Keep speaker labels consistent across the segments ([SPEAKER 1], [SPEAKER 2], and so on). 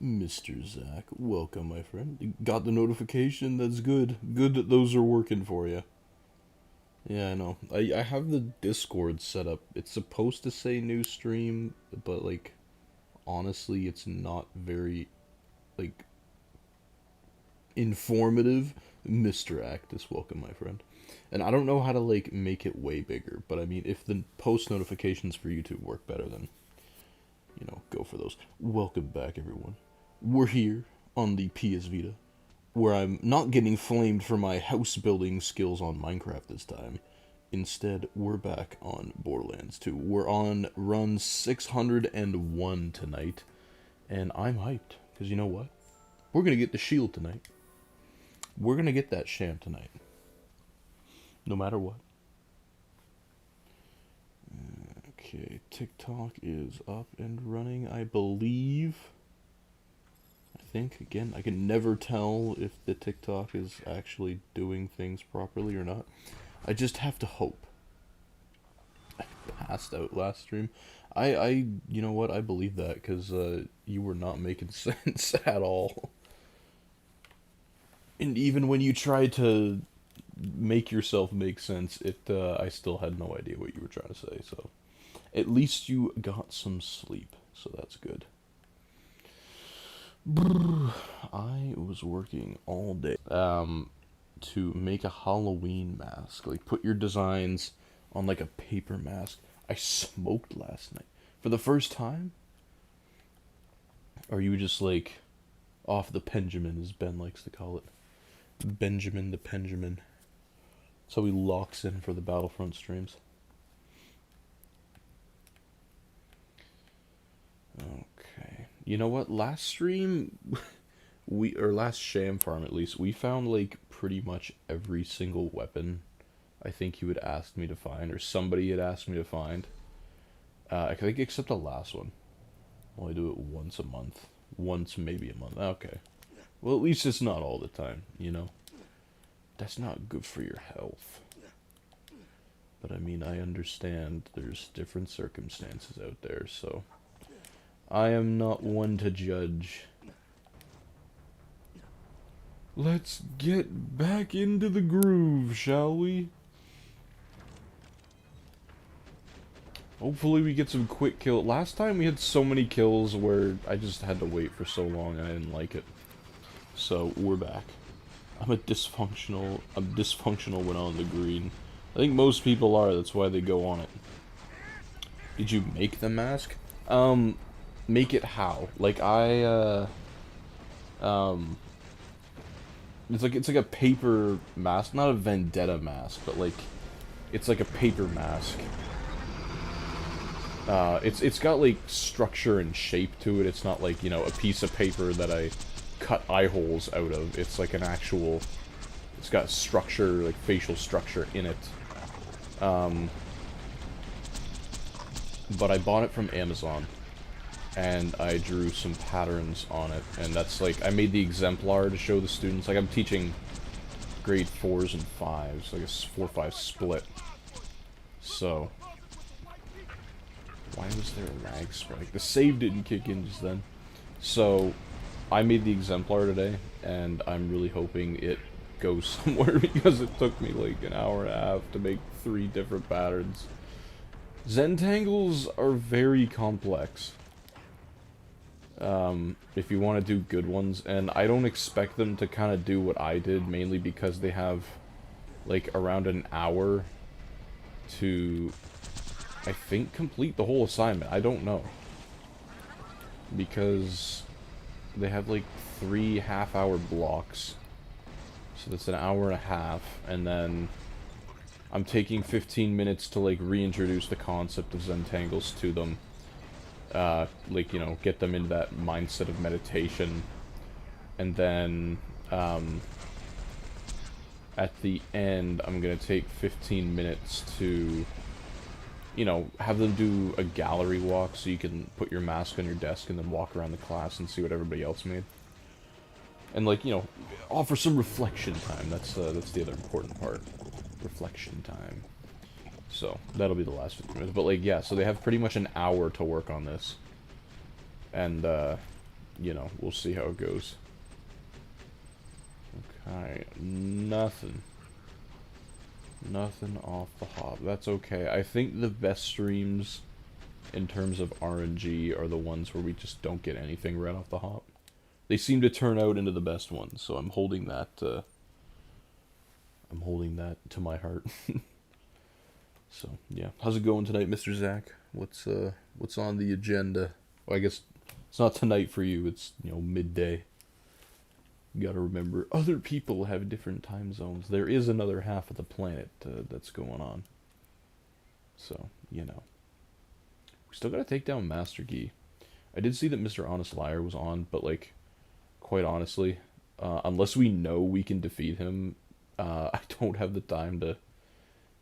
[SPEAKER 1] Mr. Zach, welcome, my friend. Got the notification? That's good. Good that those are working for you. Yeah, I know. I have the Discord set up. It's supposed to say new stream, but, like, honestly, it's not very, like, informative. Mr. Actus, welcome, my friend. And I don't know how to, like, make it way bigger, but I mean, if the post notifications for YouTube work better, then, go for those. Welcome back, everyone. We're here on the PS Vita, where I'm not getting flamed for my house building skills on Minecraft this time. Instead, we're back on Borderlands 2. We're on run 601 tonight, and I'm hyped, because you know what? We're going to get the shield tonight. We're going to get that Sham tonight. No matter what. Okay, TikTok is up and running, I believe. I think, again, I can never tell if the TikTok is actually doing things properly or not. I just have to hope. I passed out last stream. You know what, I believe that, because you were not making sense at all. And even when you tried to make yourself make sense, I still had no idea what you were trying to say, so. At least you got some sleep, so that's good. I was working all day to make a Halloween mask. Like, put your designs on, like, a paper mask. I smoked last night. For the first time? Or are you just, like, off the Benjamin, as Ben likes to call it? Benjamin the Benjamin. That's how he locks in for the Battlefront streams. Okay. You know what? Last stream, last Sham farm at least, we found, like, pretty much every single weapon I think you had asked me to find, or somebody had asked me to find. I think except the last one. Well, I do it once a month. Once, maybe a month. Okay. Well, at least it's not all the time, you know? That's not good for your health. But I mean, I understand there's different circumstances out there, so I am not one to judge. Let's get back into the groove, shall we? Hopefully we get some quick kill. Last time we had so many kills where I just had to wait for so long and I didn't like it. So, we're back. I'm dysfunctional when on the green. I think most people are, that's why they go on it. Did you make the mask? Make it how? Like, it's like a paper mask, not a vendetta mask, but like, it's like a paper mask. It's got like structure and shape to it. It's not like, a piece of paper that I cut eye holes out of. It's like an actual, it's got structure, like facial structure in it. But I bought it from Amazon, and I drew some patterns on it, and that's like, I made the exemplar to show the students. Like, I'm teaching grade 4s and 5s, like a 4-5 split. So, why was there a lag spike? The save didn't kick in just then. So, I made the exemplar today, and I'm really hoping it goes somewhere, because it took me like an hour and a half to make 3 different patterns. Zentangles are very complex. If you want to do good ones, and I don't expect them to kind of do what I did, mainly because they have, like, around an hour to, I think, complete the whole assignment. I don't know. Because they have, like, 3 half-hour blocks. So that's an hour and a half, and then I'm taking 15 minutes to, like, reintroduce the concept of Zentangles to them. Like, get them into that mindset of meditation. And then, at the end, I'm gonna take 15 minutes to, have them do a gallery walk, so you can put your mask on your desk and then walk around the class and see what everybody else made. And, like, offer some reflection time. That's the other important part. Reflection time. So, that'll be the last 15 minutes. But, like, yeah, so they have pretty much an hour to work on this. And, you know, we'll see how it goes. Okay, nothing. Nothing off the hop. That's okay. I think the best streams in terms of RNG are the ones where we just don't get anything right off the hop. They seem to turn out into the best ones, so I'm holding that to my heart. So, yeah. How's it going tonight, Mr. Zach? What's on the agenda? Well, I guess it's not tonight for you. It's, you know, midday. You gotta remember, other people have different time zones. There is another half of the planet that's going on. So, you know. We still gotta take down Master Key. I did see that Mr. Honest Liar was on, but, like, quite honestly, unless we know we can defeat him, I don't have the time to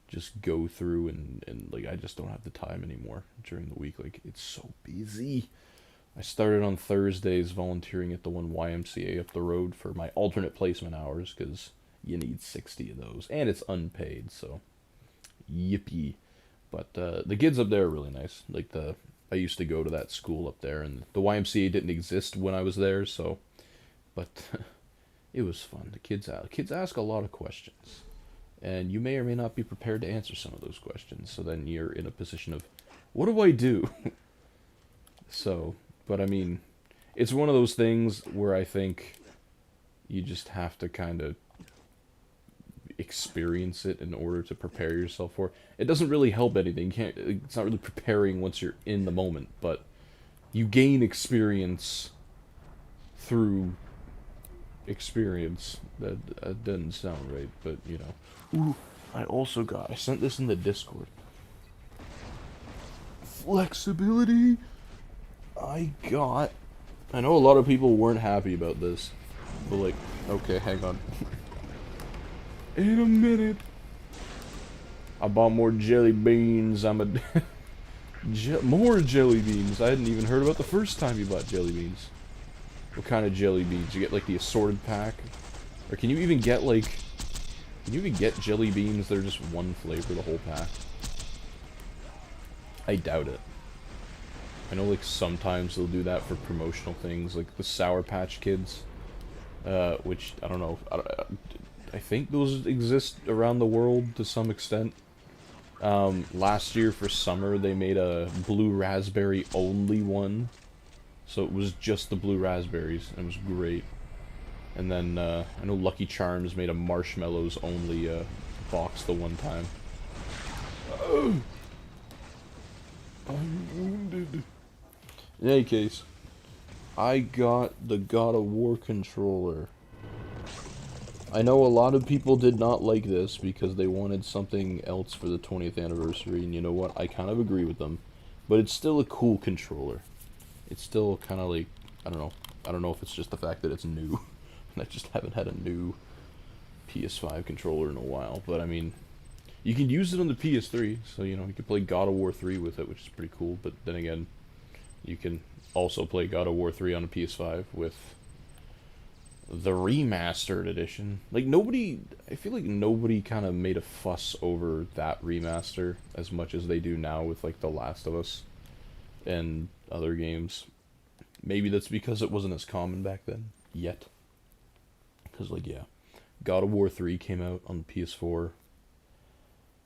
[SPEAKER 1] just go through and like, I just don't have the time anymore during the week. Like, it's so busy. I started on Thursdays volunteering at the one YMCA up the road for my alternate placement hours, because you need 60 of those, and it's unpaid, so yippee. But the kids up there are really nice. Like, I used to go to that school up there, and the YMCA didn't exist when I was there, so, but it was fun. The kids ask a lot of questions, and you may or may not be prepared to answer some of those questions, so then you're in a position of, what do I do? So, but I mean, it's one of those things where I think you just have to kind of experience it in order to prepare yourself for it. It doesn't really help anything. It's not really preparing once you're in the moment, but you gain experience through experience. That doesn't sound right, but you know. Ooh, I sent this in the Discord. Flexibility. I know a lot of people weren't happy about this, but like, okay, hang on. In a minute. I bought more jelly beans. More jelly beans. I hadn't even heard about the first time you bought jelly beans. What kind of jelly beans? You get like the assorted pack? Or can you even get like... Can you even get jelly beans that are just one flavor the whole pack? I doubt it. I know, like, sometimes they'll do that for promotional things, like the Sour Patch Kids, which, I don't know, I think those exist around the world to some extent. Last year for summer, they made a blue raspberry only one, so it was just the blue raspberries, and it was great. And then, I know Lucky Charms made a marshmallows only, box the one time. I'm wounded. In any case, I got the God of War controller. I know a lot of people did not like this because they wanted something else for the 20th anniversary, and you know what? I kind of agree with them. But it's still a cool controller. It's still kind of like, I don't know. I don't know if it's just the fact that it's new. I just haven't had a new PS5 controller in a while. But I mean, you can use it on the PS3, so you know, you can play God of War 3 with it, which is pretty cool. But then again, you can also play God of War 3 on a PS5 with the remastered edition. Like, I feel like nobody kind of made a fuss over that remaster as much as they do now with, like, The Last of Us and other games. Maybe that's because it wasn't as common back then, yet. Because, like, yeah, God of War 3 came out on the PS4.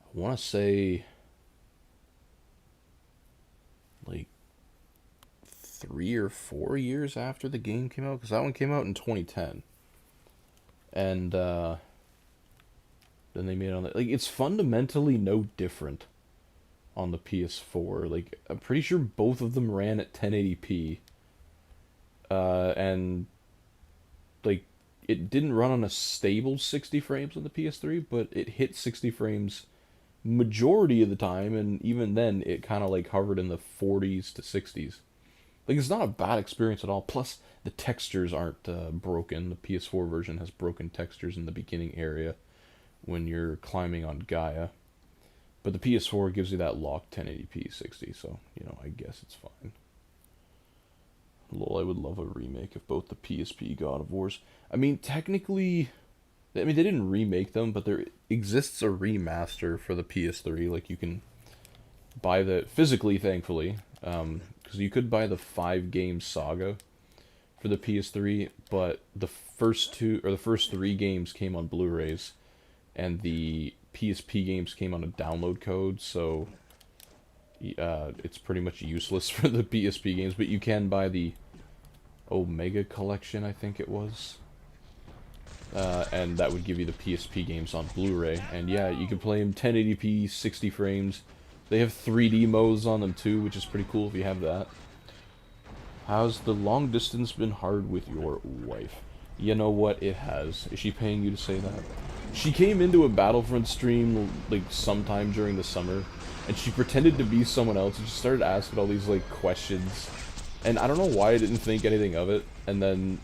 [SPEAKER 1] I want to say, like, 3 or 4 years after the game came out, because that one came out in 2010, and then they made it on the, like, it's fundamentally no different on the PS4. Like, I'm pretty sure both of them ran at 1080p, and like, it didn't run on a stable 60 frames on the PS3, but it hit 60 frames majority of the time, and even then it kind of like hovered in the 40s to 60s. Like, it's not a bad experience at all. Plus, the textures aren't broken. The PS4 version has broken textures in the beginning area when you're climbing on Gaia. But the PS4 gives you that locked 1080p 60, so, you know, I guess it's fine. Lol, I would love a remake of both the PSP God of Wars. I mean, technically, I mean, they didn't remake them, but there exists a remaster for the PS3. Like, you can buy the, physically, thankfully, because you could buy the 5-game saga for the PS3, but the first two or the first three games came on Blu-rays, and the PSP games came on a download code, so it's pretty much useless for the PSP games. But you can buy the Omega Collection, I think it was. And that would give you the PSP games on Blu-ray. And yeah, you can play them 1080p, 60 frames. They have 3D modes on them too, which is pretty cool if you have that. How's the long distance been hard with your wife? You know what, it has. Is she paying you to say that? She came into a Battlefront stream, like, sometime during the summer, and she pretended to be someone else, and she started asking all these, like, questions. And I don't know why I didn't think anything of it, and then,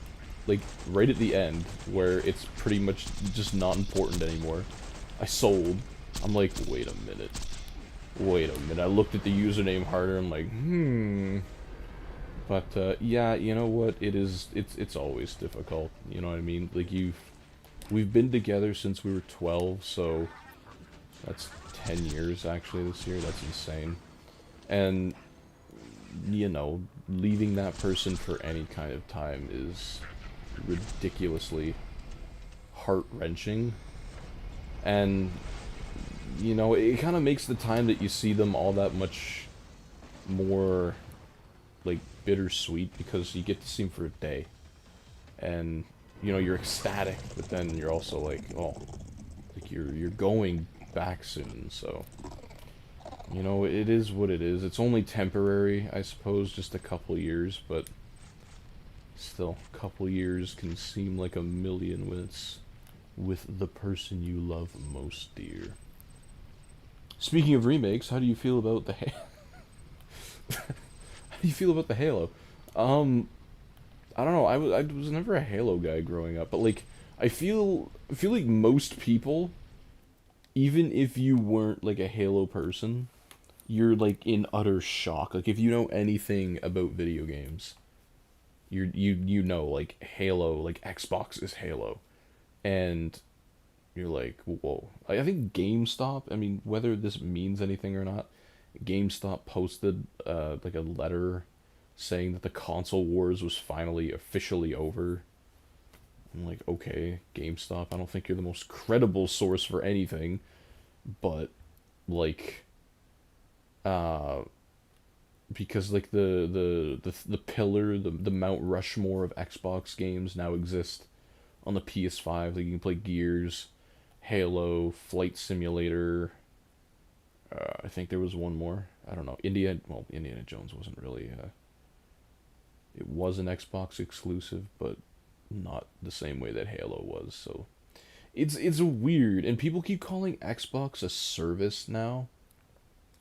[SPEAKER 1] like, right at the end, where it's pretty much just not important anymore, I sold. I'm like, wait a minute. Wait a minute. I looked at the username harder, I'm like, But, yeah, you know what, it's always difficult, you know what I mean? Like, we've been together since we were 12, so that's 10 years, actually, this year. That's insane. And, you know, leaving that person for any kind of time is ridiculously heart-wrenching. And, you know, it kind of makes the time that you see them all that much more, like, bittersweet, because you get to see them for a day. And, you know, you're ecstatic, but then you're also like, oh, like you're going back soon, so, you know, it is what it is. It's only temporary, I suppose, just a couple years, but still, a couple years can seem like a million when it's with the person you love most dear. Speaking of remakes, how do you feel about the how do you feel about the Halo? I don't know. I was never a Halo guy growing up, but like I feel like most people, even if you weren't like a Halo person, you're like in utter shock. Like if you know anything about video games, you know like Halo, like Xbox is Halo, and you're like, whoa. I think GameStop, I mean, whether this means anything or not, GameStop posted like a letter saying that the console wars was finally officially over. I'm like, okay, GameStop, I don't think you're the most credible source for anything, but like because like the pillar, the Mount Rushmore of Xbox games now exist on the PS5. Like you can play Gears, Halo, Flight Simulator. I think there was one more. I don't know. Indiana Jones wasn't really. It was an Xbox exclusive, but not the same way that Halo was. So, it's weird, and people keep calling Xbox a service now,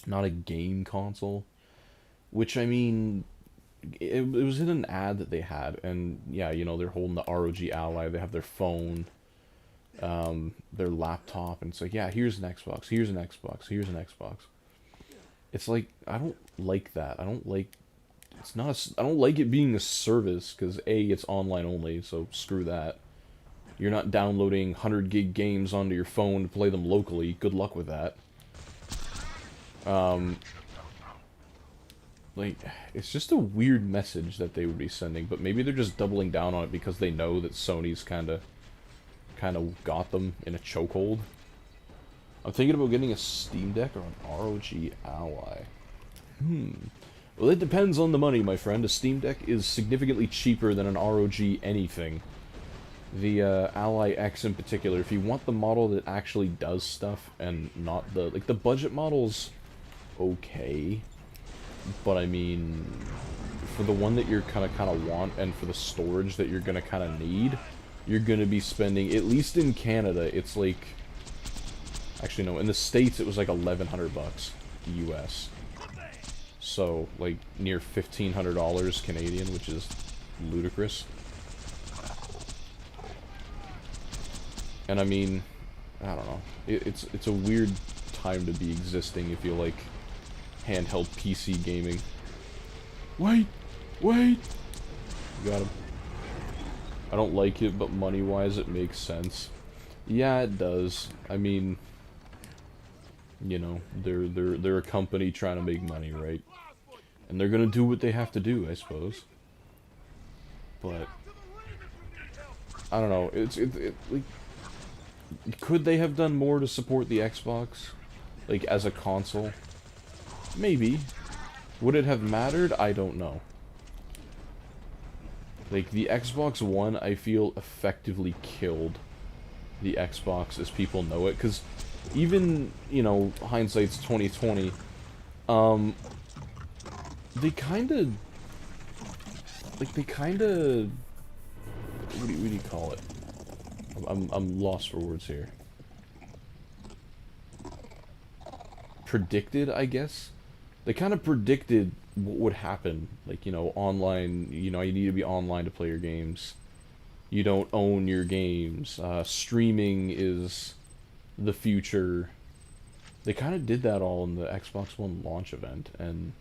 [SPEAKER 1] not a game console. Which I mean, it was in an ad that they had, and yeah, you know, they're holding the ROG Ally. They have their phone, their laptop, and it's like, yeah, here's an Xbox, here's an Xbox, here's an Xbox. It's like, I don't like that. I don't like, it's not I don't like it being a service, because A, it's online only, so screw that. You're not downloading 100 gig games onto your phone to play them locally. Good luck with that. Like, it's just a weird message that they would be sending, but maybe they're just doubling down on it because they know that Sony's kind of got them in a chokehold. I'm thinking about getting a Steam Deck or an ROG Ally. Well, it depends on the money, my friend. A Steam Deck is significantly cheaper than an ROG anything. The Ally X in particular, if you want the model that actually does stuff and not the, like, the budget model's okay, but I mean, for the one that you're kind of want, and for the storage that you're gonna kind of need, you're gonna be spending, at least in Canada, it's like, actually no, in the States it was like $1,100 US. So like near $1,500 Canadian, which is ludicrous. And I mean, I don't know. It's a weird time to be existing if you like handheld PC gaming. Wait! Got him. I don't like it, but money-wise it makes sense. Yeah, it does. I mean, you know, they're a company trying to make money, right? And they're gonna do what they have to do, I suppose. but I don't know. Like, could they have done more to support the Xbox, like as a console? Maybe. Would it have mattered? I don't know. Like, the Xbox One, I feel, effectively killed the Xbox as people know it, because even, you know, hindsight's 2020, they kinda, like, what do you call it? I'm lost for words here. Predicted, I guess? They kind of predicted what would happen. Like, you know, online, you know, you need to be online to play your games. You don't own your games. Streaming is the future. They kind of did that all in the Xbox One launch event, and,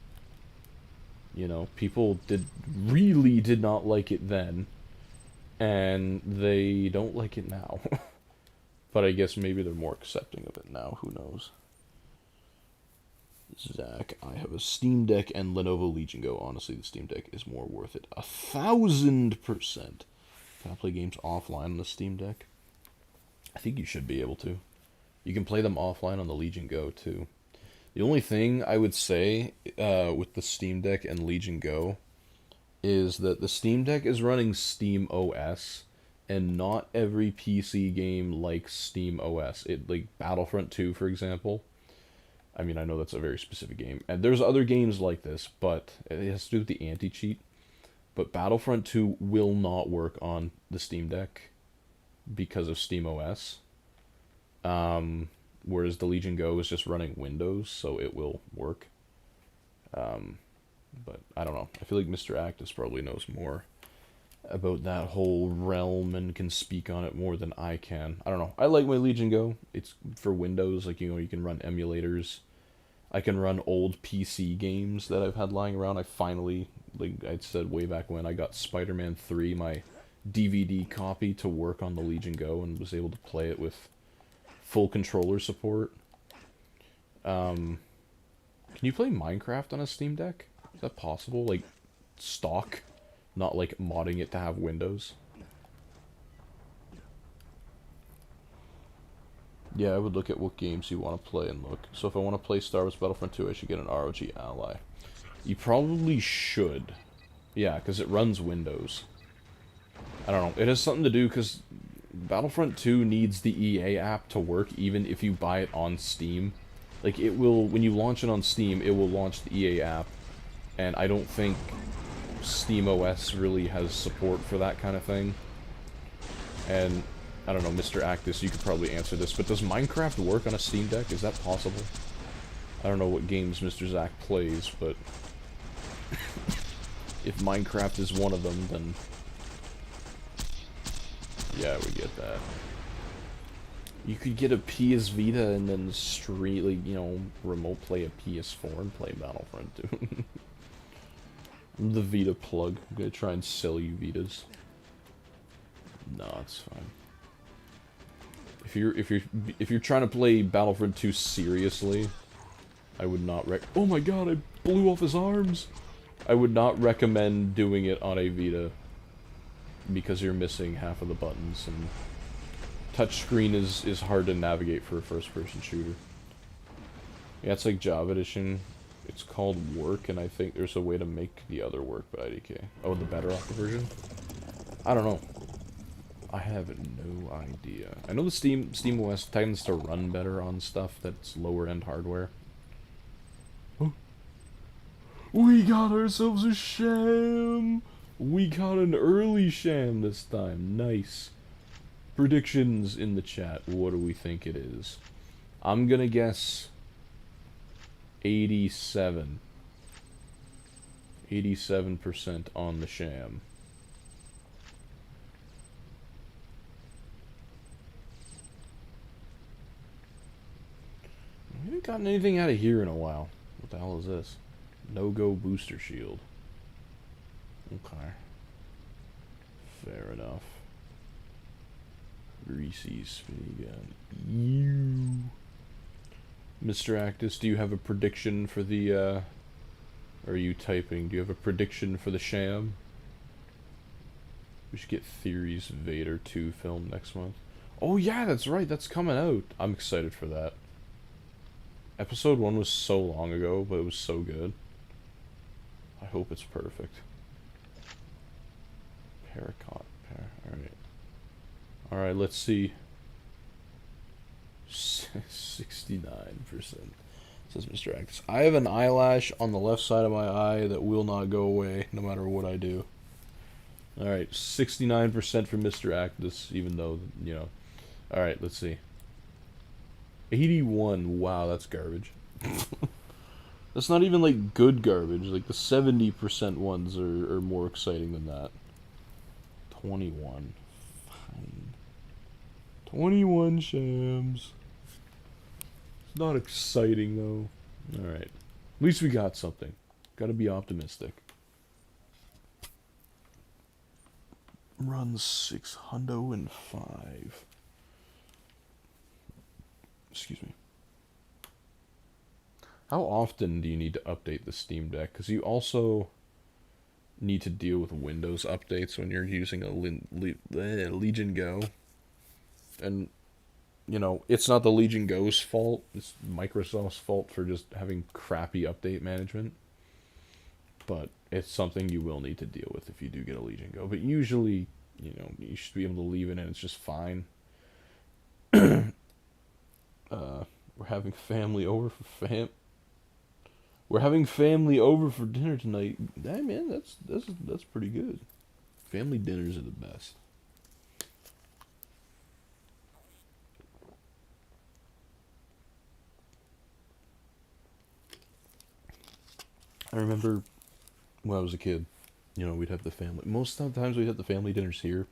[SPEAKER 1] you know, people really did not like it then, and they don't like it now. But I guess maybe they're more accepting of it now, who knows. Zach, I have a Steam Deck and Lenovo Legion Go. Honestly, the Steam Deck is more worth it. 1,000%. Can I play games offline on the Steam Deck? I think you should be able to. You can play them offline on the Legion Go, too. The only thing I would say with the Steam Deck and Legion Go is that the Steam Deck is running Steam OS, and not every PC game likes Steam OS. Like Battlefront 2, for example. I mean, I know that's a very specific game, and there's other games like this, but it has to do with the anti-cheat. But Battlefront 2 will not work on the Steam Deck because of Steam OS. Whereas the Legion Go is just running Windows, so it will work. But I don't know. I feel like Mr. Actus probably knows more about that whole realm and can speak on it more than I can. I don't know. I like my Legion Go. It's for Windows. Like, you know, you can run emulators. I can run old PC games that I've had lying around. I finally, like I said way back when, I got Spider-Man 3, my DVD copy, to work on the Legion Go, and was able to play it with full controller support. Can you play Minecraft on a Steam Deck? Is that possible? Like, stock? Not like modding it to have Windows? Yeah, I would look at what games you want to play and look. So if I want to play Star Wars Battlefront 2, I should get an ROG Ally. You probably should. Yeah, because it runs Windows. I don't know. It has something to do because Battlefront 2 needs the EA app to work even if you buy it on Steam. Like, it will, when you launch it on Steam, it will launch the EA app. And I don't think SteamOS really has support for that kind of thing. And I don't know, Mr. Actus, you could probably answer this, but does Minecraft work on a Steam Deck? Is that possible? I don't know what games Mr. Zach plays, but if Minecraft is one of them, then yeah, we get that. You could get a PS Vita and then stream, like, you know, remote play a PS4 and play Battlefront 2. I'm the Vita plug. I'm gonna try and sell you Vitas. No, it's fine. If you're trying to play Battlefront 2 seriously, I would not oh my god, I blew off his arms! I would not recommend doing it on a Vita, because you're missing half of the buttons, and touchscreen is hard to navigate for a first-person shooter. Yeah, it's like Java Edition. It's called Work, and I think there's a way to make the other work, but IDK. Oh, the better off version? I don't know. I have no idea. I know the SteamOS tends to run better on stuff that's lower-end hardware. Oh. We got ourselves a Sham! We got an early Sham this time. Nice. Predictions in the chat. What do we think it is? I'm gonna guess 87. 87% on the Sham. We haven't gotten anything out of here in a while. What the hell is this? No-go booster shield. Okay. Fair enough. Reese's Gun. You. Mr. Actus, do you have a prediction for the, are you typing? Do you have a prediction for the Sham? We should get Theory's Vader 2 film next month. Oh yeah, that's right. That's coming out. I'm excited for that. Episode 1 was so long ago, but it was so good. I hope it's perfect. Paracot. Alright. Alright, let's see. 69%. Says Mr. Actus. I have an eyelash on the left side of my eye that will not go away no matter what I do. Alright, 69% for Mr. Actus, even though, you know. Alright, let's see. 81. Wow, that's garbage. That's not even, like, good garbage. Like, the 70% ones are more exciting than that. 21. Fine. 21 shams. It's not exciting, though. Alright. At least we got something. Gotta be optimistic. Runs 605. Excuse me. How often do you need to update the Steam Deck? Because you also need to deal with Windows updates when you're using a Legion Go. And, you know, it's not the Legion Go's fault. It's Microsoft's fault for just having crappy update management. But it's something you will need to deal with if you do get a Legion Go. But usually, you know, you should be able to leave it and it's just fine. We're having family over for We're having family over for dinner tonight. Hey man, that's pretty good. Family dinners are the best. I remember when I was a kid, you know, we'd have the family. Most of the times we'd have the family dinners here,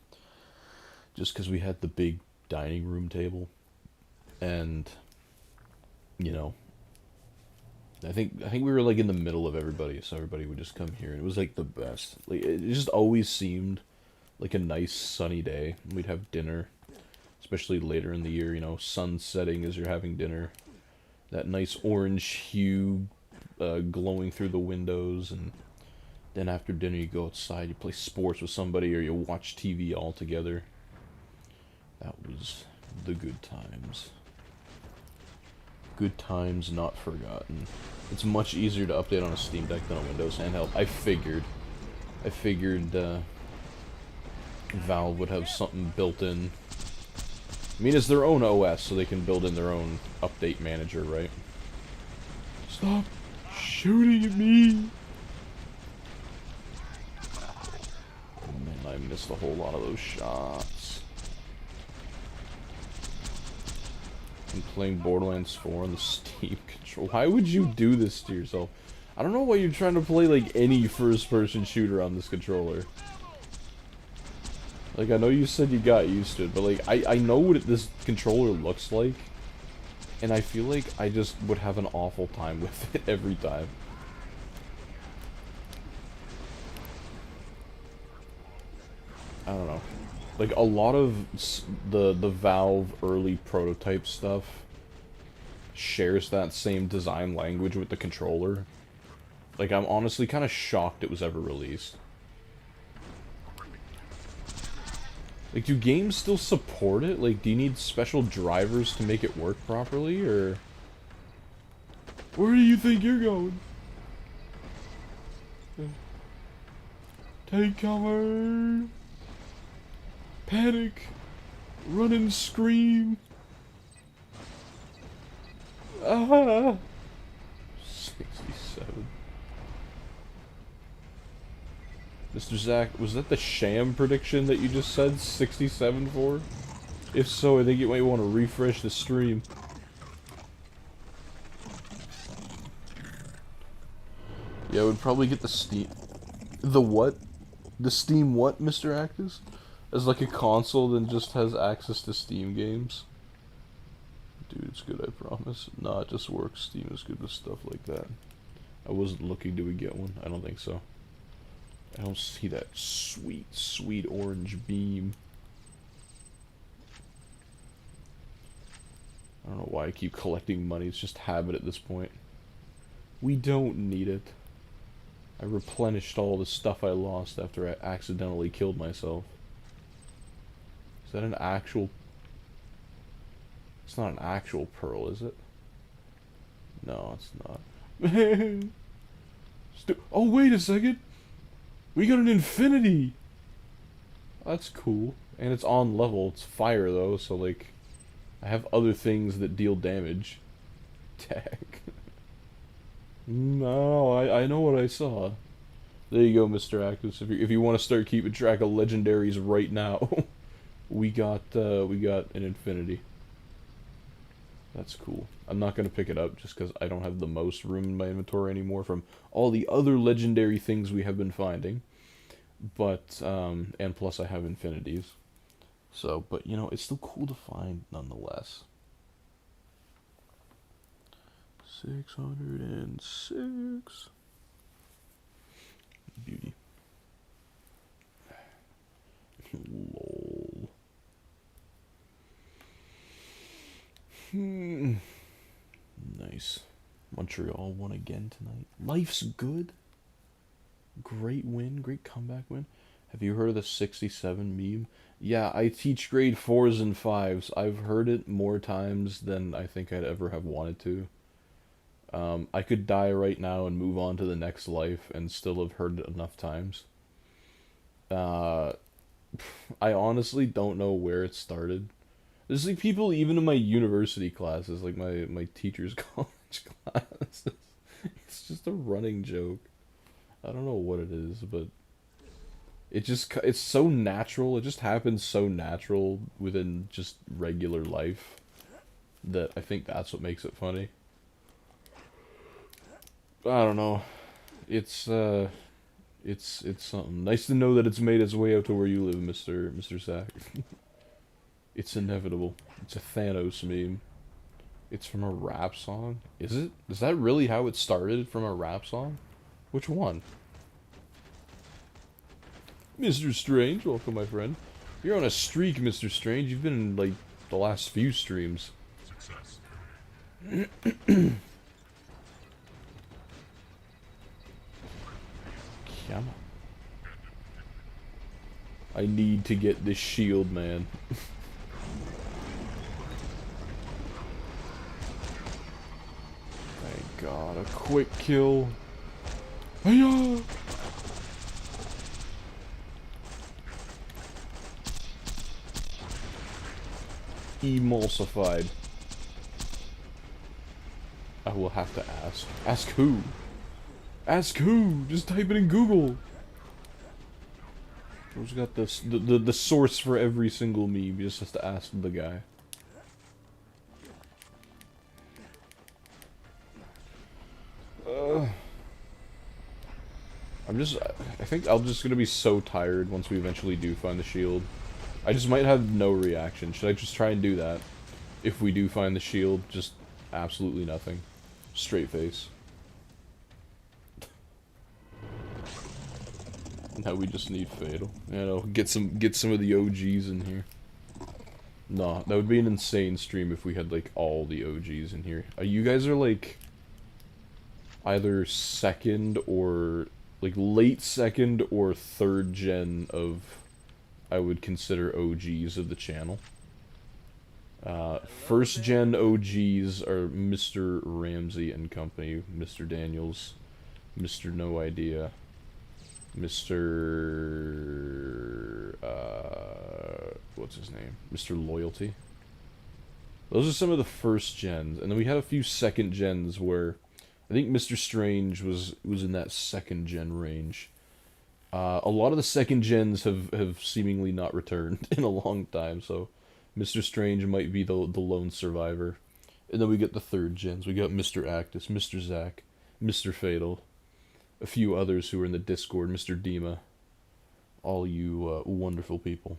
[SPEAKER 1] just because we had the big dining room table, and you know, I think we were like in the middle of everybody, so everybody would just come here, and it was like the best. Like it just always seemed like a nice sunny day. We'd have dinner, especially later in the year. You know, sun setting as you're having dinner, that nice orange hue glowing through the windows, and then after dinner you go outside, you play sports with somebody, or you watch TV all together. That was the good times. Good times not forgotten. It's much easier to update on a Steam Deck than a Windows handheld. I figured Valve would have something built in. I mean, it's their own OS, so they can build in their own update manager, right? Stop shooting at me! Man, I missed a whole lot of those shots. I'm playing Borderlands 4 on the Steam control. Why would you do this to yourself? I don't know why you're trying to play, like, any first-person shooter on this controller. Like, I know you said you got used to it, but, like, I know what this controller looks like, and I feel like I just would have an awful time with it every time. I don't know. Like, a lot of the Valve early prototype stuff shares that same design language with the controller. Like, I'm honestly kind of shocked it was ever released. Like, do games still support it? Like, do you need special drivers to make it work properly, or... Where do you think you're going? Take cover! Panic! Run and scream! Ah! 67. Mr. Zach, was that the Sham prediction that you just said 67 for? If so, I think you might want to refresh the stream. Yeah, I would probably get the Steam... The what? The Steam what, Mr. Actus? As like a console that just has access to Steam games? Dude, it's good, I promise. Nah, it just works. Steam is good with stuff like that. I wasn't looking, do we get one? I don't think so. I don't see that sweet, sweet orange beam. I don't know why I keep collecting money, it's just habit at this point. We don't need it. I replenished all the stuff I lost after I accidentally killed myself. Is that an actual... It's not an actual pearl, is it? No, it's not. Oh, wait a second! We got an infinity! That's cool. And it's on level. It's fire, though, so, like... I have other things that deal damage. Tech. No, I know what I saw. There you go, Mr. Actus. If you want to start keeping track of legendaries right now, we got an infinity. That's cool. I'm not gonna pick it up just because I don't have the most room in my inventory anymore from all the other legendary things we have been finding. But and plus I have infinities. So, but you know, it's still cool to find nonetheless. 606. Beauty. Lol. Nice. Montreal won again tonight. Life's good. Great win. Great comeback win. Have you heard of the 67 meme? Yeah, I teach grade 4s and 5s. I've heard it more times than I think I'd ever have wanted to. I could die right now and move on to the next life and still have heard it enough times. I honestly don't know where it started. There's like people even in my university classes, like my teacher's college classes. It's just a running joke. I don't know what it is, but it's so natural. It just happens so natural within just regular life that I think that's what makes it funny. I don't know. It's something. Nice to know that it's made its way out to where you live, Mr. Sack. It's inevitable. It's a Thanos meme. It's from a rap song? Is it? Is that really how it started, from a rap song? Which one? Mr. Strange, welcome my friend. You're on a streak, Mr. Strange. You've been in, like, the last few streams. Success. Sham. I need to get this shield, man. Thank God, a quick kill. Hiya! Emulsified. I will have to ask. Ask who? Ask who? Just type it in Google. Who's got this? The source for every single meme. You just have to ask the guy. I think I'm just gonna be so tired once we eventually do find the shield. I just might have no reaction. Should I just try and do that? If we do find the shield, just absolutely nothing. Straight face. Now we just need Fatal. You know, get some of the OGs in here. Nah, that would be an insane stream if we had like all the OGs in here. You guys are like either second or like late second or third gen of I would consider OGs of the channel. First gen OGs are Mr. Ramsey and company, Mr. Daniels, Mr. No Idea, Mr. What's his name? Mr. Loyalty. Those are some of the first gens, and then we had a few second gens where I think Mr. Strange was in that second gen range. A lot of the second gens have seemingly not returned in a long time, so Mr. Strange might be the lone survivor. And then we get the third gens. We got Mr. Actus, Mr. Zack, Mr. Fatal, a few others who are in the Discord, Mr. Dima. All you wonderful people.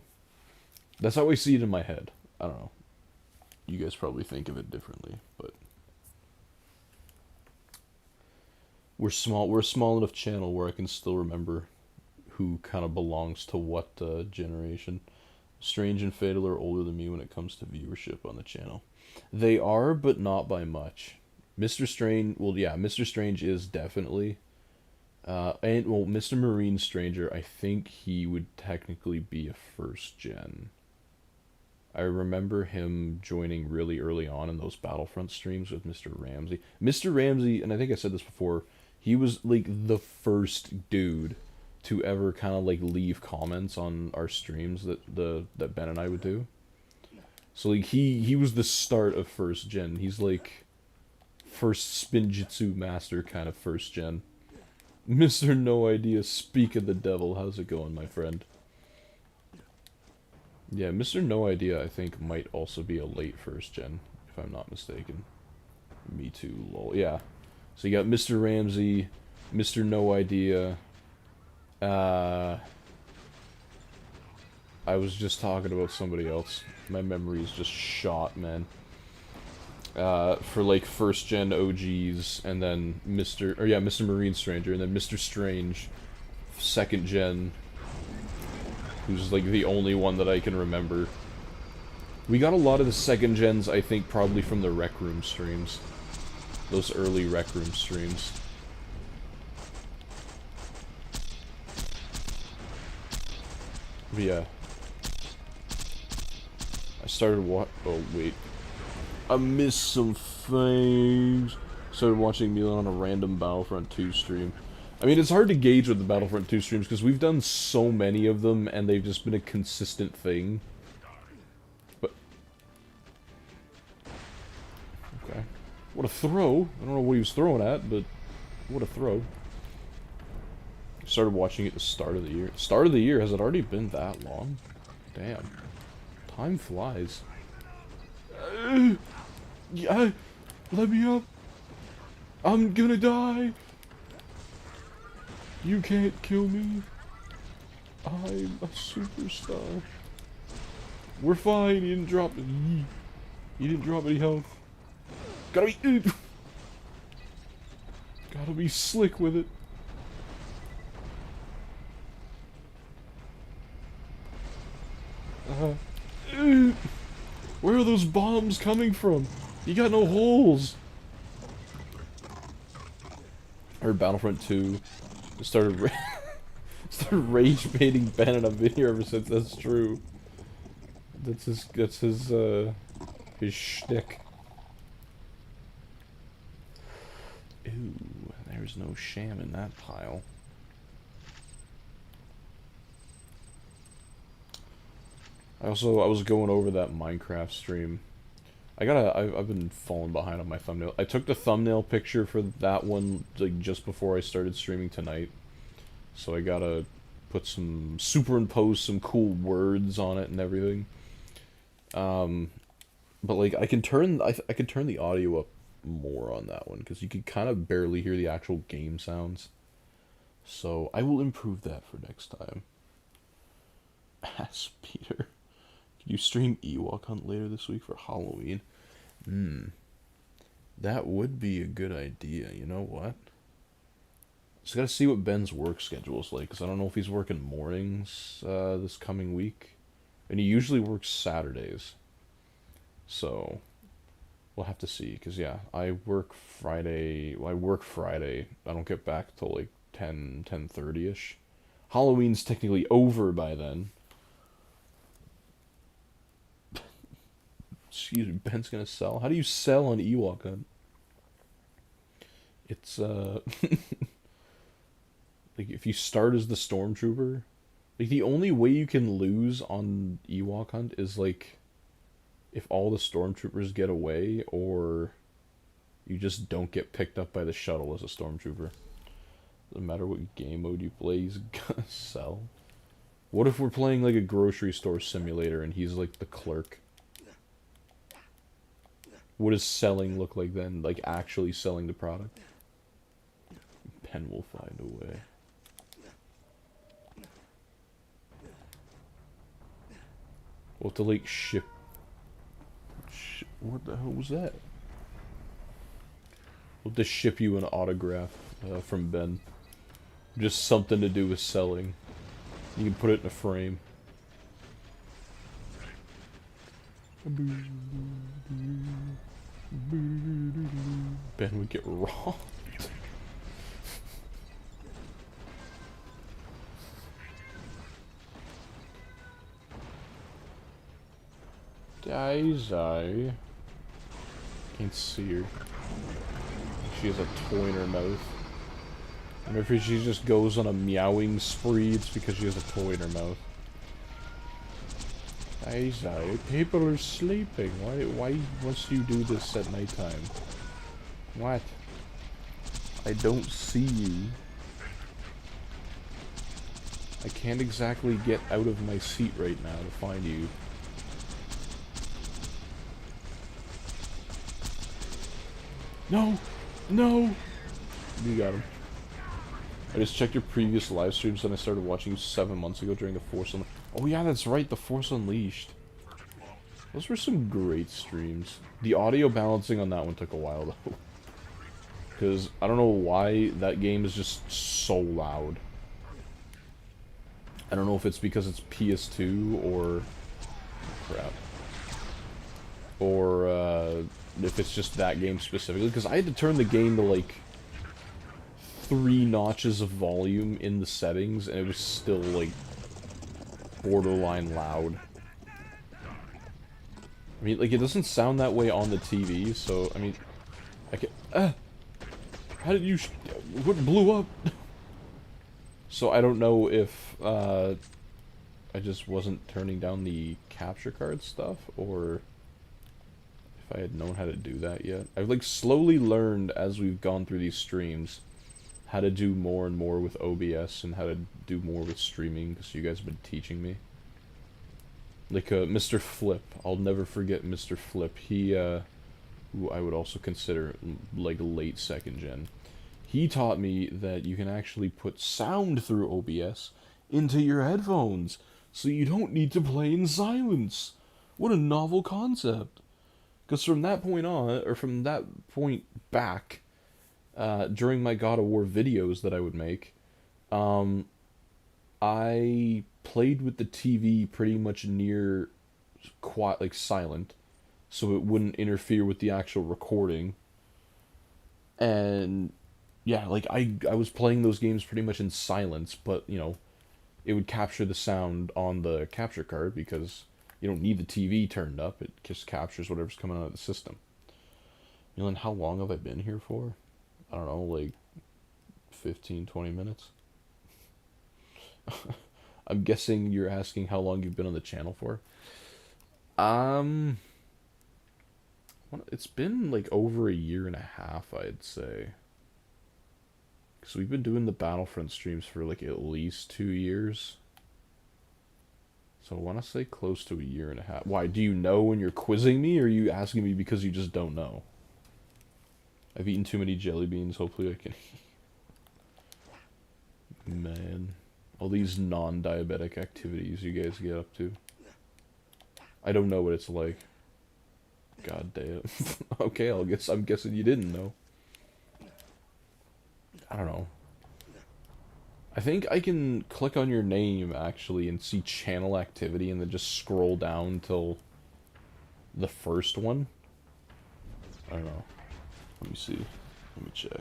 [SPEAKER 1] That's how I see it in my head. I don't know. You guys probably think of it differently, but we're small. We're a small enough channel where I can still remember who kind of belongs to what generation. Strange and Fatal are older than me when it comes to viewership on the channel. They are, but not by much. Mr. Strange, well, yeah, Mr. Strange is definitely. And, well, Mr. Marine Stranger, I think he would technically be a first gen. I remember him joining really early on in those Battlefront streams with Mr. Ramsey. Mr. Ramsey, and I think I said this before, he was like the first dude to ever kind of like leave comments on our streams that Ben and I would do. So like he was the start of first gen. He's like first Spinjitzu master kind of first gen. Mr. No Idea, speak of the devil. How's it going, my friend? Yeah, Mr. No Idea, I think, might also be a late first gen, if I'm not mistaken. Me too, lol. Yeah. So you got Mr. Ramsey, Mr. No Idea. I was just talking about somebody else. My memory is just shot, man. For like first gen OGs, and then Mr. Marine Stranger, and then Mr. Strange, second gen, who's like the only one that I can remember. We got a lot of the second gens, I think, probably from the Rec Room streams. Those early Rec Room streams. But yeah. I started oh, wait. I missed some things. Started watching Milan on a random Battlefront 2 stream. I mean, it's hard to gauge with the Battlefront 2 streams because we've done so many of them and they've just been a consistent thing. But... okay. What a throw. I don't know what he was throwing at, but what a throw. Started watching it at the start of the year. Start of the year? Has it already been that long? Damn. Time flies. Yeah, let me up. I'm gonna die. You can't kill me. I'm a superstar. We're fine. He didn't drop any. He didn't drop any health. Gotta be slick with it. Where are those bombs coming from? You got no holes. I heard Battlefront 2 started rage baiting Ben, and I've been here ever since. That's true. That's his shtick. Ooh, there's no Sham in that pile. I was going over that Minecraft stream. I've been falling behind on my thumbnail. I took the thumbnail picture for that one like just before I started streaming tonight. So I gotta superimpose some cool words on it and everything. But like I can turn the audio up more on that one because you can kind of barely hear the actual game sounds. So I will improve that for next time. Ask Peter. You stream Ewok Hunt later this week for Halloween? That would be a good idea. You know what? Just gotta see what Ben's work schedule is like, because I don't know if he's working mornings this coming week. And he usually works Saturdays. So, we'll have to see, because yeah, I work Friday. Well, I work Friday. I don't get back till like 10:30ish. Halloween's technically over by then. Excuse me, Ben's gonna sell? How do you sell on Ewok Hunt? It's, like, if you start as the Stormtrooper, like, the only way you can lose on Ewok Hunt is, like, if all the Stormtroopers get away, or you just don't get picked up by the shuttle as a Stormtrooper. Doesn't matter what game mode you play, he's gonna sell. What if we're playing, like, a grocery store simulator and he's, like, the clerk? What does selling look like then? Like, actually selling the product? Ben will find a way. We'll have to, like, ship... What the hell was that? We'll have to ship you an autograph from Ben. Just something to do with selling. You can put it in a frame. Ben would get robbed. Daisy. Can't see her. She has a toy in her mouth. And if she just goes on a meowing spree, it's because she has a toy in her mouth. Daisy, people are sleeping. Why must you do this at nighttime? What? I don't see you. I can't exactly get out of my seat right now to find you. No! No! You got him. I just checked your previous live streams and I started watching you 7 months ago during the Force Unleashed. Oh yeah, that's right, the Force Unleashed. Those were some great streams. The audio balancing on that one took a while though. Because I don't know why that game is just so loud. I don't know if it's because it's PS2 or... crap. Or if it's just that game specifically. Because I had to turn the game to like 3 notches of volume in the settings and it was still like borderline loud. I mean, like, it doesn't sound that way on the TV, so, I mean, I can... how did you... what blew up? So, I don't know if, I just wasn't turning down the capture card stuff, or if I had known how to do that yet. I've, like, slowly learned, as we've gone through these streams, how to do more and more with OBS, and how to do more with streaming, because you guys have been teaching me. Like, Mr. Flip. I'll never forget Mr. Flip. He, who I would also consider, like, late 2nd gen. He taught me that you can actually put sound through OBS into your headphones, so you don't need to play in silence. What a novel concept. Because from that point on, or from that point back, during my God of War videos that I would make, I played with the TV pretty much near quiet, like silent, so it wouldn't interfere with the actual recording. And yeah, like I was playing those games pretty much in silence, but you know, it would capture the sound on the capture card because you don't need the TV turned up. It just captures whatever's coming out of the system. You know, and how long have I been here for? I don't know, like 15, 20 minutes. I'm guessing you're asking how long you've been on the channel for. It's been like over a year and a half, I'd say. Because we've been doing the Battlefront streams for like at least 2 years. So I want to say close to a year and a half. Why, do you know when you're quizzing me, or are you asking me because you just don't know? I've eaten too many jelly beans, hopefully I can... Man... all these non-diabetic activities you guys get up to. I don't know what it's like. God damn. Okay, I'm guessing you didn't know. I don't know. I think I can click on your name, actually, and see channel activity, and then just scroll down till the first one. I don't know. Let me see. Let me check.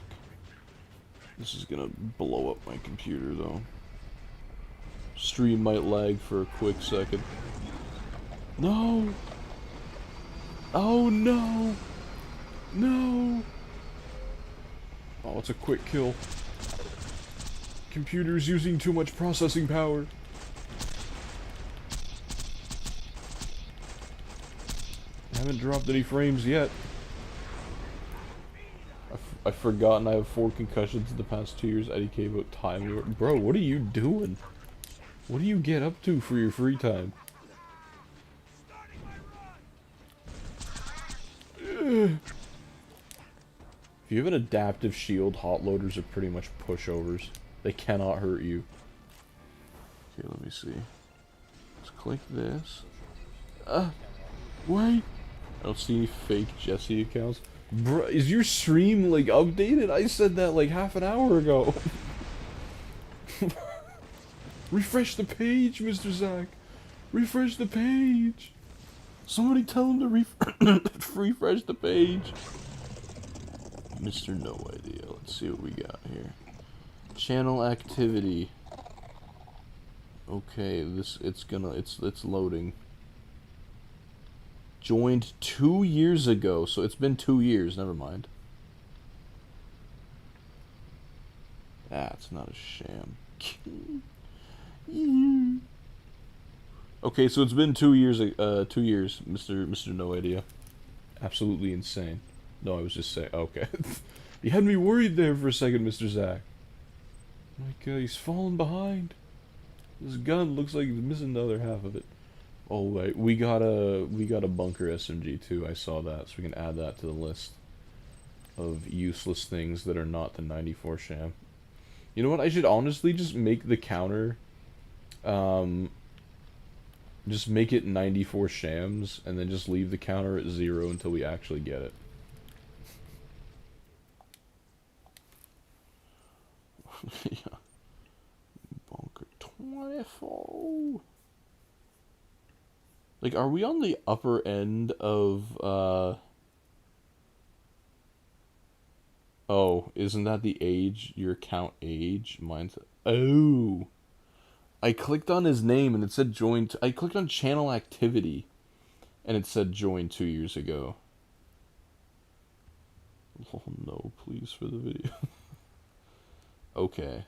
[SPEAKER 1] This is gonna blow up my computer, though. Stream might lag for a quick second. No! Oh no! No! Oh, it's a quick kill. Computer's using too much processing power. I haven't dropped any frames yet. I've forgotten I have 4 concussions in the past 2 years. IDK about time. Bro, what are you doing? What do you get up to for your free time? If you have an adaptive shield, hot loaders are pretty much pushovers. They cannot hurt you. Okay, let me see. Let's click this. Wait! I don't see any fake Jesse accounts. Bro, is your stream, like, updated? I said that, like, half an hour ago. Refresh the page, Mr. Zach. Refresh the page. Somebody tell him to refresh the page. Mr. No Idea. Let's see what we got here. Channel activity. Okay, it's loading. Joined 2 years ago, so it's been 2 years. Never mind. That's not a sham. Okay, so it's been 2 years. 2 years, Mister No Idea. Absolutely insane. No, I was just saying. Okay, you had me worried there for a second, Mister Zach. Like he's falling behind. This gun looks like he's missing the other half of it. Oh wait, we got a bunker SMG too. I saw that, so we can add that to the list of useless things that are not the 94 sham. You know what? I should honestly just make the counter, just make it 94 shams, and then just leave the counter at 0 until we actually get it. Yeah. Bunker 24. Like, are we on the upper end of, Oh, isn't that the age? Your account age? Mine's... Oh! I clicked on his name and it said join... I clicked on channel activity and it said join 2 years ago. Oh no, please, for the video. Okay.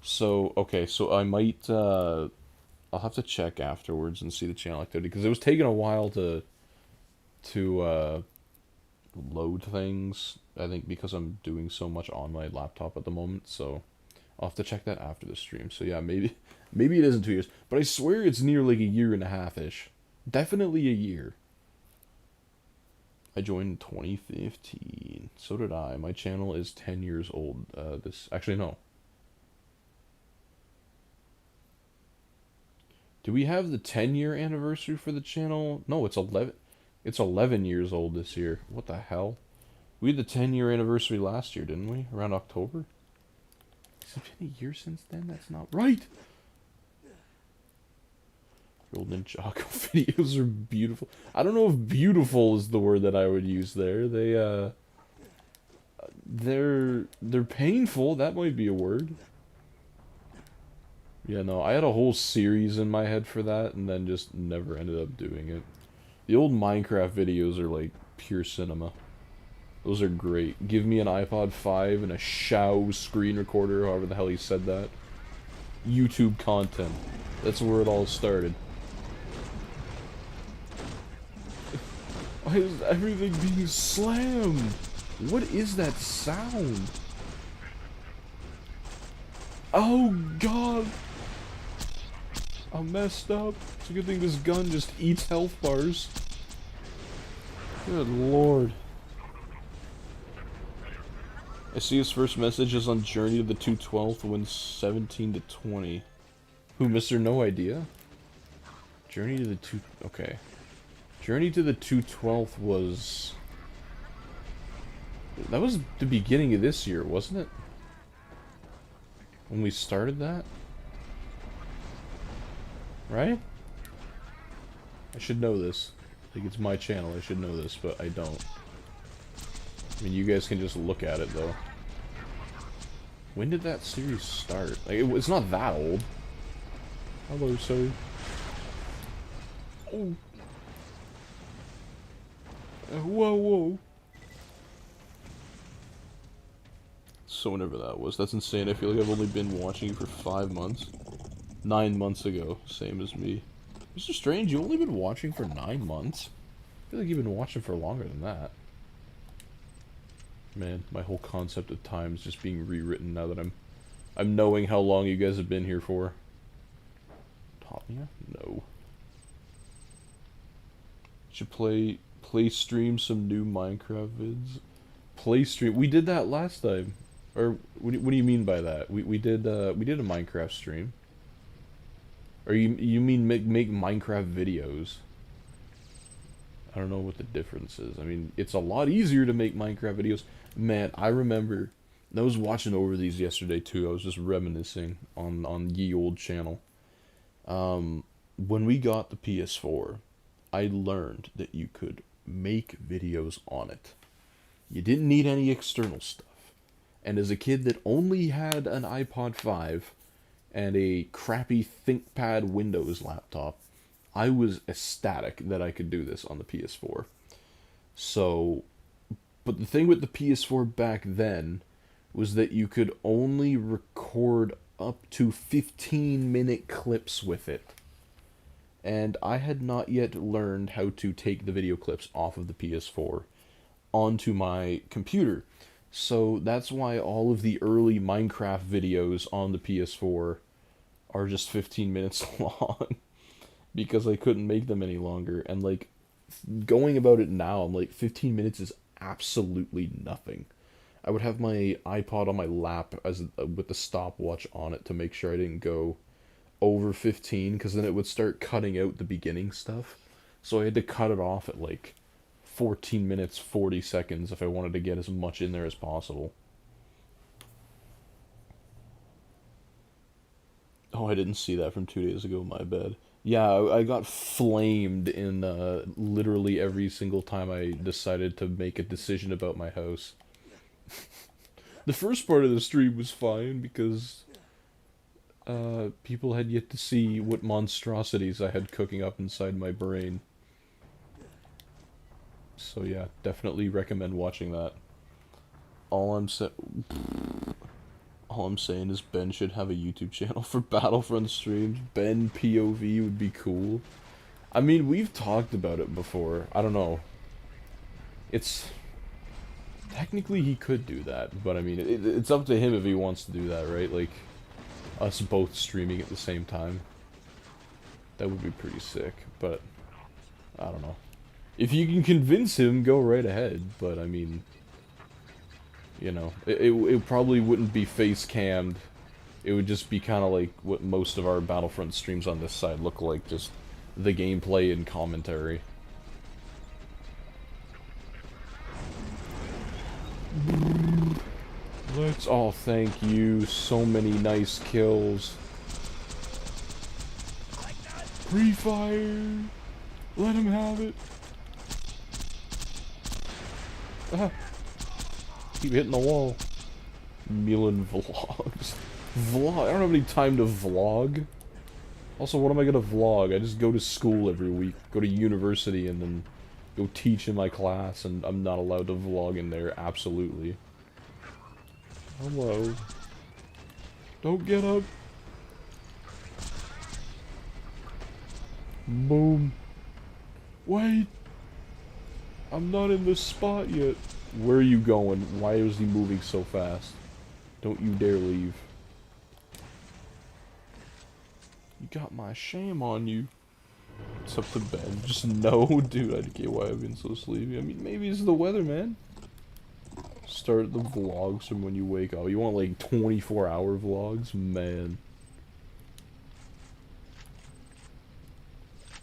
[SPEAKER 1] So I might, I'll have to check afterwards and see the channel activity, because it was taking a while to load things, I think because I'm doing so much on my laptop at the moment, so I'll have to check that after the stream. So yeah, maybe it isn't 2 years, but I swear it's near like a year and a half-ish. Definitely a year. I joined in 2015. So did I. My channel is 10 years old. Actually, no. Do we have the 10-year anniversary for the channel? No, it's 11. It's 11 years old this year. What the hell? We had the 10-year anniversary last year, didn't we? Around October? Has it been a year since then? That's not right. Old Ninjago videos are beautiful. I don't know if beautiful is the word that I would use there. They're painful. That might be a word. Yeah, no, I had a whole series in my head for that, and then just never ended up doing it. The old Minecraft videos are like pure cinema. Those are great. Give me an iPod 5 and a Shao screen recorder, however the hell he said that. YouTube content. That's where it all started. Why is everything being slammed? What is that sound? Oh god! I'm messed up. It's a good thing this gun just eats health bars. Good lord. I see his first message is on Journey to the 212th when 17 to 20. Who, Mr. No Idea? Journey to the okay. Journey to the 212th was... That was the beginning of this year, wasn't it? When we started that? Right? I should know this. Like, it's my channel, I should know this, but I don't. I mean, you guys can just look at it, though. When did that series start? Like, it's not that old. Hello, sir. Oh. Whoa, whoa. So whenever that was. That's insane. I feel like I've only been watching you for 5 months. 9 months ago. Same as me. Mr. Strange, you've only been watching for 9 months? I feel like you've been watching for longer than that. Man, my whole concept of time is just being rewritten now that I'm knowing how long you guys have been here for. Tomia? No. Should play stream some new Minecraft vids. Play stream. We did that last time. Or what do you mean by that? We did a Minecraft stream. Or you mean make Minecraft videos? I don't know what the difference is. I mean, it's a lot easier to make Minecraft videos. Man, I remember, I was watching over these yesterday too. I was just reminiscing on ye old channel. When we got the PS4, I learned that you could make videos on it. You didn't need any external stuff. And as a kid that only had an iPod 5 and a crappy ThinkPad Windows laptop, I was ecstatic that I could do this on the PS4. So, but the thing with the PS4 back then was that you could only record up to 15-minute clips with it. And I had not yet learned how to take the video clips off of the PS4 onto my computer. So that's why all of the early Minecraft videos on the PS4 are just 15 minutes long because I couldn't make them any longer. And like going about it now, I'm like 15 minutes is absolutely nothing. I would have my iPod on my lap as with the stopwatch on it to make sure I didn't go over 15 because then it would start cutting out the beginning stuff. So I had to cut it off at like 14 minutes 40 seconds if I wanted to get as much in there as possible. Oh, I didn't see that from 2 days ago, my bad. Yeah, I got flamed in literally every single time I decided to make a decision about my house. The first part of the stream was fine because people had yet to see what monstrosities I had cooking up inside my brain. So yeah, definitely recommend watching that. All I'm sa- all I'm saying is Ben should have a YouTube channel for Battlefront streams. Ben POV would be cool. I mean, we've talked about it before. I don't know. It's technically he could do that, but I mean, it's up to him if he wants to do that, right? Like us both streaming at the same time. That would be pretty sick, but I don't know. If you can convince him, go right ahead, but I mean, you know, it probably wouldn't be face cammed. It would just be kind of like what most of our Battlefront streams on this side look like, just the gameplay and commentary. Let's all thank you. So many nice kills. Pre-fire. Let him have it. Ah. Keep hitting the wall. Milan vlogs. Vlog? I don't have any time to vlog. Also, what am I gonna vlog? I just go to school every week, go to university, and then go teach in my class, and I'm not allowed to vlog in there, absolutely. Hello. Don't get up. Boom. Wait. I'm not in this spot yet. Where are you going? Why is he moving so fast? Don't you dare leave. You got my shame on you. It's up to Ben. Just no, dude. I get why I've been so sleepy. I mean, maybe it's the weather, man. Start the vlogs from when you wake up. You want like 24-hour vlogs? Man.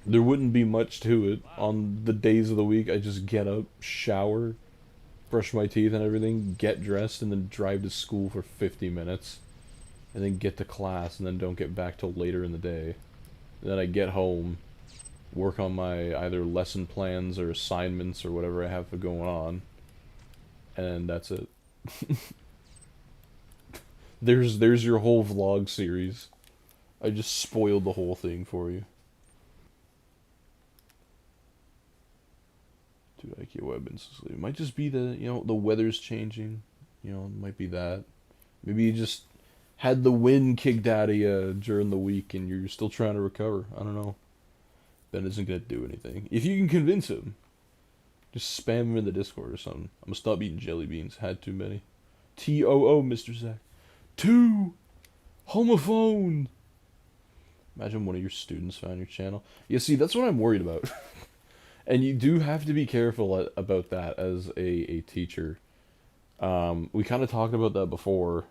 [SPEAKER 1] There wouldn't be much to it. On the days of the week, I just get up, shower, brush my teeth and everything, get dressed, and then drive to school for 50 minutes. And then get to class, and then don't get back till later in the day. And then I get home, work on my either lesson plans or assignments or whatever I have going on. And that's it. There's your whole vlog series. I just spoiled the whole thing for you. Dude, I can't I've been so sleepy. It might just be the, you know, the weather's changing. You know, it might be that. Maybe you just had the wind kicked out of you during the week and you're still trying to recover. I don't know. Ben isn't gonna do anything. If you can convince him, just spam him in the Discord or something. I'm gonna stop eating jelly beans. Had too many. T-O-O, Mr. Zach. 2! Homophone! Imagine one of your students found your channel. Yeah, see, that's what I'm worried about. And you do have to be careful about that as a teacher. We kind of talked about that before.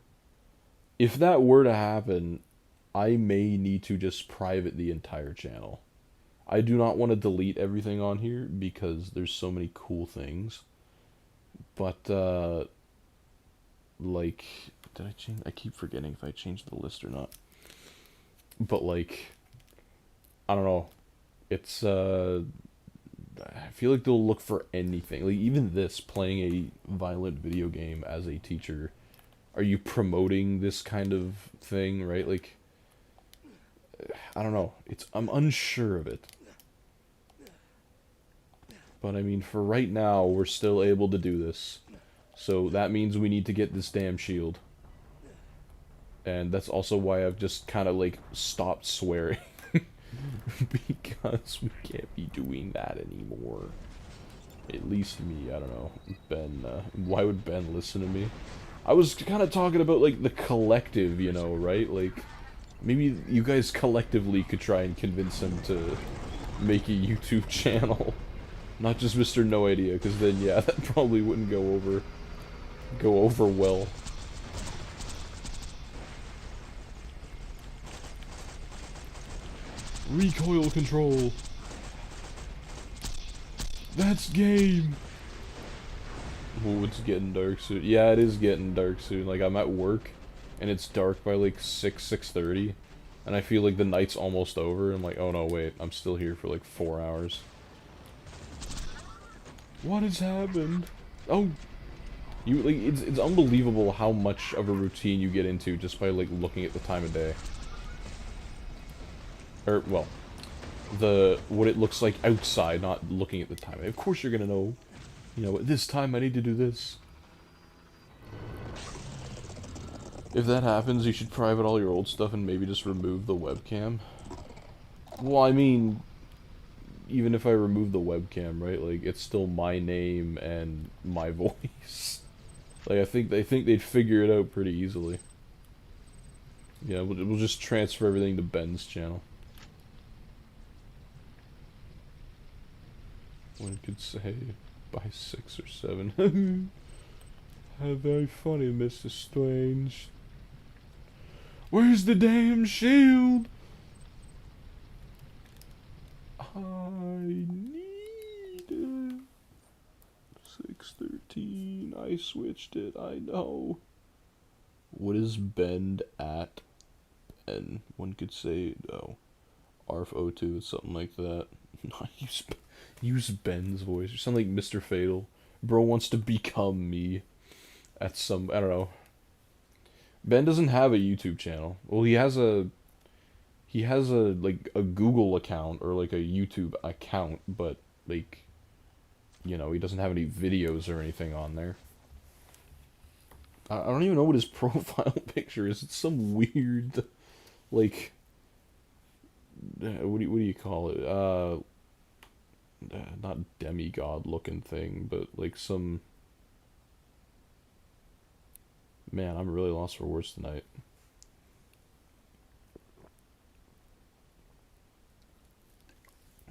[SPEAKER 1] If that were to happen, I may need to just private the entire channel. I do not want to delete everything on here because there's so many cool things. But, like, did I change? I keep forgetting if I changed the list or not. But, like, I don't know. It's, I feel like they'll look for anything. Like, even this, playing a violent video game as a teacher. Are you promoting this kind of thing, right? Like, I don't know. I'm unsure of it. But I mean, for right now, we're still able to do this. So that means we need to get this damn shield. And that's also why I've just kind of, like, stopped swearing. Because we can't be doing that anymore. At least me, I don't know. Ben, why would Ben listen to me? I was kind of talking about, like, the collective, you know, right? Like, maybe you guys collectively could try and convince him to make a YouTube channel. Not just Mr. No Idea, because then, yeah, that probably wouldn't go over well. Recoil control. That's game. Oh, it's getting dark soon. Yeah, it is getting dark soon. Like, I'm at work, and it's dark by, like, 6:30. And I feel like the night's almost over. I'm like, oh no, wait. I'm still here for, like, 4 hours. What has happened? Oh. Like, it's unbelievable how much of a routine you get into just by, like, looking at the time of day. Or, well, what it looks like outside, not looking at the time. Of course you're gonna know, you know, at this time I need to do this. If that happens, you should private all your old stuff and maybe just remove the webcam. Well, I mean, even if I remove the webcam, right, like, it's still my name and my voice. Like, I think they'd figure it out pretty easily. Yeah, we'll just transfer everything to Ben's channel. One could say by 6 or 7. How very funny, Mr. Strange. Where's the damn shield? I need it. 6:13. I switched it. I know. What is bend at? And one could say, oh, ARF02 is something like that. Use Ben's voice. You sound like Mr. Fatal. Bro wants to become me. At some, I don't know. Ben doesn't have a YouTube channel. Well, he has a like a Google account or like a YouTube account, but like, you know, he doesn't have any videos or anything on there. I don't even know what his profile picture is. It's some weird, like, what do you call it? Not demigod looking thing, but like some. Man, I'm really lost for words tonight.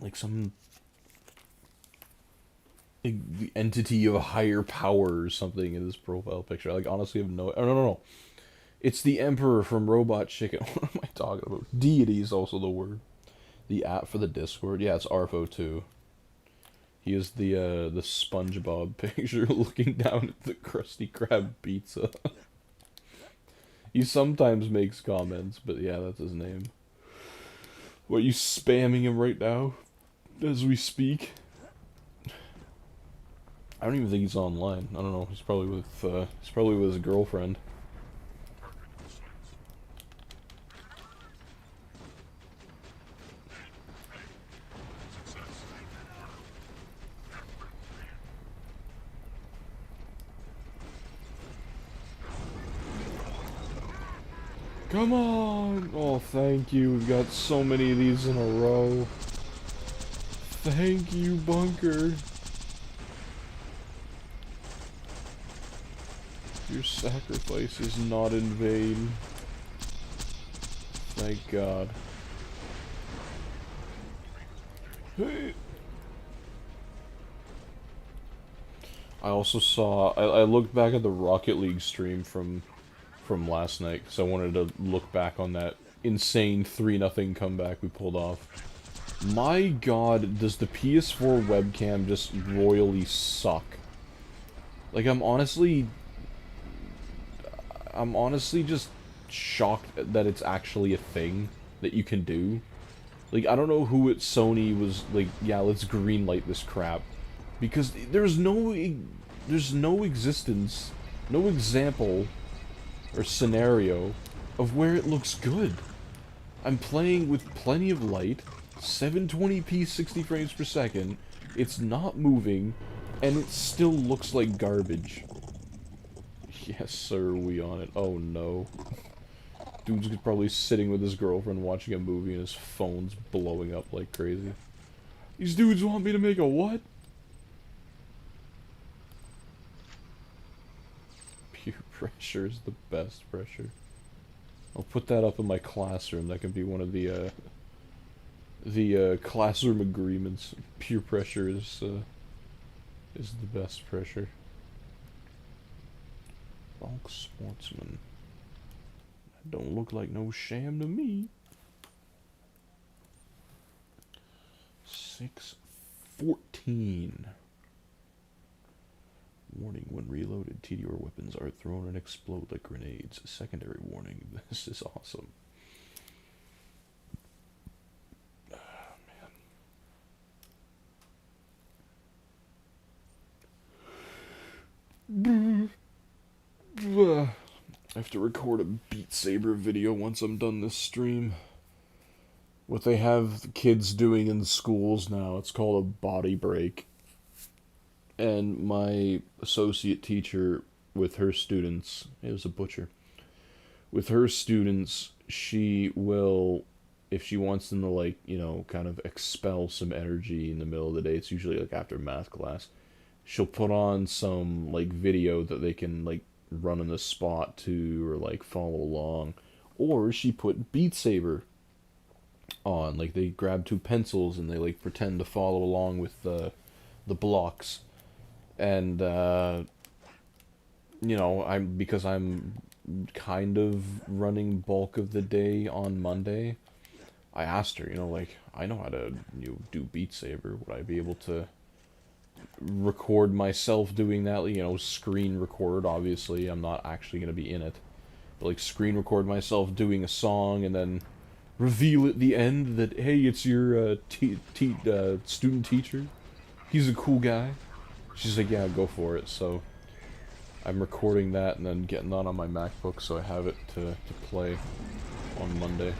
[SPEAKER 1] Like some the entity of a higher power or something in this profile picture. Like, honestly, I have no. Oh, no. It's the Emperor from Robot Chicken. What am I talking about? Deity is also the word. The app for the Discord. Yeah, it's ARF02. He is the SpongeBob picture looking down at the Krusty Krab pizza. He sometimes makes comments, but yeah, that's his name. What, you spamming him right now? As we speak? I don't even think he's online. I don't know. He's probably with his girlfriend. Come on! Oh, thank you. We've got so many of these in a row. Thank you, Bunker. Your sacrifice is not in vain. Thank God. Hey. I also saw. I looked back at the Rocket League stream from last night because I wanted to look back on that insane 3-0 comeback we pulled off. My God, does the PS4 webcam just royally suck? Like, I'm honestly just shocked that it's actually a thing that you can do. Like, I don't know who at Sony was like, yeah, let's greenlight this crap, because there's no existence, no example or scenario of where it looks good. I'm playing with plenty of light, 720p 60 frames per second, It's not moving, and it still looks like garbage. Yes, sir, we on it. Oh, no. Dude's probably sitting with his girlfriend watching a movie and his phone's blowing up like crazy. These dudes want me to make a what? Peer pressure is the best pressure. I'll put that up in my classroom. That can be one of the classroom agreements. Peer pressure is the best pressure. Bulk sportsman. That don't look like no sham to me. 614. Warning, when reloaded, TDR weapons are thrown and explode like grenades. Secondary warning, this is awesome. Man. I have to record a Beat Saber video once I'm done this stream. What they have kids doing in schools now, it's called a body break. And my associate teacher with her students, it was a butcher. With her students, she will, if she wants them to, like, you know, kind of expel some energy in the middle of the day, it's usually like after math class, she'll put on some, like, video that they can, like, run on the spot to, or, like, follow along. Or she put Beat Saber on, like, they grab two pencils and they, like, pretend to follow along with the blocks. And, you know, because I'm kind of running bulk of the day on Monday, I asked her, you know, like, I know how to, you know, do Beat Saber. Would I be able to record myself doing that? You know, screen record, obviously. I'm not actually going to be in it. But, like, screen record myself doing a song and then reveal at the end that, hey, it's your student teacher. He's a cool guy. She's like, yeah, go for it. So I'm recording that and then getting that on my MacBook so I have it to play on Monday.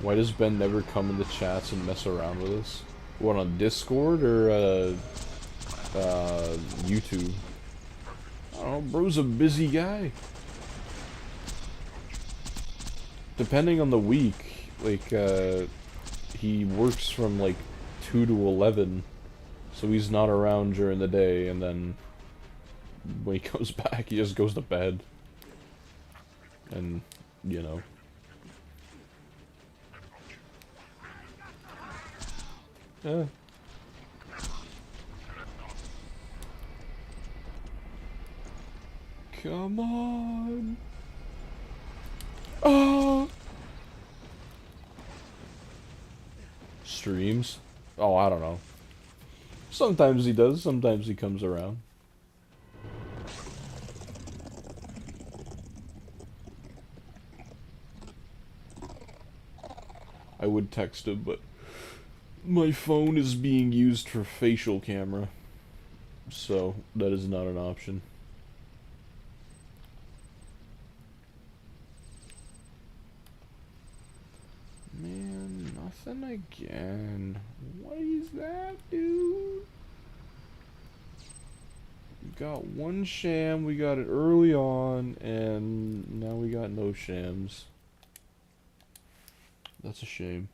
[SPEAKER 1] Why does Ben never come in the chats and mess around with us? What, on Discord or YouTube? I don't know, bro's a busy guy. Depending on the week, like, he works from, like, 2 to 11, so he's not around during the day, and then when he comes back, he just goes to bed. And, you know. Yeah. Come on. Oh. Streams? Oh, I don't know. Sometimes he does, sometimes he comes around. I would text him, but my phone is being used for facial camera, so that is not an option. Man, nothing again. What is that, dude? We got one sham, we got it early on, and now we got no shams. That's a shame.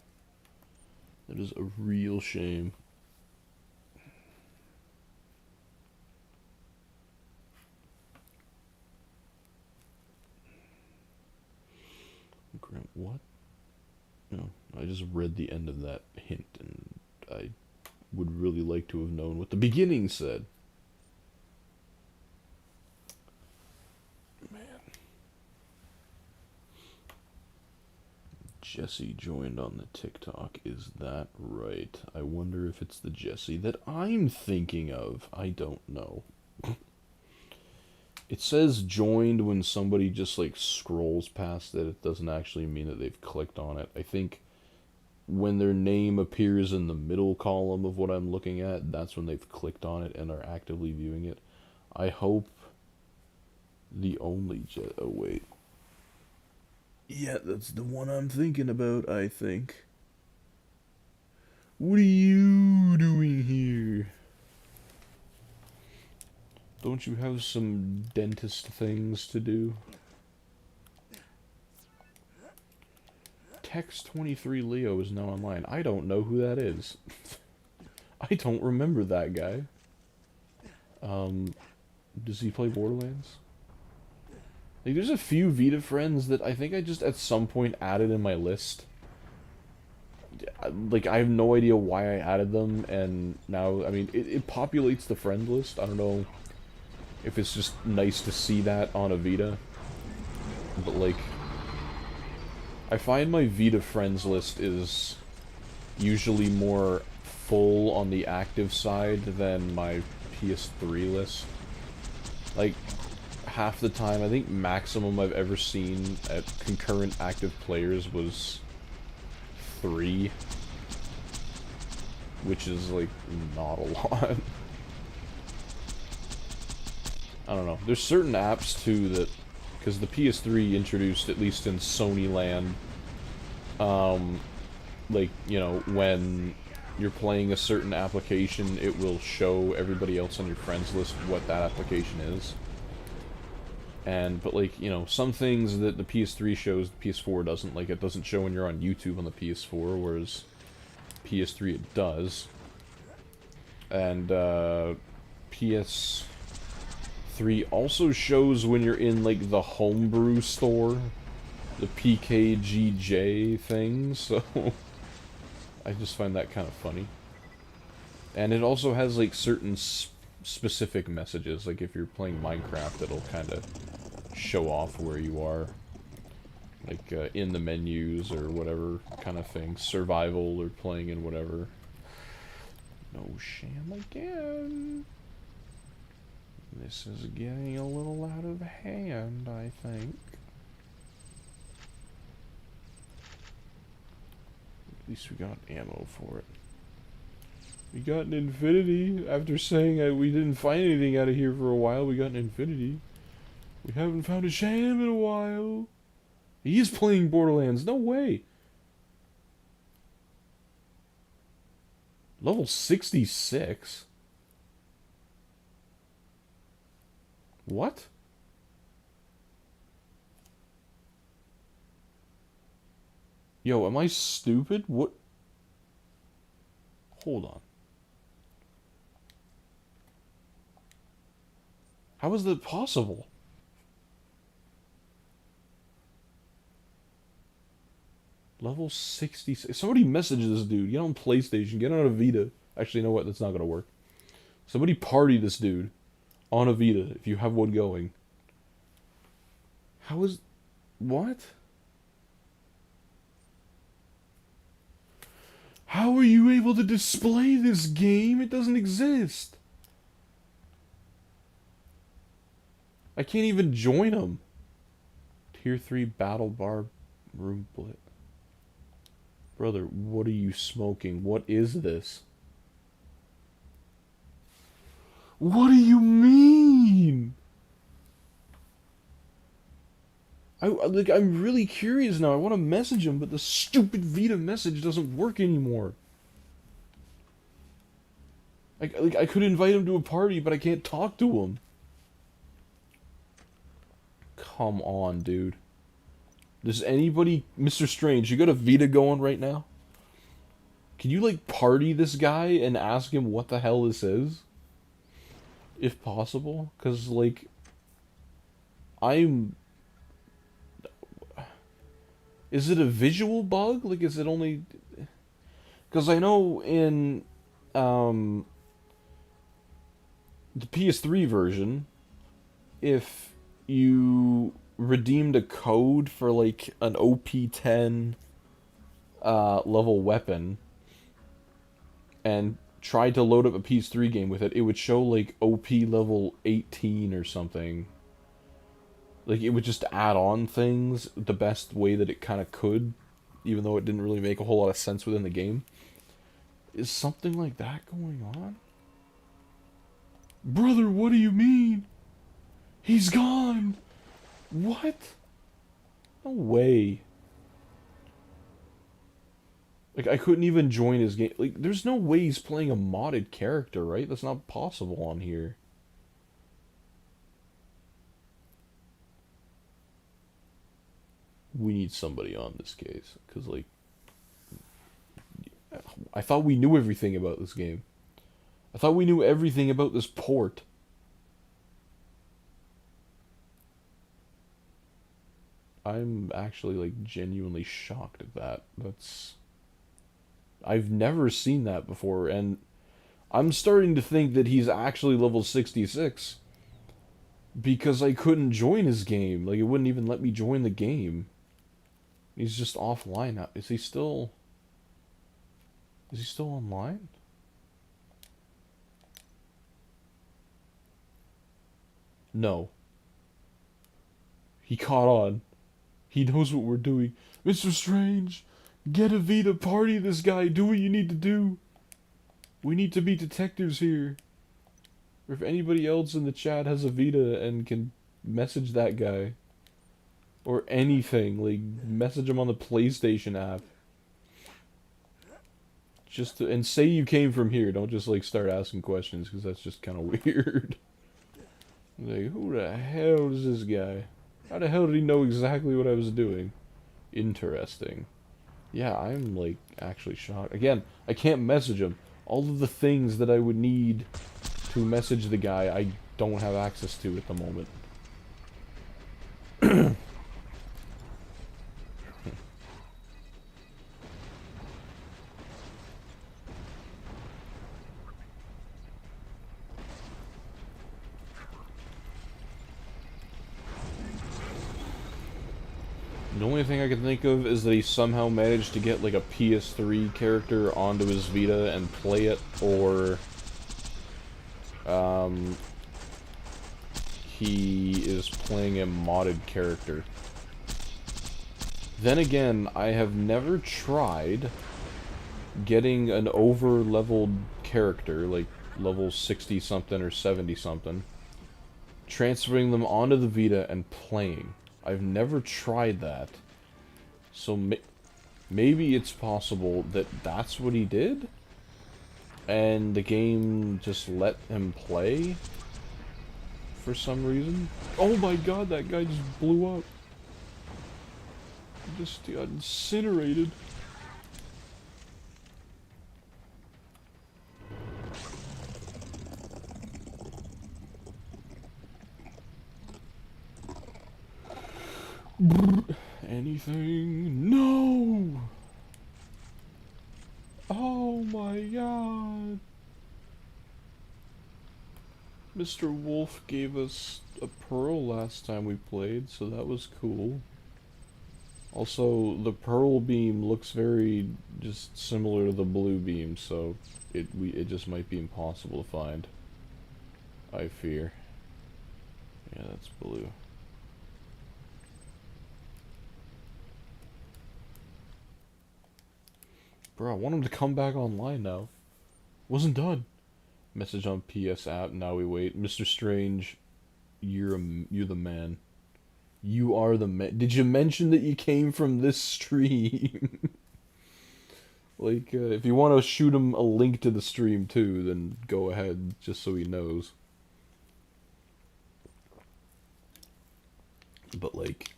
[SPEAKER 1] That is a real shame. What? No, I just read the end of that hint, and I would really like to have known what the beginning said. Man. Jesse joined on the TikTok. Is that right? I wonder if it's the Jesse that I'm thinking of. I don't know. It says joined when somebody just, like, scrolls past it. It doesn't actually mean that they've clicked on it. I think when their name appears in the middle column of what I'm looking at, that's when they've clicked on it and are actively viewing it. I hope the only oh, wait. Yeah, that's the one I'm thinking about, I think. What are you don't you have some dentist things to do? Text23 Leo is now online. I don't know who that is. I don't remember that guy. Does he play Borderlands? Like, there's a few Vita friends that I think I just at some point added in my list. Like, I have no idea why I added them, and now, I mean, it populates the friend list. I don't know if it's just nice to see that on a Vita. But, like, I find my Vita friends list is usually more full on the active side than my PS3 list. Like, half the time, I think maximum I've ever seen at concurrent active players was 3. Which is, like, not a lot. I don't know. There's certain apps, too, that... Because the PS3 introduced, at least in Sony land, like, you know, when you're playing a certain application, it will show everybody else on your friends list what that application is. But, like, you know, some things that the PS3 shows, the PS4 doesn't. Like, it doesn't show when you're on YouTube on the PS4, whereas PS3 it does. And, PS3 also shows when you're in, like, the homebrew store, the PKGJ thing, so I just find that kind of funny. And it also has, like, certain specific messages, like if you're playing Minecraft, it'll kind of show off where you are, like, in the menus or whatever kind of thing, survival or playing in whatever. No Sham again. This is getting a little out of hand, I think. At least we got ammo for it. We got an Infinity. After saying we didn't find anything out of here for a while, we got an Infinity. We haven't found a Sham in a while. He is playing Borderlands. No way. Level 66? What? Yo, am I stupid? What? Hold on. How is that possible? Level 66. Somebody message this dude. Get on PlayStation. Get on a Vita. Actually, you know what? That's not gonna work. Somebody party this dude on a Vita if you have one going. How is... What? How are you able to display this game? It doesn't exist. I can't even join them. Tier 3 battle bar room split. Brother, what are you smoking? What is this? What do you mean? I'm really curious now. I want to message him, but the stupid Vita message doesn't work anymore. I could invite him to a party, but I can't talk to him. Come on, dude. Does anybody... Mr. Strange, you got a Vita going right now? Can you, like, party this guy and ask him what the hell this is? If possible? Because, like... I'm... Is it a visual bug? Like, is it only... Because I know in... the PS3 version, if you redeemed a code for, like, an OP10 level weapon and tried to load up a PS3 game with it, it would show, like, OP level 18 or something. Like, it would just add on things the best way that it kind of could, even though it didn't really make a whole lot of sense within the game. Is something like that going on? Brother, what do you mean? He's gone! What? No way. Like, I couldn't even join his game. Like, there's no way he's playing a modded character, right? That's not possible on here. We need somebody on this case, because, like, I thought we knew everything about this game. I thought we knew everything about this port. I'm actually, like, genuinely shocked at that. I've never seen that before, and I'm starting to think that he's actually level 66. Because I couldn't join his game. Like, it wouldn't even let me join the game. He's just offline now. Is he still... Is he still online? No. He caught on. He knows what we're doing. Mr. Strange, get a Vita, party this guy, do what you need to do. We need to be detectives here. Or if anybody else in the chat has a Vita and can message that guy. Or anything, like, message him on the PlayStation app. And say you came from here, don't just, like, start asking questions, because that's just kind of weird. Like, who the hell is this guy? How the hell did he know exactly what I was doing? Interesting. Yeah, I'm, like, actually shocked. Again, I can't message him. All of the things that I would need to message the guy, I don't have access to at the moment. The only thing I can think of is that he somehow managed to get, like, a PS3 character onto his Vita and play it, or he is playing a modded character. Then again, I have never tried getting an over-leveled character, like level 60-something or 70-something, transferring them onto the Vita and playing. I've never tried that. So maybe it's possible that that's what he did? And the game just let him play? For some reason? Oh my god, that guy just blew up. He just got incinerated. Anything? No! Oh my god. Mr. Wolf gave us a pearl last time we played, so that was cool. Also, the pearl beam looks very just similar to the blue beam, so it just might be impossible to find. I fear. Yeah, that's blue. Bro, I want him to come back online now. Wasn't done. Message on PS app, now we wait. Mr. Strange, you're the man. You are the man. Did you mention that you came from this stream? Like, if you want to shoot him a link to the stream too, then go ahead, just so he knows. But, like,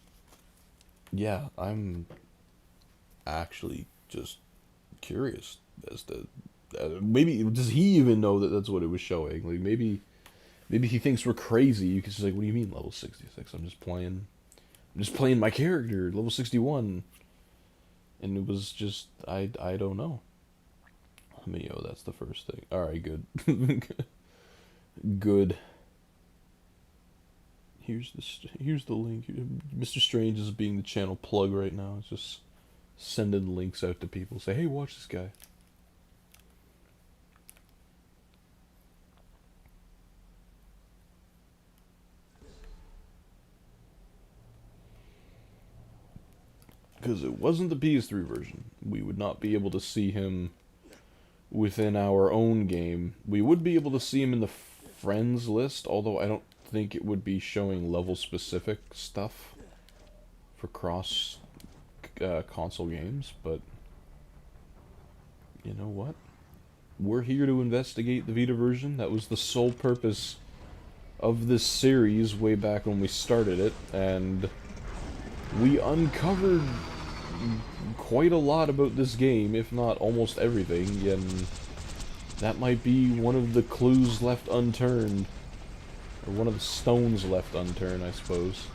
[SPEAKER 1] yeah, I'm actually just curious as to maybe does he even know that that's what it was showing? Like, maybe he thinks we're crazy because he's like, what do you mean level 66? I'm just playing my character level 61, and it was just I don't know. I mean, yo, that's the first thing. All right, good. Good. Here's the link. Mr. Strange is being the channel plug right now. It's just sending links out to people. Say, hey, watch this guy. Because it wasn't the PS3 version. We would not be able to see him within our own game. We would be able to see him in the friends list, although I don't think it would be showing level-specific stuff for cross console games, but you know what? We're here to investigate the Vita version. That was the sole purpose of this series way back when we started it, and we uncovered quite a lot about this game, if not almost everything, and that might be one of the clues left unturned. Or one of the stones left unturned, I suppose.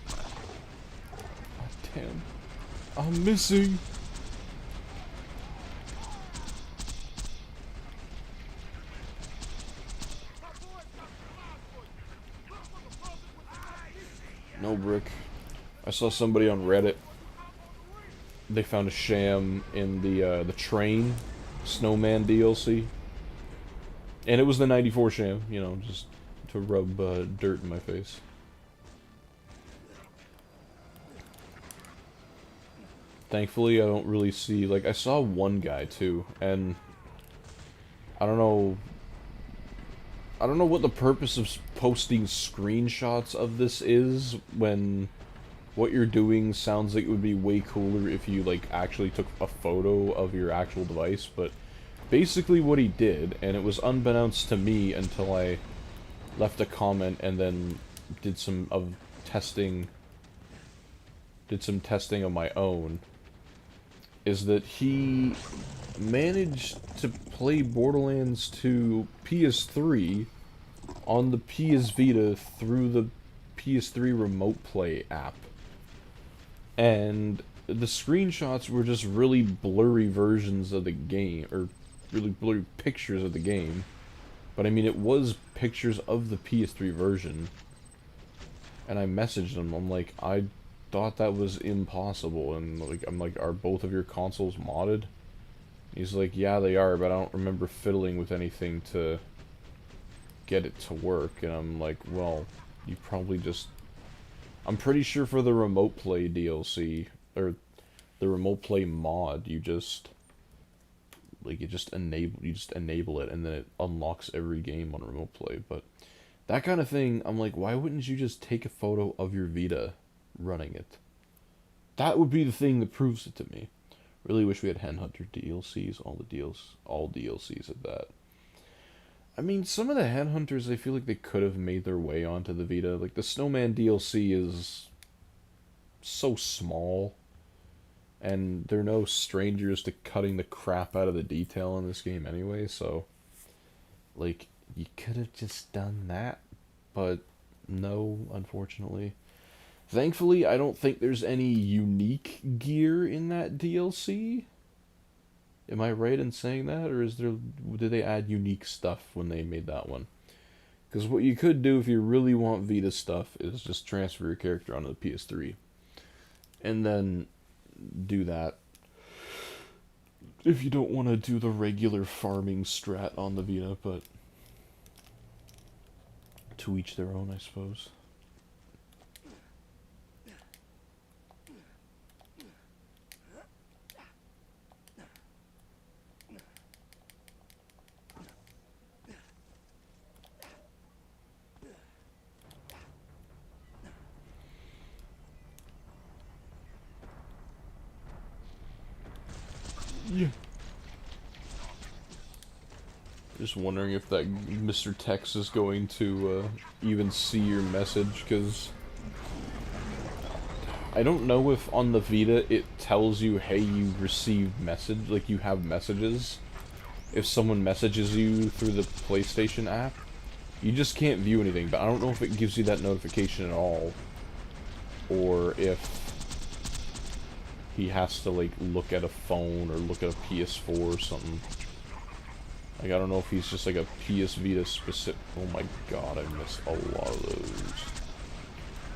[SPEAKER 1] God damn. I'm missing! No brick. I saw somebody on Reddit. They found a Sham in the train Snowman DLC, and it was the '94 Sham. You know, just to rub dirt in my face. Thankfully, I don't really see, like, I saw one guy too, and I don't know what the purpose of posting screenshots of this is when what you're doing sounds like it would be way cooler if you, like, actually took a photo of your actual device, but basically what he did, and it was unbeknownst to me until I left a comment and then did some testing of my own, is that he managed to play Borderlands 2 PS3 on the PS Vita through the PS3 Remote Play app. And the screenshots were just really blurry versions of the game, or really blurry pictures of the game. But I mean, it was pictures of the PS3 version. And I messaged him, I'm like, I thought that was impossible, and like, I'm like, are both of your consoles modded? He's like, yeah, they are, but I don't remember fiddling with anything to get it to work. And I'm like, well, you probably just... I'm pretty sure for the Remote Play DLC, or the Remote Play mod, you just... like, you just enable it, and then it unlocks every game on Remote Play. But that kind of thing, I'm like, why wouldn't you just take a photo of your Vita running it? That would be the thing that proves it to me. Really wish we had Headhunter DLCs, all DLCs at that. I mean, some of the Headhunters, I feel like they could have made their way onto the Vita. Like, the Snowman DLC is so small, and they're no strangers to cutting the crap out of the detail in this game anyway, so, like, you could have just done that, but no, unfortunately. Thankfully, I don't think there's any unique gear in that DLC. Am I right in saying that, or did they add unique stuff when they made that one? Because what you could do if you really want Vita stuff is just transfer your character onto the PS3, and then do that. If you don't want to do the regular farming strat on the Vita, but to each their own, I suppose. Yeah. Just wondering if that Mr. Tex is going to even see your message, because I don't know if on the Vita it tells you, hey, you received message, like you have messages. If someone messages you through the PlayStation app, you just can't view anything, but I don't know if it gives you that notification at all, or if he has to, like, look at a phone or look at a PS4 or something. Like, I don't know if he's just, like, a PS Vita specific... Oh my god, I missed a lot of those.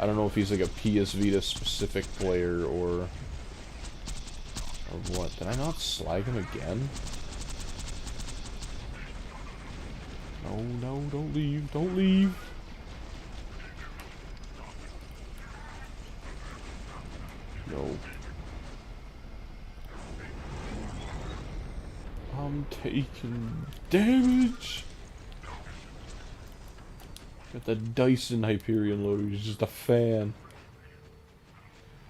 [SPEAKER 1] I don't know if he's, like, a PS Vita specific player or what. Did I not slag him again? No, no, don't leave, don't leave. No. I'm taking damage. Got the Dyson Hyperion loader, he's just a fan.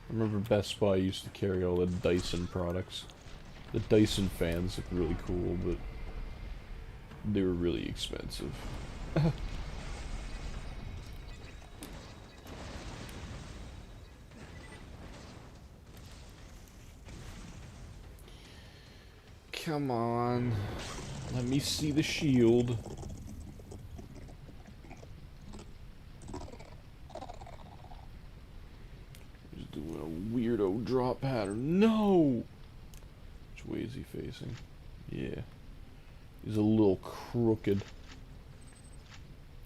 [SPEAKER 1] I remember Best Buy used to carry all the Dyson products. The Dyson fans look really cool, but they were really expensive. Come on. Let me see the shield. He's doing a weirdo drop pattern. No! Which way is he facing? Yeah. He's a little crooked.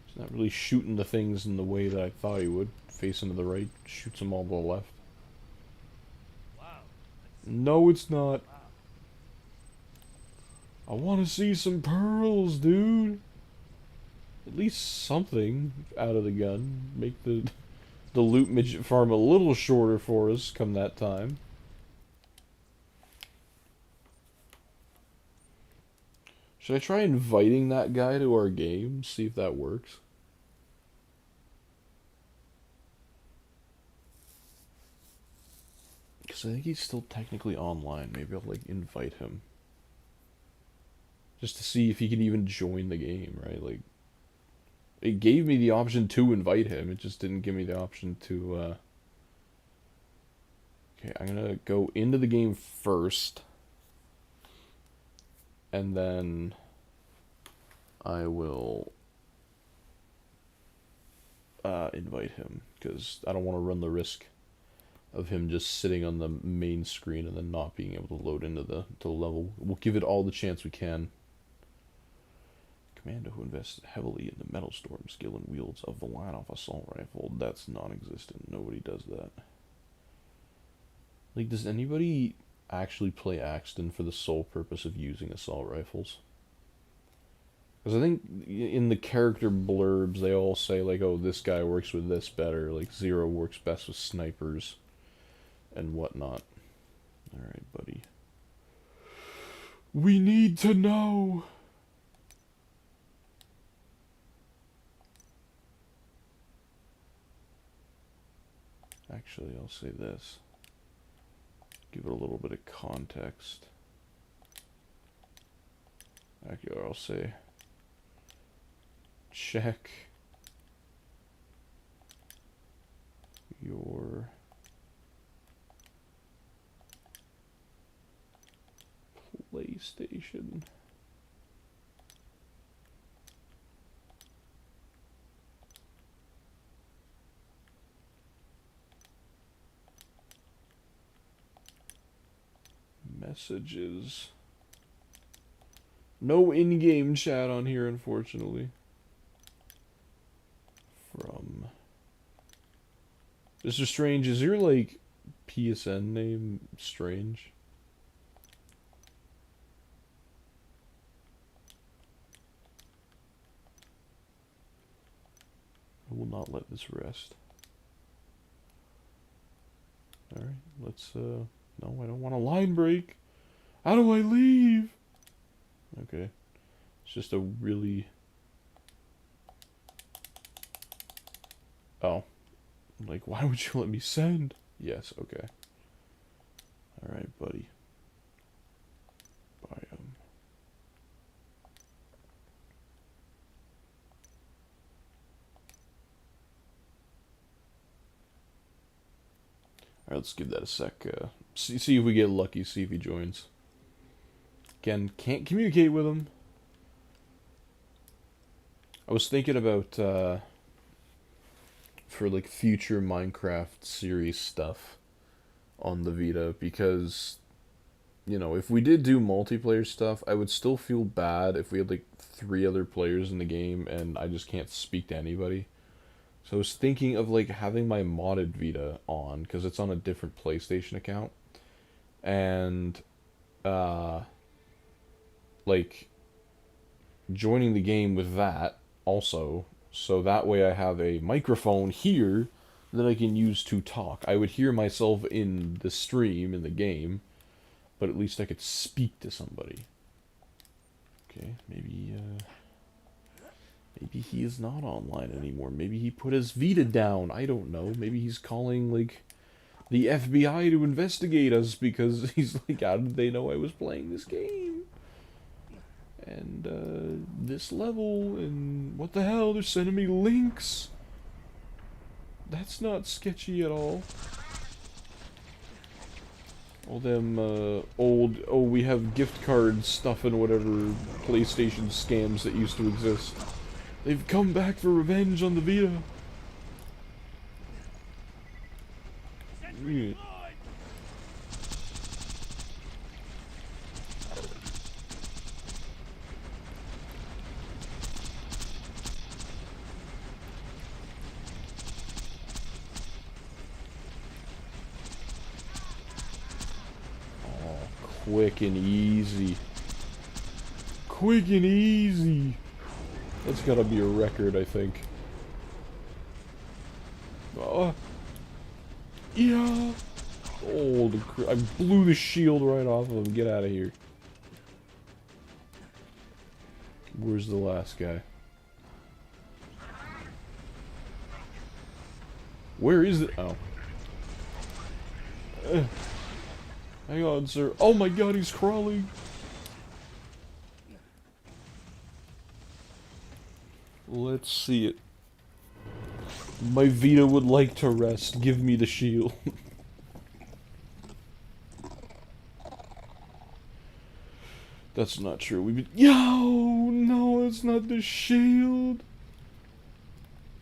[SPEAKER 1] He's not really shooting the things in the way that I thought he would. Facing to the right, shoots them all to the left. No, it's not. I want to see some pearls, dude. At least something out of the gun. Make the loot midget farm a little shorter for us come that time. Should I try inviting that guy to our game? See if that works. Because I think he's still technically online. Maybe I'll, like, invite him. Just to see if he can even join the game, right? Like, it gave me the option to invite him. It just didn't give me the option to, Okay, I'm gonna go into the game first. And then I will invite him. Because I don't want to run the risk of him just sitting on the main screen and then not being able to load into the level. We'll give it all the chance we can. Commando who invested heavily in the Metal Storm skill and wields a Volanov assault rifle. That's non-existent. Nobody does that. Like, does anybody actually play Axton for the sole purpose of using assault rifles? Because I think in the character blurbs they all say, like, oh, this guy works with this better. Like, Zero works best with snipers and whatnot. Alright, buddy. We need to know! Actually, I'll say this. Give it a little bit of context. Actually, I'll say, check your PlayStation. Messages. No in-game chat on here, unfortunately. From Mr. Strange, is your, like, PSN name Strange? I will not let this rest. Alright, let's, no, I don't want a line break. How do I leave? Okay. It's just a really... Oh. Like, why would you let me send? Yes, okay. Alright, buddy. Bye, Alright, let's give that a sec. See if we get lucky, see if he joins. Again, can't communicate with him. I was thinking about, for, like, future Minecraft series stuff on the Vita, because, you know, if we did do multiplayer stuff, I would still feel bad if we had, like, 3 other players in the game and I just can't speak to anybody. So I was thinking of, like, having my modded Vita on, because it's on a different PlayStation account. And, like, joining the game with that also, so that way I have a microphone here that I can use to talk. I would hear myself in the stream, in the game, but at least I could speak to somebody. Okay, maybe he is not online anymore. Maybe he put his Vita down. I don't know. Maybe he's calling, like, the FBI to investigate us because he's like, how did they know I was playing this game? And, this level, and what the hell? They're sending me links. That's not sketchy at all. All them, old, oh, we have gift card stuff and whatever PlayStation scams that used to exist. They've come back for revenge on the Vita. Yeah. Quick and easy. Quick and easy. That's gotta be a record, I think. Yeah. Oh, I blew the shield right off of him. Get out of here. Where's the last guy? Where is it? Oh. Hang on, sir. Oh my god, he's crawling. Let's see it. My Vita would like to rest. Give me the shield. That's not true. We've been— Yo! No, it's not the shield.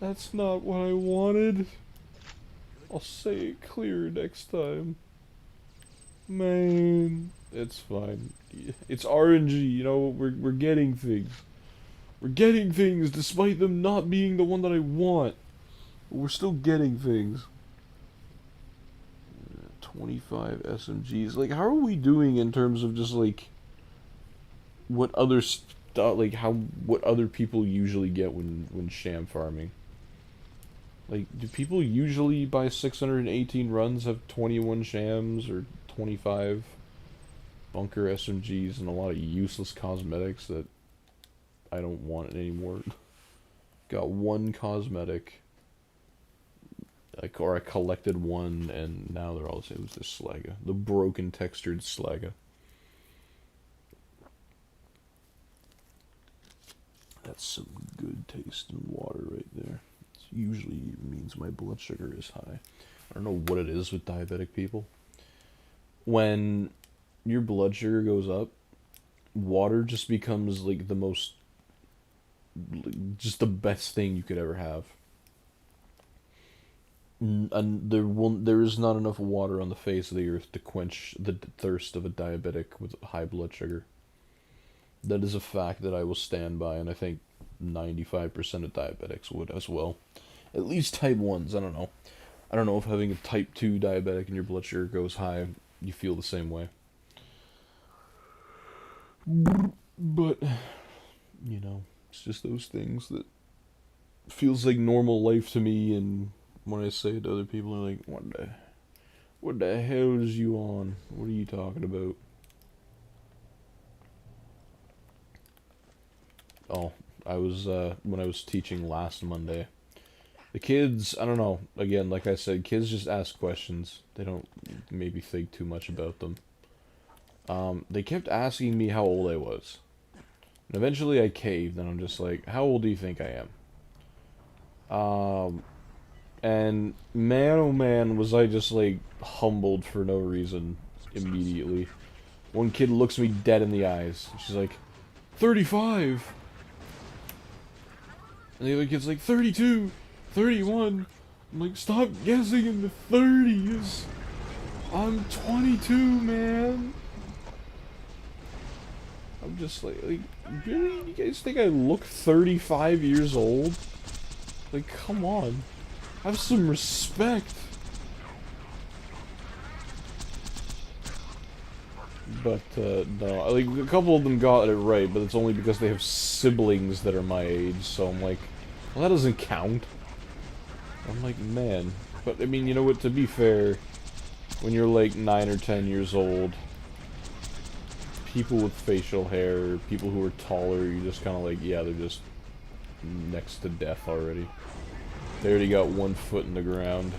[SPEAKER 1] That's not what I wanted. I'll say it clearer next time. Man, it's fine. It's RNG, you know, we're getting things. We're getting things despite them not being the one that I want. But we're still getting things. 25 SMGs. Like, how are we doing in terms of just, like, what other stuff, like, what other people usually get when sham farming? Like, do people usually by 618 runs have 21 shams or 25 bunker SMGs and a lot of useless cosmetics that I don't want anymore? Got one cosmetic, like, or I collected one, and now they're all the same. It was this Slaga, the broken textured Slaga. That's some good tasting water right there. It usually means my blood sugar is high. I don't know what it is with diabetic people. When your blood sugar goes up, water just becomes like the most, just the best thing you could ever have. And there is not enough water on the face of the earth to quench the thirst of a diabetic with high blood sugar. That is a fact that I will stand by, and I think 95% of diabetics would as well. At least type 1s, I don't know. I don't know if having a type 2 diabetic and your blood sugar goes high, you feel the same way. But, you know, it's just those things that feels like normal life to me, and when I say it to other people, they're like, what the hell is you on? What are you talking about? Oh, I was, when I was teaching last Monday, the kids, I don't know, again, like I said, kids just ask questions. They don't maybe think too much about them. They kept asking me how old I was. And eventually I caved, and I'm just like, how old do you think I am? And man, oh man, was I just, like, humbled for no reason immediately. One kid looks me dead in the eyes. She's like, 35! And the other kid's like, 32, 31. I'm like, stop guessing in the 30s. I'm 22, man. I'm just like, really? You guys think I look 35 years old? Like, come on. Have some respect. But, no, like, a couple of them got it right, but it's only because they have siblings that are my age, so I'm like, well, that doesn't count. I'm like, man. But, I mean, you know what, to be fair, when you're, like, 9 or 10 years old, people with facial hair, people who are taller, you just kind of like, yeah, they're just next to death already. They already got 1 foot in the ground.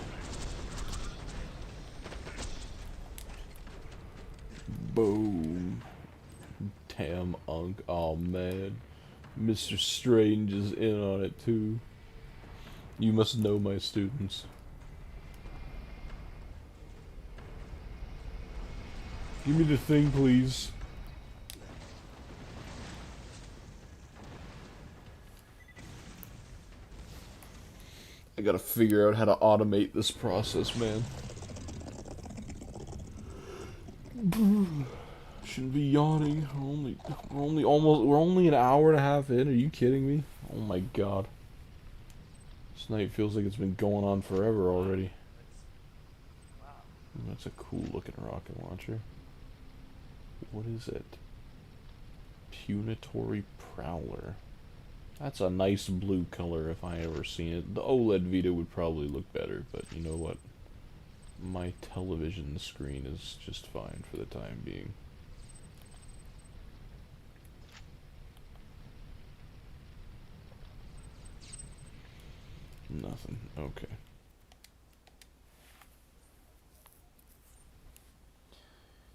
[SPEAKER 1] Boom. Damn, Unk. Oh, man. Mr. Strange is in on it, too. You must know my students. Give me the thing, please. I gotta figure out how to automate this process, man. Shouldn't be yawning. We're only an hour and a half in. Are you kidding me? Oh my god. This night feels like it's been going on forever already. That's a cool looking rocket launcher. What is it? Punitory Prowler. That's a nice blue color if I ever seen it. The OLED Vita would probably look better, but you know what? My television screen is just fine for the time being. Nothing. Okay.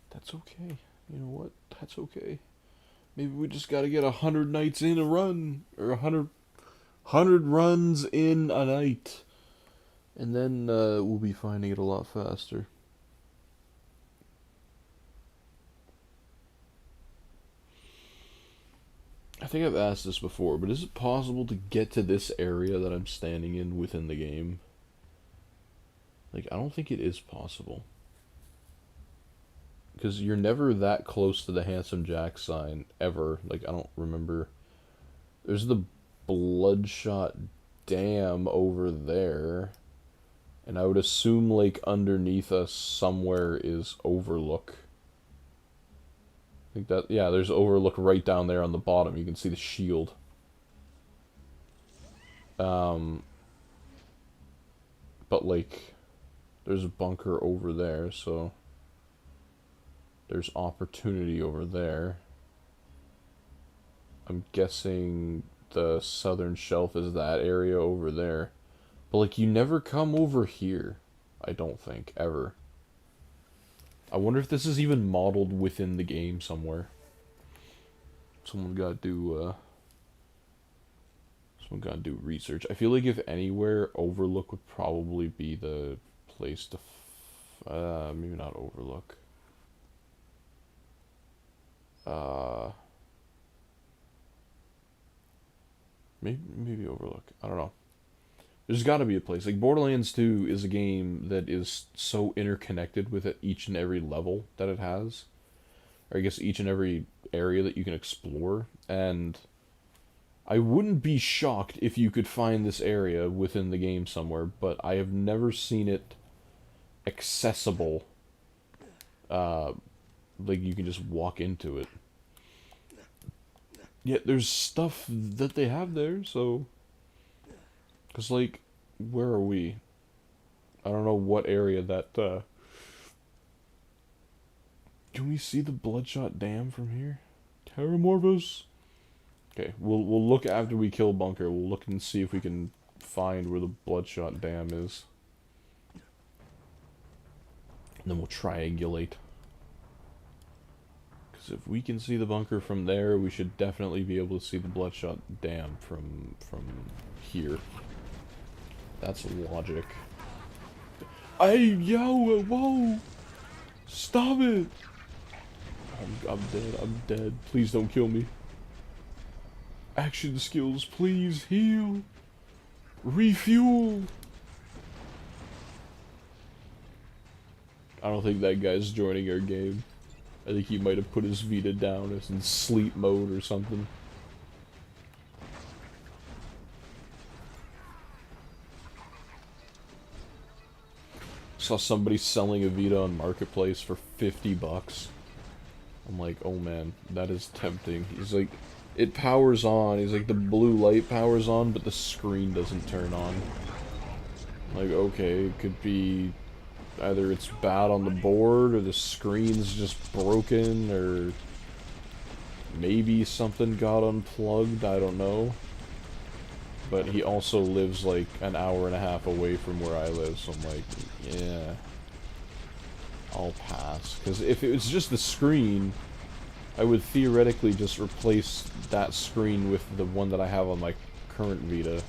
[SPEAKER 1] That's okay. You know what? That's okay. Maybe we just gotta get 100 nights in a run. Or 100 runs in a night. And then we'll be finding it a lot faster. I think I've asked this before, but is it possible to get to this area that I'm standing in within the game? Like, I don't think it is possible. Because you're never that close to the Handsome Jack sign, ever. Like, I don't remember. There's the Bloodshot Dam over there. And I would assume, like, underneath us somewhere is Overlook. I think that, yeah, there's Overlook right down there on the bottom. You can see the shield. But, like, there's a bunker over there, so there's opportunity over there. I'm guessing the southern shelf is that area over there. But, like, you never come over here, I don't think, ever. I wonder if this is even modeled within the game somewhere. Someone got to do research. I feel like if anywhere, Overlook would probably be the place to maybe not Overlook. Maybe Overlook. I don't know. There's got to be a place. Like, Borderlands 2 is a game that is so interconnected with each and every level that it has. Or I guess each and every area that you can explore. And I wouldn't be shocked if you could find this area within the game somewhere, but I have never seen it accessible. Like, you can just walk into it. Yet there's stuff that they have there, so... Because, like, where are we? I don't know what area that, Can we see the Bloodshot Dam from here? Terramorphous? Okay, we'll look after we kill Bunker. We'll look and see if we can find where the Bloodshot Dam is. And then we'll triangulate. Because if we can see the Bunker from there, we should definitely be able to see the Bloodshot Dam from here. That's logic. Hey, yo, whoa! Stop it! I'm dead, I'm dead. Please don't kill me. Action skills, please, heal! Refuel! I don't think that guy's joining our game. I think he might have put his Vita down as in sleep mode or something. Saw somebody selling a Vita on Marketplace for 50 bucks. I'm like, oh man, that is tempting. He's like, it powers on. He's like, the blue light powers on, but the screen doesn't turn on. Like, okay, it could be either it's bad on the board, or the screen's just broken, or maybe something got unplugged, I don't know. But he also lives like an hour and a half away from where I live, so I'm like, yeah, I'll pass. Because if it was just the screen, I would theoretically just replace that screen with the one that I have on my current Vita,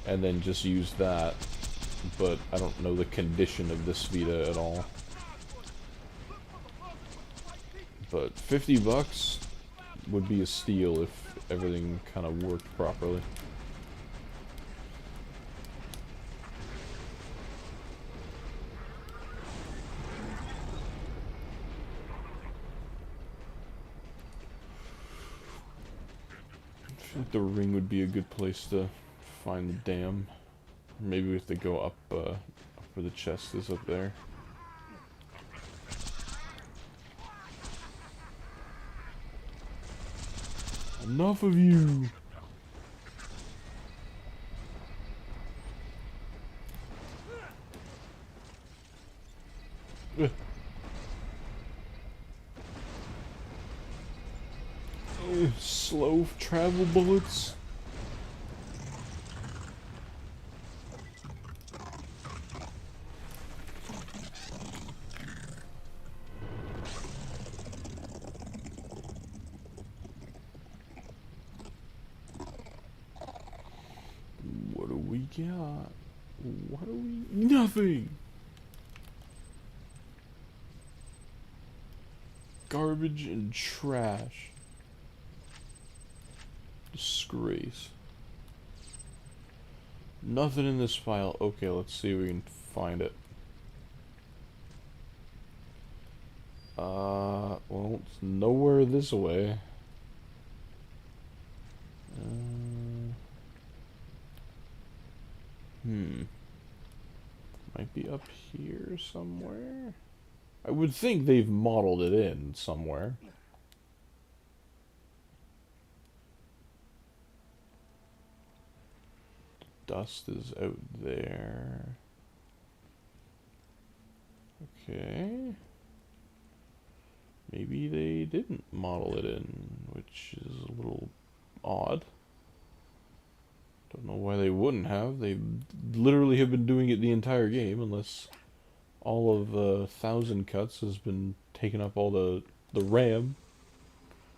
[SPEAKER 1] and then just use that. But I don't know the condition of this Vita at all. But 50 bucks would be a steal if everything kind of worked properly. I feel like the ring would be a good place to find the dam. Maybe we have to go up where the chest is up there. Enough of you! Slow travel bullets. What do we got? What do we... Nothing! Garbage and trash. Disgrace. Nothing in this file. Okay, let's see if we can find it. Well, it's nowhere this way. Might be up here somewhere. I would think they've modeled it in somewhere. Dust is out there. Okay. Maybe they didn't model it in, which is a little odd. Don't know why they wouldn't have. They literally have been doing it the entire game, unless all of 1,000 cuts has been taking up all the RAM.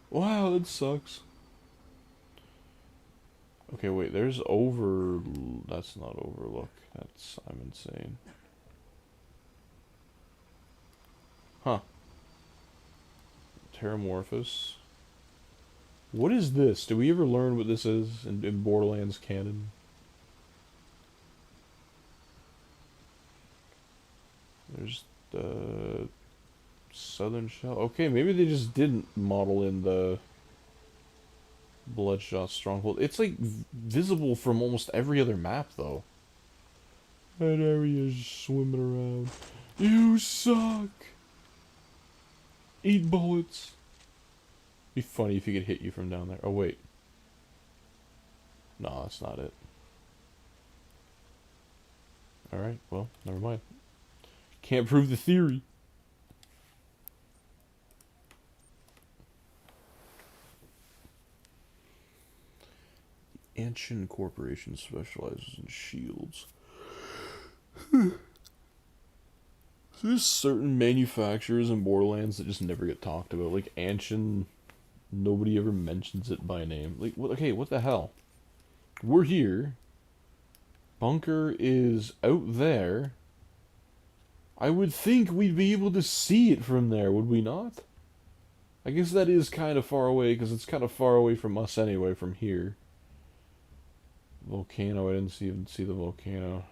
[SPEAKER 1] Wow, that sucks. Okay, wait, there's over... That's not Overlook. That's... I'm insane. Huh. Terramorphous. What is this? Do we ever learn what this is in Borderlands canon? There's the Southern Shell. Okay, maybe they just didn't model in the Bloodshot Stronghold. It's like visible from almost every other map, though. That area's swimming around. You suck! Eat bullets! Be funny if he could hit you from down there. Oh, wait. No, that's not it. Alright, well, never mind. Can't prove the theory. The Anshin Corporation specializes in shields. There's certain manufacturers in Borderlands that just never get talked about. Like Anshin, nobody ever mentions it by name. Like, what? Okay, what the hell? We're here. Bunker is out there. I would think we'd be able to see it from there, would we not? I guess that is kind of far away, because it's kind of far away from us anyway, from here. Volcano, I didn't even see the volcano.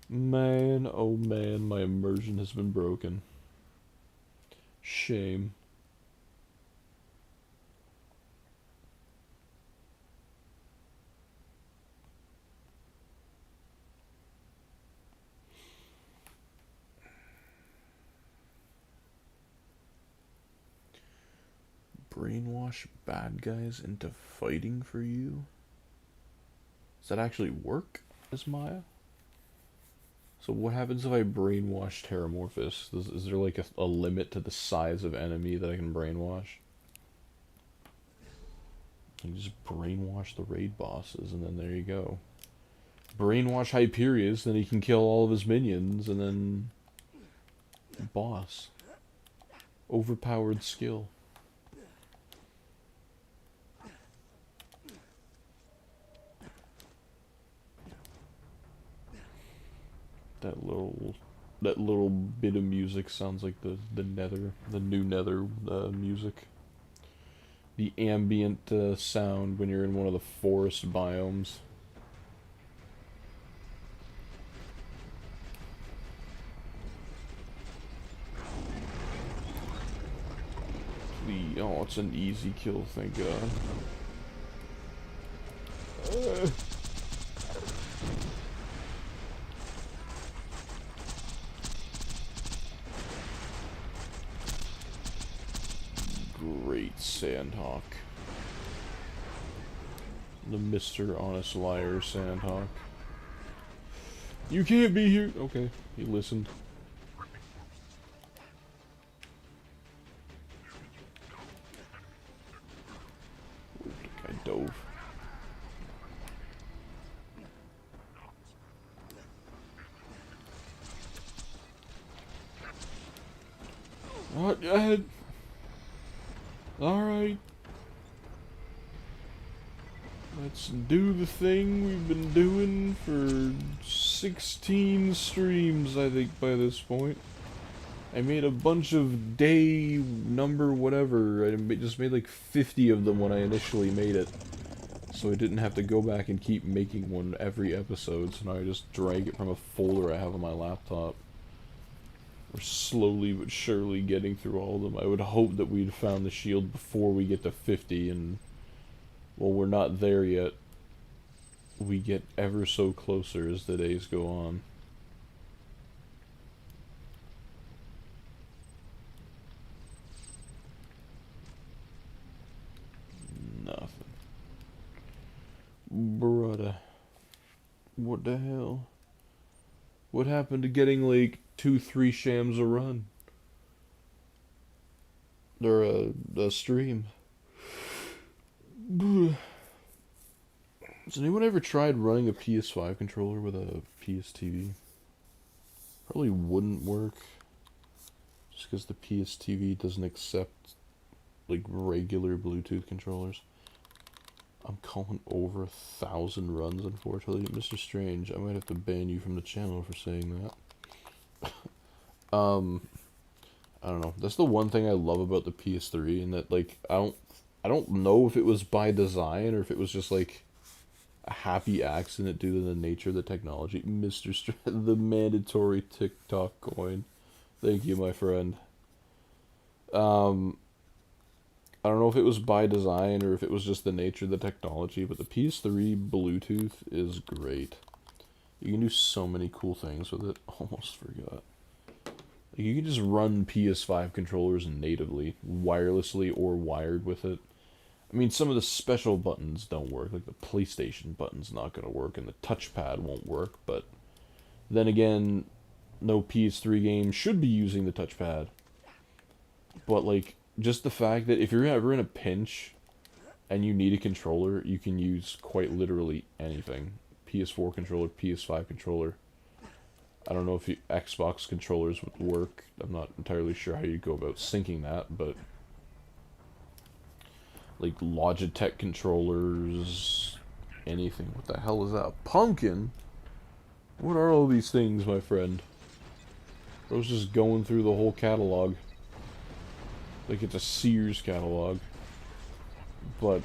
[SPEAKER 1] Man, oh man, my immersion has been broken. Shame. Brainwash bad guys into fighting for you? Does that actually work as Maya? So what happens if I brainwash Terramorphous? Is there like a limit to the size of enemy that I can brainwash? You just brainwash the raid bosses and then there you go. Brainwash Hyperius, then he can kill all of his minions and then... Boss. Overpowered skill. That little That little bit of music sounds like the new nether music. The ambient sound when you're in one of the forest biomes. Oh, it's an easy kill, thank God. Great Sandhawk. The Mr. Honest Liar Sandhawk. You can't be here! Okay, he listened. I dove. What? Go ahead. Alright. Let's do the thing we've been doing for 16 streams, I think, by this point. I made a bunch of day number whatever. I just made like 50 of them when I initially made it. So I didn't have to go back and keep making one every episode, so now I just drag it from a folder I have on my laptop. We're slowly but surely getting through all of them. I would hope that we'd found the shield before we get to 50, and well, we're not there yet. We get ever so closer as the days go on. Nothing. Brudda. What the hell? What happened to getting like 2-3 shams a run? Or a stream? Has anyone ever tried running a PS5 controller with a PS TV? Probably wouldn't work. Just because the PS TV doesn't accept like regular Bluetooth controllers. I'm calling over 1,000 runs, unfortunately. Mr. Strange, I might have to ban you from the channel for saying that. I don't know. That's the one thing I love about the PS3, and that, like, I don't know if it was by design or if it was just, like, a happy accident due to the nature of the technology. Mr. The mandatory TikTok coin. Thank you, my friend. I don't know if it was by design or if it was just the nature of the technology, but the PS3 Bluetooth is great. You can do so many cool things with it. Almost forgot. Like, you can just run PS5 controllers natively, wirelessly or wired with it. I mean, some of the special buttons don't work, like the PlayStation button's not going to work, and the touchpad won't work, but then again, no PS3 game should be using the touchpad. But, like, just the fact that if you're ever in a pinch and you need a controller, you can use quite literally anything. PS4 controller, PS5 controller. I don't know if Xbox controllers would work. I'm not entirely sure how you go about syncing that, but like Logitech controllers, anything. What the hell is that? A pumpkin? What are all these things, my friend? I was just going through the whole catalog. Like it's a Sears catalog. But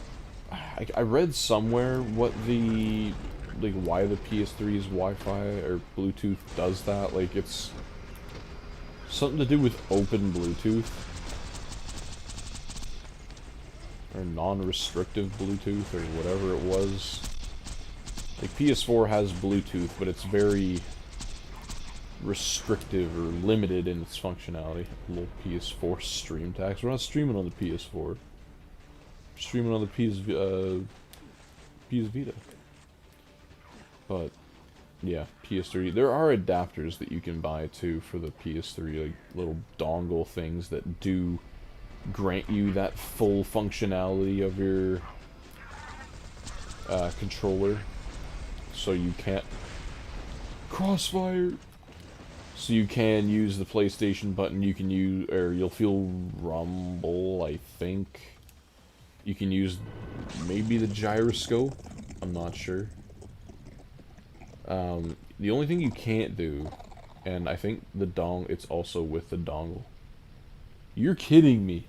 [SPEAKER 1] I read somewhere what the, like, why the PS3's Wi-Fi or Bluetooth does that. Like, it's something to do with open Bluetooth. Or non-restrictive Bluetooth, or whatever it was. Like, PS4 has Bluetooth, but it's very restrictive or limited in its functionality. A little PS4 stream tax. We're not streaming on the PS4. We're streaming on the PS Vita. But, yeah, PS3. There are adapters that you can buy, too, for the PS3. Like, little dongle things that do grant you that full functionality of your controller. So you can't crossfire. So you can use the PlayStation button. You can use, or you'll feel rumble, I think. You can use maybe the gyroscope. I'm not sure. The only thing you can't do and I think it's also with the dongle. You're kidding me.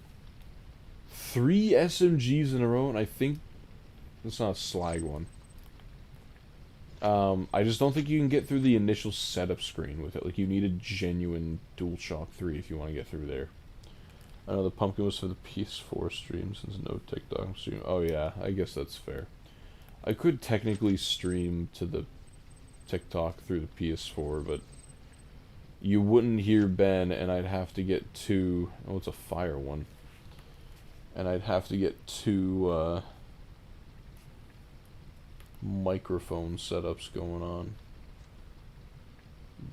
[SPEAKER 1] 3 SMGs in a row, and I think it's not a slag one. I just don't think you can get through the initial setup screen with it. Like, you need a genuine DualShock 3 if you want to get through there. I know the pumpkin was for the PS4 stream since no TikTok stream. Oh yeah, I guess that's fair. I could technically stream to the TikTok through the PS4, but you wouldn't hear Ben, and I'd have to get two... Oh, it's a fire one. And I'd have to get two, microphone setups going on.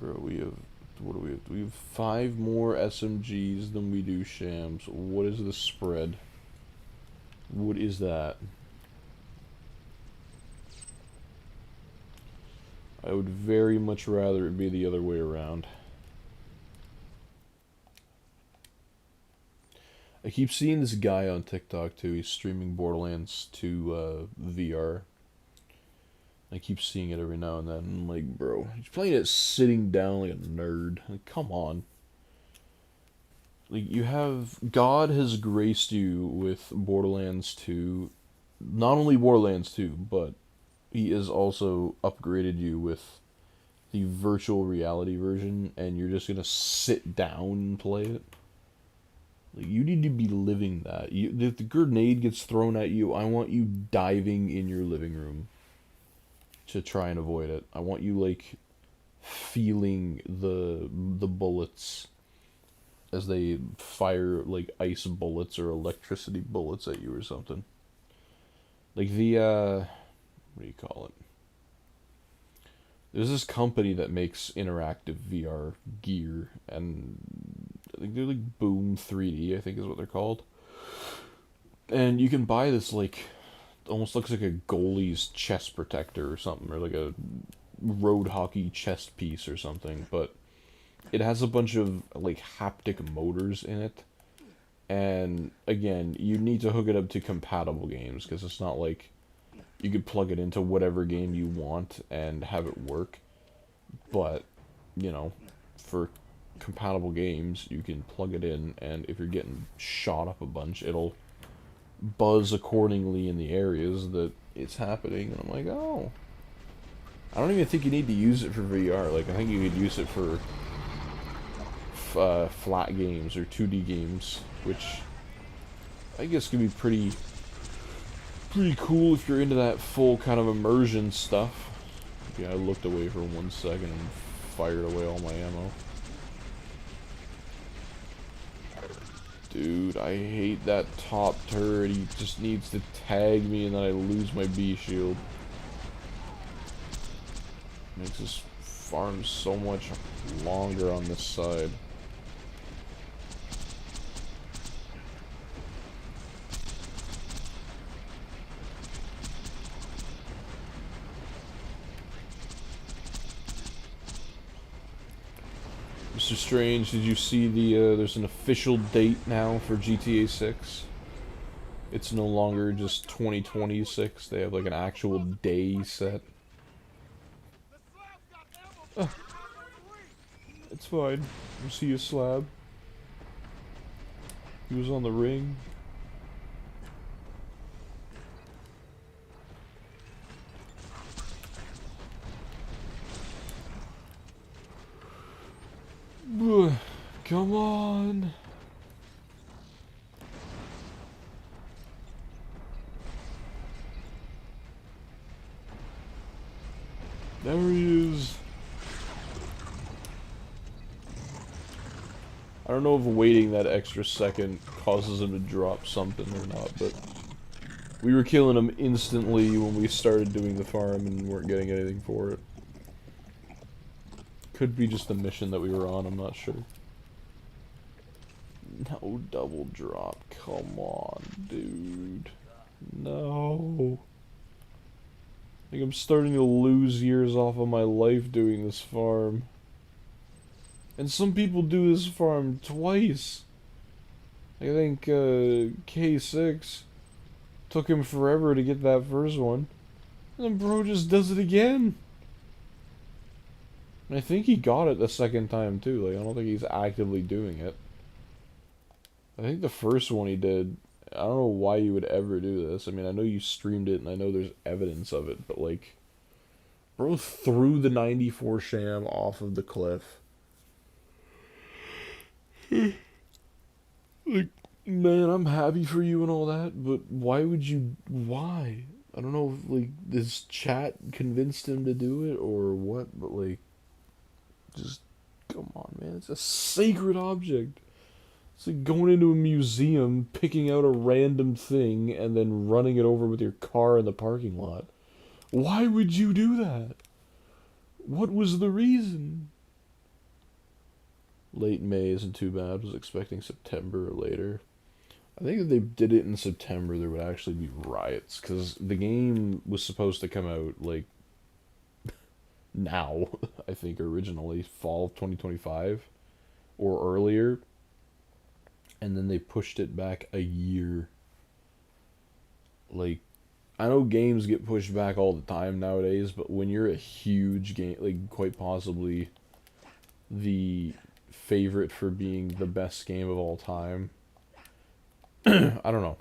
[SPEAKER 1] Bro, we have... What do we have? We have 5 more SMGs than we do Shams. What is the spread? What is that? I would very much rather it be the other way around. I keep seeing this guy on TikTok too. He's streaming Borderlands 2 VR. I keep seeing it every now and then. I'm like, bro, he's playing it sitting down like a nerd. Like, come on. Like, you have... God has graced you with Borderlands 2. Not only Borderlands 2, but he has also upgraded you with the virtual reality version, and you're just gonna sit down and play it. Like, you need to be living that. If the grenade gets thrown at you, I want you diving in your living room to try and avoid it. I want you, like, feeling the bullets as they fire, like, ice bullets or electricity bullets at you or something. Like, the, what do you call it? There's this company that makes interactive VR gear, and I think they're, like, Boom 3D, I think is what they're called. And you can buy this, like... almost looks like a goalie's chest protector or something, or like a road hockey chest piece or something, but it has a bunch of like haptic motors in it, and again, you need to hook it up to compatible games, because it's not like you could plug it into whatever game you want and have it work, but, you know, for compatible games, you can plug it in, and if you're getting shot up a bunch, it'll buzz accordingly in the areas that it's happening, and I'm like, oh. I don't even think you need to use it for VR. Like, I think you could use it for flat games or 2D games, which I guess could be pretty cool if you're into that full kind of immersion stuff. Yeah, I looked away for 1 second and fired away all my ammo. Dude, I hate that top turret. He just needs to tag me and then I lose my B shield. Makes this farm so much longer on this side. Mr. Strange, did you see the, there's an official date now for GTA 6? It's no longer just 2026, they have like an actual day set. Oh. It's fine. You see a slab? He was on the ring. Come on. There he is. I don't know if waiting that extra second causes him to drop something or not, but we were killing him instantly when we started doing the farm and weren't getting anything for it. Could be just the mission that we were on, I'm not sure. No double drop, come on, dude. No. I think I'm starting to lose years off of my life doing this farm. And some people do this farm twice. I think K6 took him forever to get that first one. And then bro just does it again. I think he got it the second time too. Like, I don't think he's actively doing it. I think the first one he did, I don't know why you would ever do this. I mean, I know you streamed it and I know there's evidence of it, but like, bro threw the 94 Sham off of the cliff. Like, man, I'm happy for you and all that, but why would you? Why? I don't know if, like, this chat convinced him to do it or what, but, like, just, come on, man. It's a sacred object. It's like going into a museum, picking out a random thing, and then running it over with your car in the parking lot. Why would you do that? What was the reason? Late May isn't too bad. I was expecting September or later. I think if they did it in September, there would actually be riots, because the game was supposed to come out, like, now, I think, originally, fall of 2025, or earlier, and then they pushed it back a year. Like, I know games get pushed back all the time nowadays, but when you're a huge game, like, quite possibly the favorite for being the best game of all time, I don't know.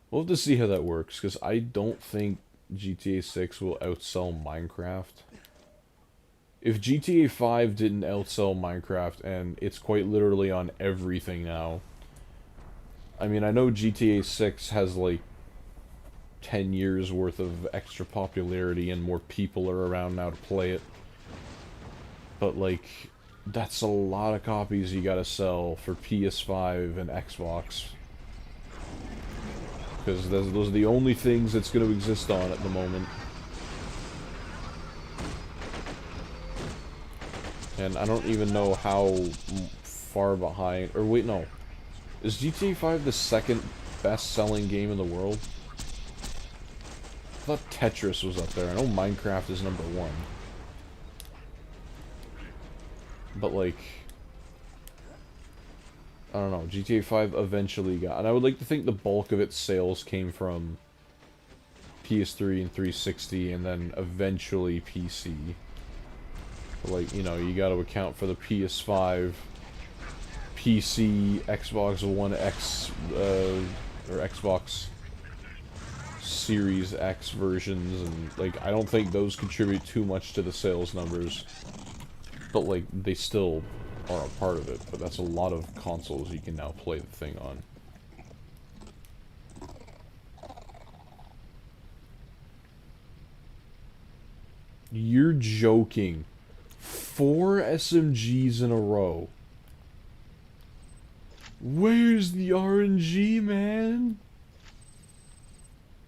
[SPEAKER 1] We'll have to see how that works, because I don't think GTA 6 will outsell Minecraft. If GTA 5 didn't outsell Minecraft, and it's quite literally on everything now, I mean, I know GTA 6 has, like, 10 years worth of extra popularity and more people are around now to play it, but, like, that's a lot of copies you gotta sell for PS5 and Xbox. Because those are the only things it's going to exist on at the moment. And I don't even know how far behind... Or wait, no. Is GTA 5 the second best-selling game in the world? I thought Tetris was up there. I know Minecraft is number one. But, like... I don't know, GTA 5 eventually got... And I would like to think the bulk of its sales came from PS3 and 360, and then eventually PC. But, like, you know, you gotta account for the PS5, PC, Xbox One X, or Xbox Series X versions, and, like, I don't think those contribute too much to the sales numbers. But, like, they still are a part of it, but that's a lot of consoles you can now play the thing on. You're joking. 4 SMGs in a row. Where's the RNG, man?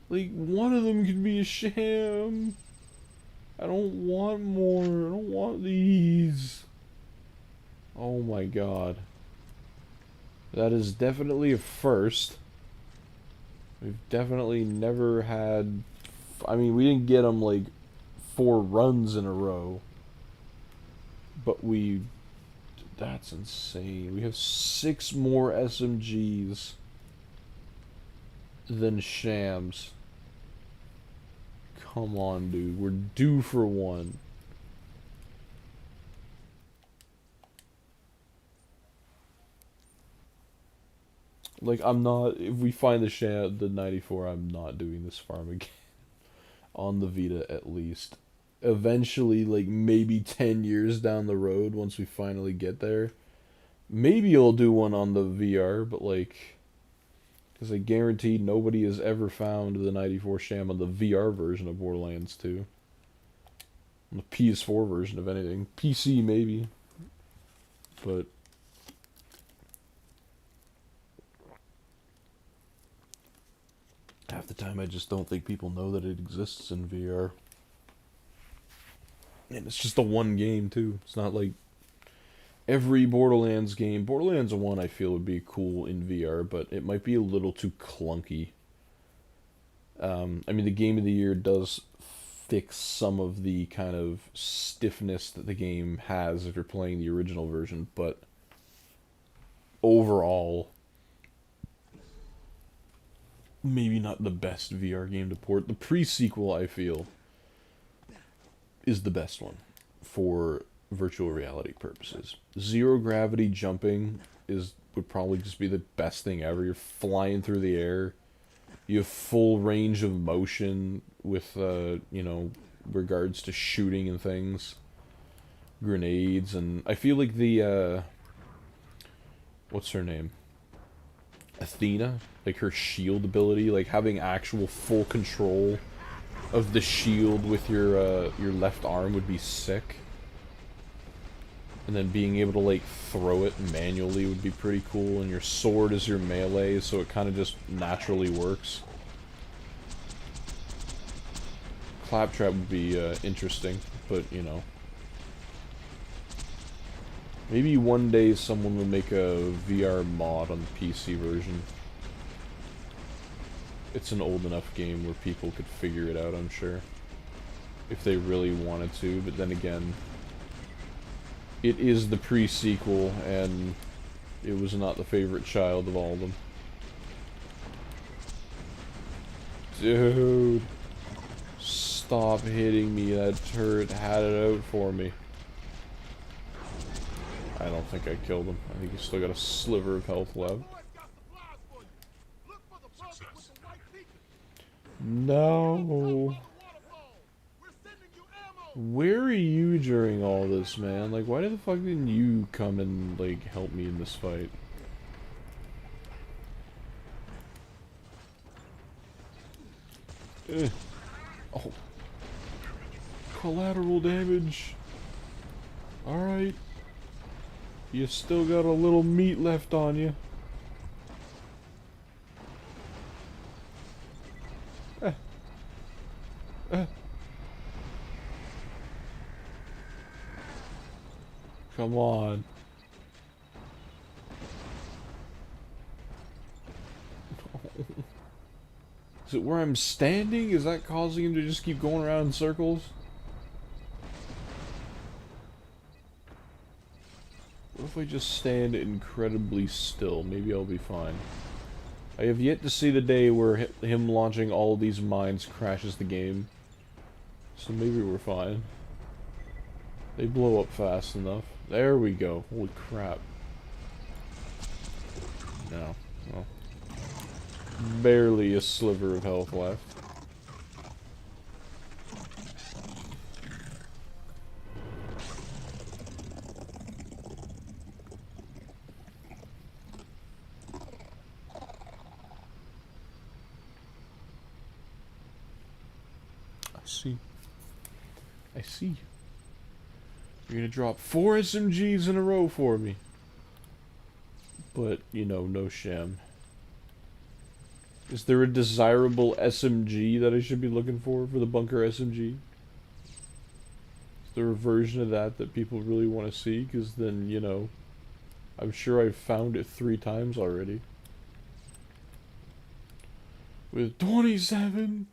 [SPEAKER 1] Like, one of them could be a sham. I don't want more. I don't want these. Oh my god. That is definitely a first. We've definitely never had... I mean, we didn't get them, like, 4 runs in a row. But we... That's insane. We have 6 more SMGs than Shams. Come on, dude. We're due for one. Like, I'm not... If we find the 94, I'm not doing this farm again. On the Vita, at least. Eventually, like, maybe 10 years down the road, once we finally get there, maybe I'll do one on the VR, but, like... Because I guarantee nobody has ever found the 94 Sham on the VR version of Borderlands 2. On the PS4 version, of anything. PC, maybe. But... half the time I just don't think people know that it exists in VR. And it's just the one game, too. It's not like every Borderlands game. Borderlands 1 I feel would be cool in VR, but it might be a little too clunky. I mean, the Game of the Year does fix some of the kind of stiffness that the game has if you're playing the original version, but overall, maybe not the best VR game to port. The pre-sequel, I feel, is the best one for virtual reality purposes. Zero gravity jumping would probably just be the best thing ever. You're flying through the air. You have full range of motion with you know, regards to shooting and things, grenades, and I feel like the what's her name? Athena, like her shield ability, like having actual full control of the shield with your left arm would be sick. And then being able to like throw it manually would be pretty cool, and your sword is your melee, so it kind of just naturally works. Claptrap would be interesting, but you know. Maybe one day someone will make a VR mod on the PC version. It's an old enough game where people could figure it out, I'm sure. If they really wanted to, but then again, it is the pre-sequel, and it was not the favorite child of all of them. Dude. Stop hitting me, that turret had it out for me. I don't think I killed him. I think he's still got a sliver of health left. No. Where are you during all this, man? Like, why the fuck didn't you come and, like, help me in this fight? Oh. Collateral damage. Alright. You still got a little meat left on you. Come on. Is it where I'm standing? Is that causing him to just keep going around in circles? What if I just stand incredibly still? Maybe I'll be fine. I have yet to see the day where him launching all of these mines crashes the game. So maybe we're fine. They blow up fast enough. There we go. Holy crap. No. Well. Barely a sliver of health left. I see. You're gonna drop 4 SMGs in a row for me. But, you know, no Sham. Is there a desirable SMG that I should be looking for the bunker SMG? Is there a version of that that people really want to see? Because then, you know, I'm sure I've found it 3 times already. With 27...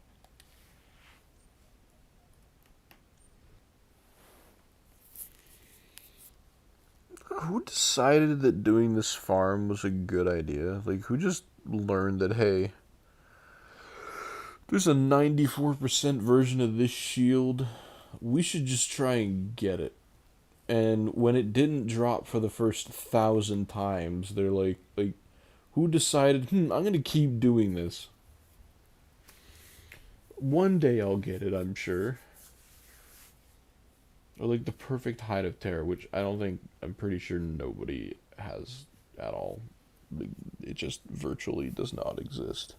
[SPEAKER 1] Who decided that doing this farm was a good idea? Like, who just learned that, hey, there's a 94% version of this shield, we should just try and get it. And when it didn't drop for the first 1,000 times, they're like, who decided, I'm gonna keep doing this? One day I'll get it, I'm sure. Or like the perfect height of terror, which I'm pretty sure nobody has at all. It just virtually does not exist.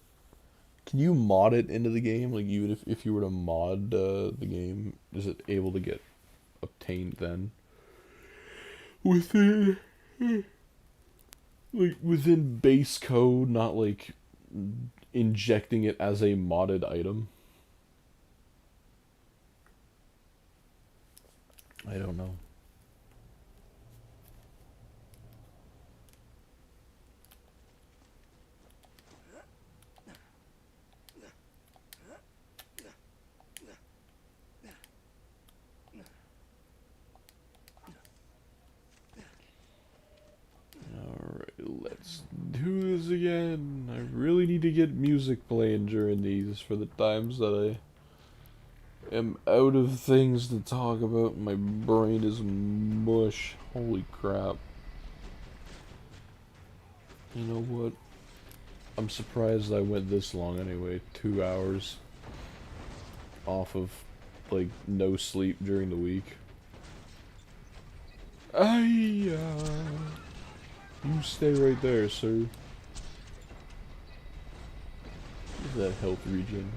[SPEAKER 1] Can you mod it into the game? Like, even if you were to mod the game, is it able to get obtained then? Within base code, not like injecting it as a modded item? I don't know. Alright, let's do this again. I really need to get music playing during these for the times that am out of things to talk about. My brain is mush. Holy crap. You know what? I'm surprised I went this long anyway. 2 hours off of, like, no sleep during the week. You stay right there, sir. Where's that health regen?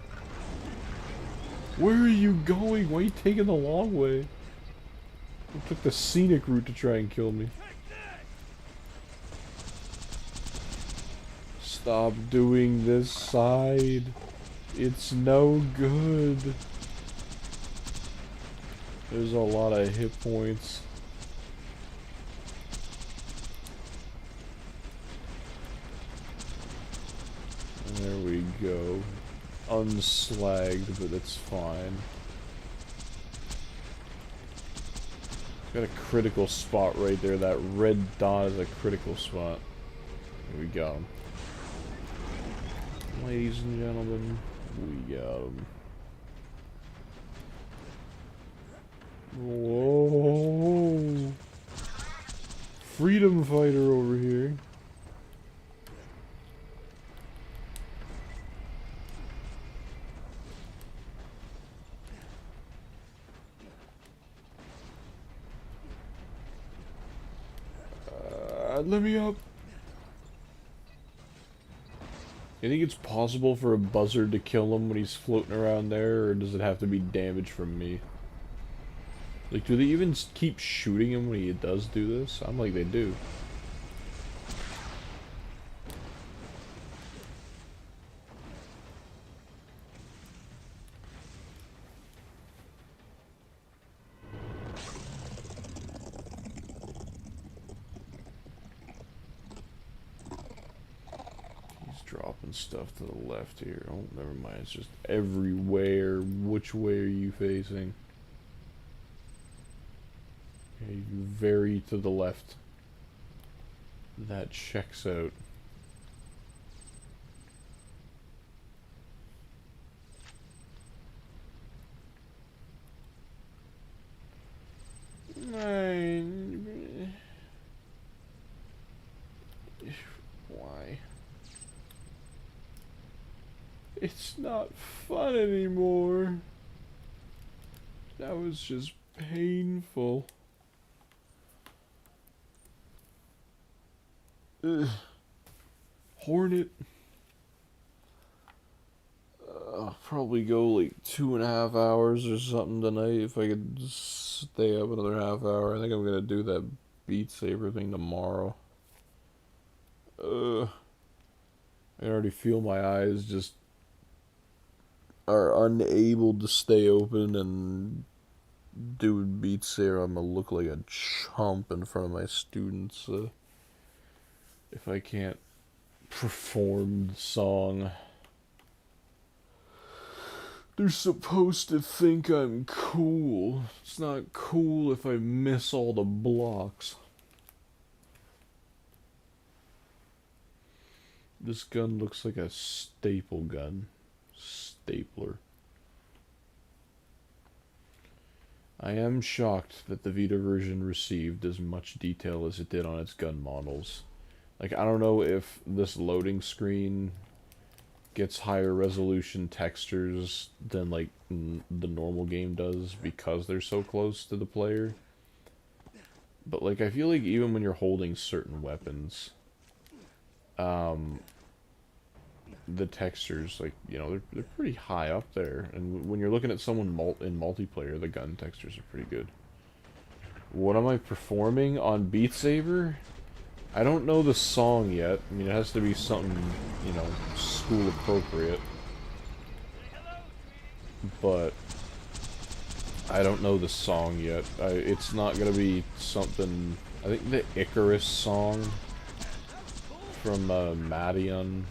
[SPEAKER 1] Where are you going? Why are you taking the long way? You took the scenic route to try and kill me. Stop doing this side. It's no good. There's a lot of hit points. There we go. Unslagged, but it's fine. Got a critical spot right there. That red dot is a critical spot. There we go. Ladies and gentlemen, we got him. Whoa! Freedom fighter over here. Let me up. You think it's possible for a buzzard to kill him when he's floating around there, or does it have to be damage from me? Like, do they even keep shooting him when he does do this? I'm like, they do. Dropping stuff to the left here. Oh, never mind. It's just everywhere. Which way are you facing? Okay, very to the left. That checks out. Why? It's not fun anymore. That was just painful. Ugh. Hornet. I'll probably go like 2.5 hours or something tonight if I could stay up another half hour. I think I'm gonna do that Beat Saber thing tomorrow. I can already feel my eyes just are unable to stay open, and doing Beat Saber, I'm gonna look like a chump in front of my students if I can't perform the song. They're supposed to think I'm cool. It's not cool if I miss all the blocks. This gun looks like a staple gun. Stapler. I am shocked that the Vita version received as much detail as it did on its gun models. Like, I don't know if this loading screen gets higher resolution textures than, like, the normal game does because they're so close to the player. But, like, I feel like even when you're holding certain weapons, the textures, like, you know, they're pretty high up there. And when you're looking at someone in multiplayer, the gun textures are pretty good. What am I performing on Beat Saber? I don't know the song yet. I mean, it has to be something, you know, school appropriate. But I don't know the song yet. It's not gonna be something. I think the Icarus song from Madion.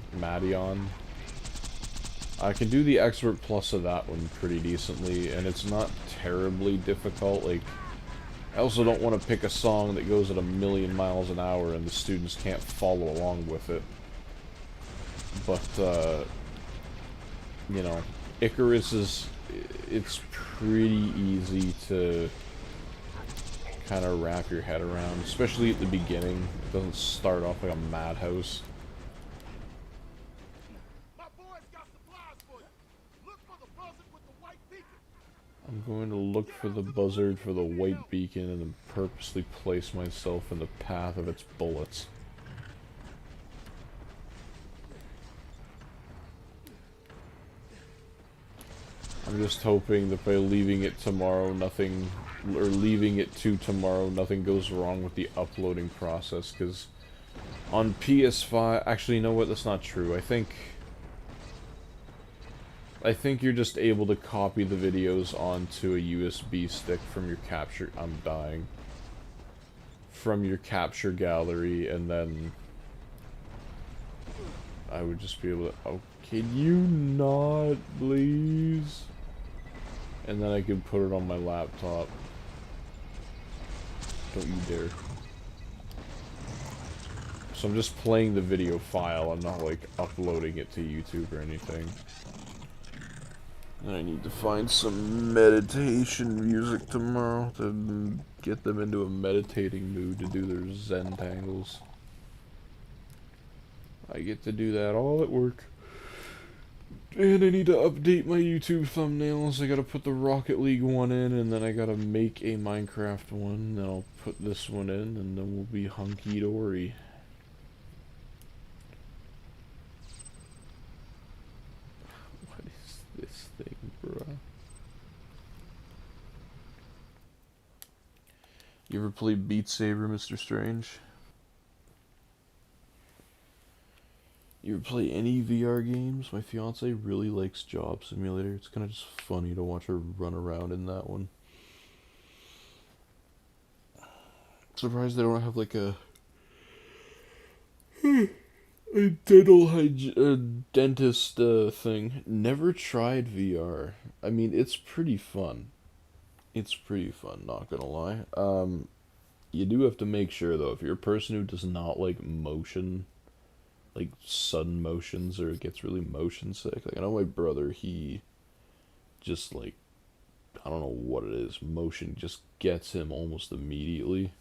[SPEAKER 1] I can do the Expert Plus of that one pretty decently, and it's not terribly difficult. Like, I also don't want to pick a song that goes at 1,000,000 miles an hour and the students can't follow along with it. But, you know, Icarus is, it's pretty easy to kind of wrap your head around, especially at the beginning. It doesn't start off like a madhouse. I'm going to look for the buzzard for the white beacon and then purposely place myself in the path of its bullets. I'm just hoping that by leaving it tomorrow, nothing, or leaving it to tomorrow, nothing goes wrong with the uploading process, because on PS5, actually, you know what, that's not true. I think you're just able to copy the videos onto a USB stick from your capture, I'm dying, from your capture gallery, and then I would just be able to, oh, can you not, please? And then I could put it on my laptop. Don't you dare. So I'm just playing the video file, I'm not like uploading it to YouTube or anything. And I need to find some meditation music tomorrow to get them into a meditating mood to do their Zen tangles. I get to do that all at work. And I need to update my YouTube thumbnails. I gotta put the Rocket League one in, and then I gotta make a Minecraft one. Then I'll put this one in, and then we'll be hunky-dory. What is this thing, bruh? You ever play Beat Saber, Mr. Strange? You ever play any VR games? My fiance really likes Job Simulator. It's kind of just funny to watch her run around in that one. Surprised they don't have like a dentist thing. Never tried VR. I mean, it's pretty fun. It's pretty fun, not gonna lie. You do have to make sure though, if you're a person who does not like motion, like sudden motions, or gets really motion sick. Like I know my brother, he just like, I don't know what it is, motion just gets him almost immediately.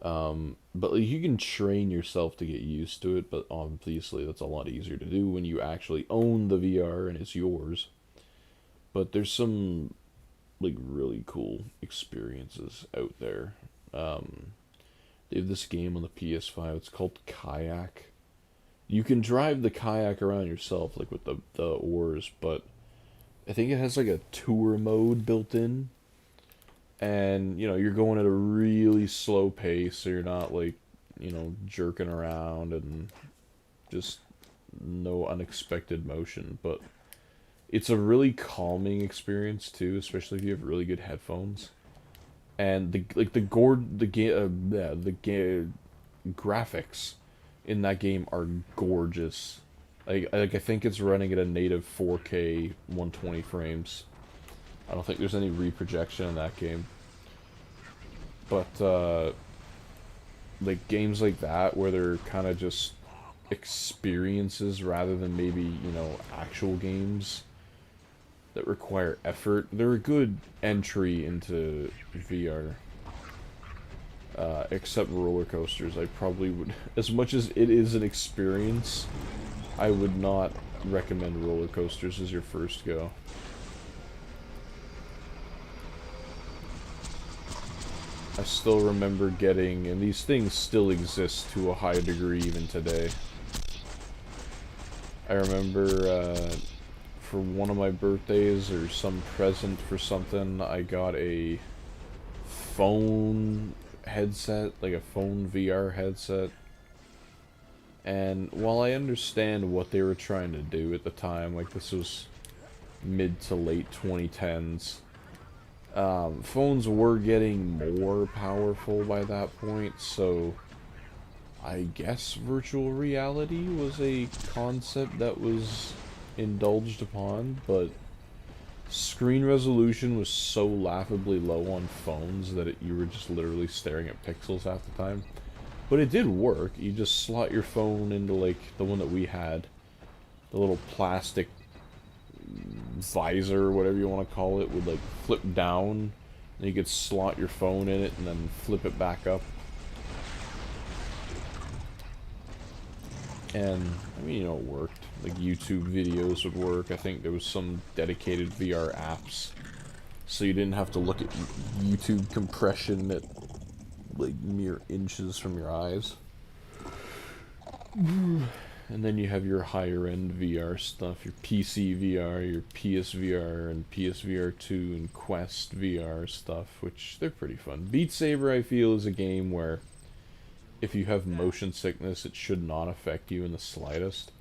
[SPEAKER 1] But like, you can train yourself to get used to it, but obviously that's a lot easier to do when you actually own the VR and it's yours. But there's some like really cool experiences out there. They have this game on the PS5, it's called Kayak. You can drive the kayak around yourself, like with the oars, but I think it has like a tour mode built in. And, you know, you're going at a really slow pace, so you're not like, you know, jerking around and just no unexpected motion. But it's a really calming experience too, especially if you have really good headphones. And the graphics in that game are gorgeous. I think it's running at a native 4K 120 frames. I don't think there's any reprojection in that game. But like games like that where they're kind of just experiences rather than maybe, you know, actual games that require effort, they're a good entry into VR. Except roller coasters, I probably would, as much as it is an experience, I would not recommend roller coasters as your first go. I still remember getting, and these things still exist to a high degree even today. I remember for one of my birthdays or some present for something, I got a phone headset, like a phone VR headset. And while I understand what they were trying to do at the time, like this was mid to late 2010s, phones were getting more powerful by that point, so I guess virtual reality was a concept that was indulged upon, but screen resolution was so laughably low on phones that you were just literally staring at pixels half the time. But it did work. You just slot your phone into like the one that we had, the little plastic visor or whatever you want to call it would like flip down, and you could slot your phone in it and then flip it back up. And I mean, you know, it worked. Like YouTube videos would work. I think there was some dedicated VR apps, so you didn't have to look at YouTube compression at like mere inches from your eyes. And then you have your higher end VR stuff, your PC VR, your PSVR, and PSVR 2 and Quest VR stuff, which they're pretty fun. Beat Saber, I feel, is a game where if you have motion sickness, it should not affect you in the slightest.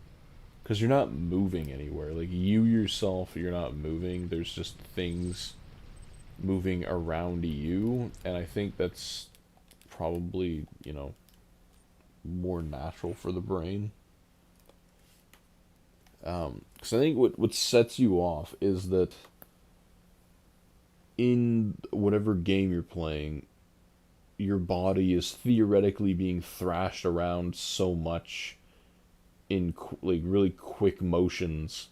[SPEAKER 1] Because you're not moving anywhere. Like, you yourself, you're not moving. There's just things moving around you. And I think that's probably, you know, more natural for the brain. Because I think what sets you off is that in whatever game you're playing, your body is theoretically being thrashed around so much in like really quick motions,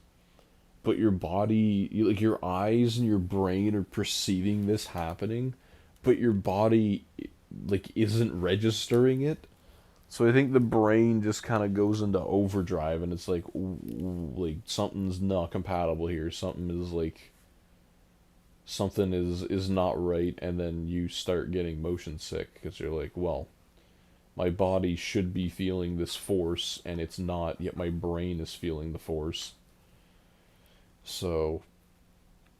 [SPEAKER 1] but your body, like your eyes and your brain are perceiving this happening, but your body like isn't registering it. So I think the brain just kind of goes into overdrive, and it's like something's not compatible here. Something is not right, and then you start getting motion sick because you're like, well, my body should be feeling this force, and it's not. Yet my brain is feeling the force. So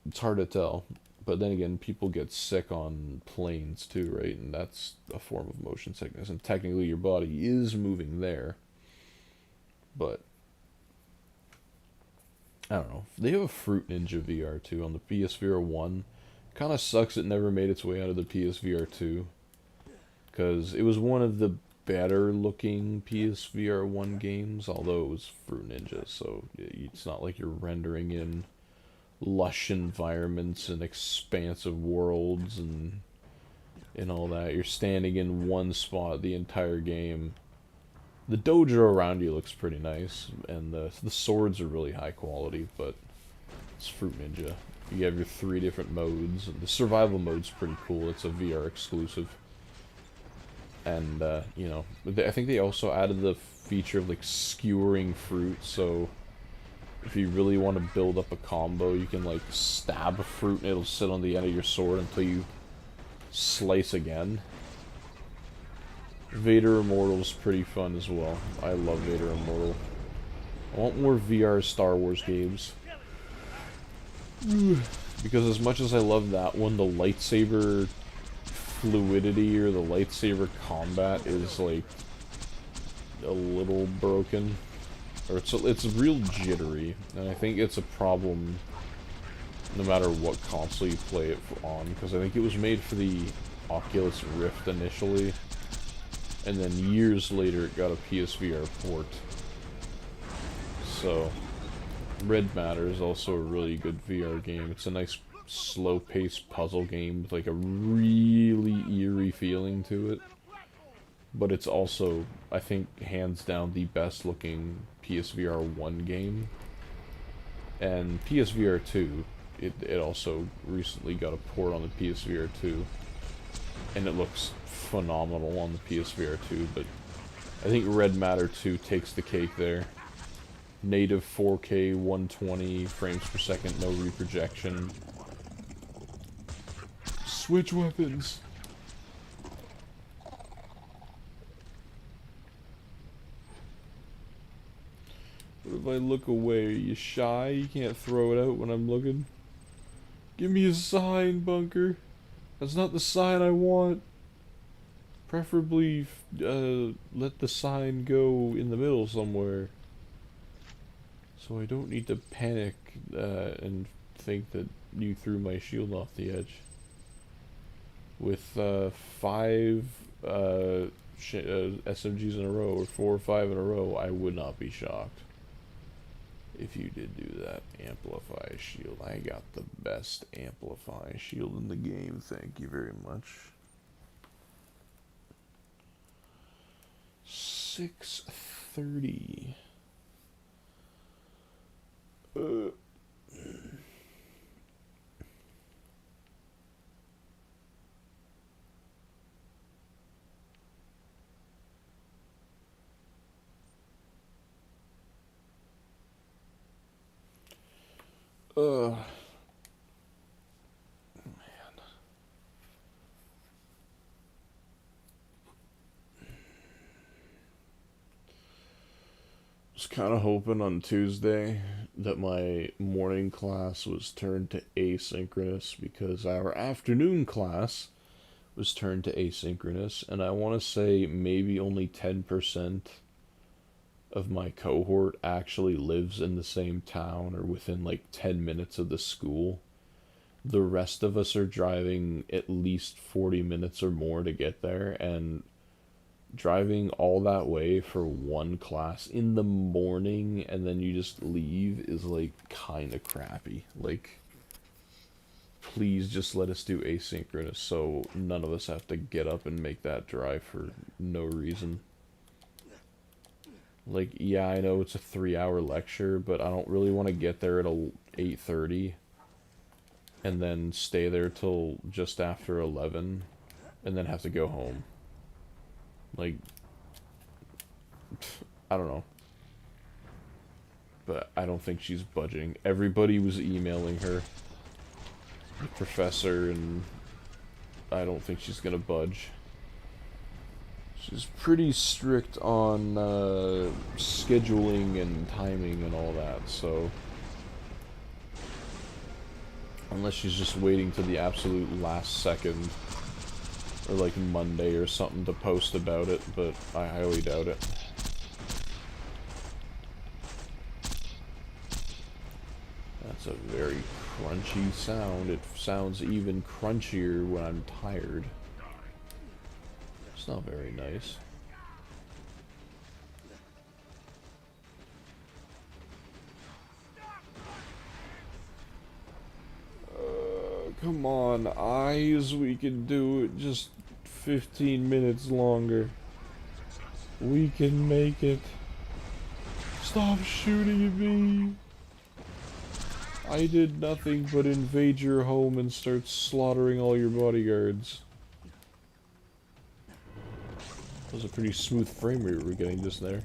[SPEAKER 1] it's hard to tell. But then again, people get sick on planes too, right? And that's a form of motion sickness. And technically your body is moving there. But I don't know. They have a Fruit Ninja VR too on the PSVR 1. Kind of sucks it never made its way out of the PSVR 2. Because it was one of the better looking PSVR 1 games, although it was Fruit Ninja, so it's not like you're rendering in lush environments and expansive worlds and all that. You're standing in one spot the entire game. The dojo around you looks pretty nice, and the swords are really high quality, but it's Fruit Ninja. You have your 3 different modes, and the survival mode's pretty cool. It's a VR exclusive. And, you know, I think they also added the feature of, like, skewering fruit, so if you really want to build up a combo, you can, like, stab a fruit and it'll sit on the end of your sword until you slice again. Vader Immortal's pretty fun as well. I love Vader Immortal. I want more VR Star Wars games. Because as much as I love that one, the lightsaber fluidity or the lightsaber combat is, like, a little broken. Or it's real jittery, and I think it's a problem no matter what console you play it on, because I think it was made for the Oculus Rift initially, and then years later it got a PSVR port. So, Red Matter is also a really good VR game. It's a nice slow-paced puzzle game with like a really eerie feeling to it. But it's also, I think, hands down the best looking PSVR 1 game. And PSVR 2, it also recently got a port on the PSVR 2. And it looks phenomenal on the PSVR 2, but I think Red Matter 2 takes the cake there. Native 4K 120 frames per second, no reprojection. Switch weapons! What if I look away? Are you shy? You can't throw it out when I'm looking? Give me a sign, Bunker. That's not the sign I want. Preferably, let the sign go in the middle somewhere. So I don't need to panic, and think that you threw my shield off the edge. With, 5, SMGs in a row, or 4 or 5 in a row, I would not be shocked if you did do that. Amplify shield. I got the best amplify shield in the game, thank you very much. 630. Man. Was kind of hoping on Tuesday that my morning class was turned to asynchronous because our afternoon class was turned to asynchronous, and I want to say maybe only 10% of my cohort actually lives in the same town or within like 10 minutes of the school. The rest of us are driving at least 40 minutes or more to get there, and driving all that way for one class in the morning and then you just leave is like kind of crappy. Like, please just let us do asynchronous so none of us have to get up and make that drive for no reason. Like, yeah, I know it's a 3-hour lecture, but I don't really want to get there at 8:30 and then stay there till just after 11 and then have to go home. Like, I don't know. But I don't think she's budging. Everybody was emailing her, the professor, and I don't think she's gonna budge. She's pretty strict on scheduling and timing and all that, so unless she's just waiting to the absolute last second, or like Monday or something to post about it, but I highly doubt it. That's a very crunchy sound. It sounds even crunchier when I'm tired. It's not very nice. Come on, eyes, we can do it just 15 minutes longer. We can make it. Stop shooting at me. I did nothing but invade your home and start slaughtering all your bodyguards. That was a pretty smooth frame rate we were getting just there.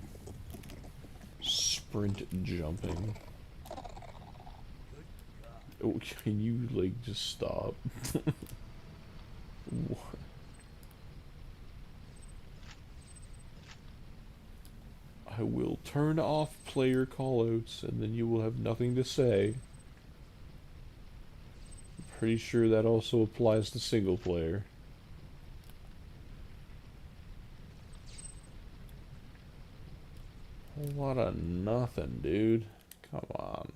[SPEAKER 1] Sprint jumping. Oh, can you, like, just stop? What? I will turn off player callouts, and then you will have nothing to say. I'm pretty sure that also applies to single player. A whole lot of nothing, dude. Come on.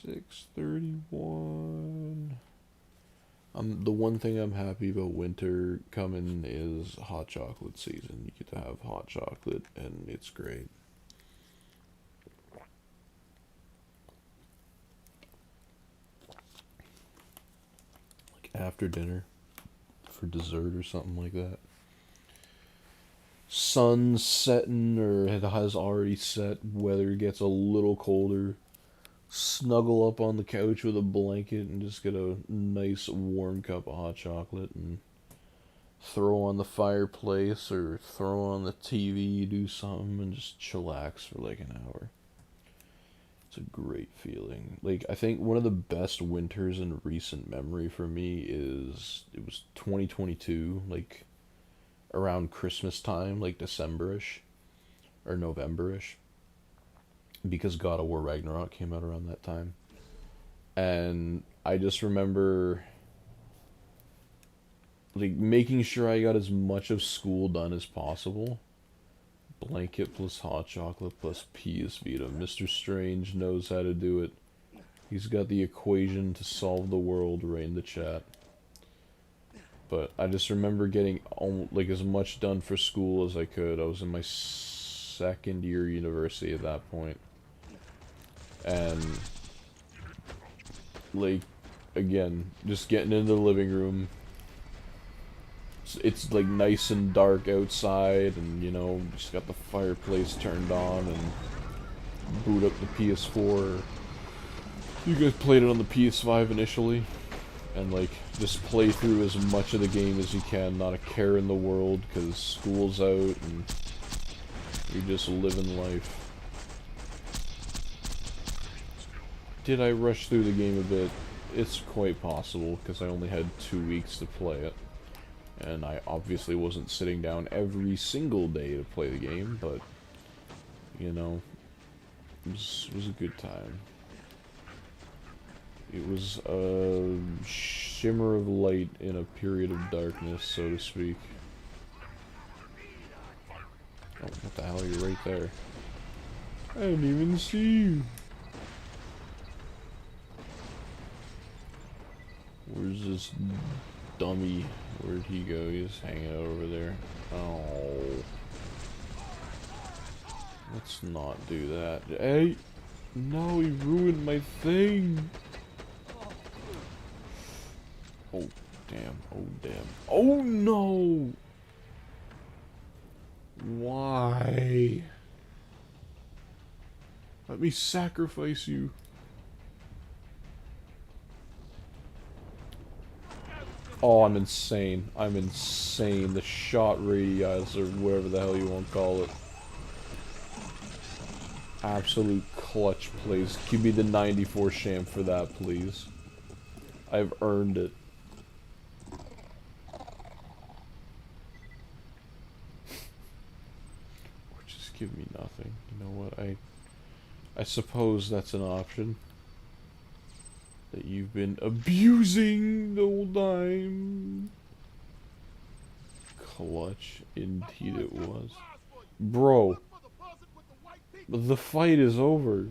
[SPEAKER 1] 6:31. The one thing I'm happy about winter coming is hot chocolate season. You get to have hot chocolate, and it's great. Like after dinner, for dessert or something like that. Sun's setting, or it has already set. Weather gets a little colder. Snuggle up on the couch with a blanket and just get a nice warm cup of hot chocolate and throw on the fireplace or throw on the TV, do something, and just chillax for like an hour. It's a great feeling. Like, I think one of the best winters in recent memory for me is, it was 2022, like around Christmas time, like December-ish or November-ish. Because God of War Ragnarok came out around that time. And I just remember like making sure I got as much of school done as possible. Blanket plus hot chocolate plus PS Vita. Mr. Strange knows how to do it. He's got the equation to solve the world right in the chat. But I just remember getting like as much done for school as I could. I was in my second year university at that point. And like, again, just getting into the living room. It's like nice and dark outside, and you know, just got the fireplace turned on and boot up the PS4. You guys played it on the PS5 initially, and like just play through as much of the game as you can, not a care in the world, because school's out and you're just living life. Did I rush through the game a bit? It's quite possible, because I only had 2 weeks to play it. And I obviously wasn't sitting down every single day to play the game, but, you know, it was a good time. It was a shimmer of light in a period of darkness, so to speak. Oh, what the hell, you're right there. I didn't even see you. Where's this dummy? Where'd he go? He's hanging out over there. Oh. Let's not do that. Hey! No, he ruined my thing! Oh, damn. Oh, damn. Oh, no! Why? Let me sacrifice you. Oh, I'm insane. I'm insane. The shot radii, or whatever the hell you want to call it. Absolute clutch plays. Give me the 94 Sham for that, please. I've earned it. Or just give me nothing. You know what? I suppose that's an option. That you've been abusing the whole time. Clutch, indeed it was. Bro. The fight is over.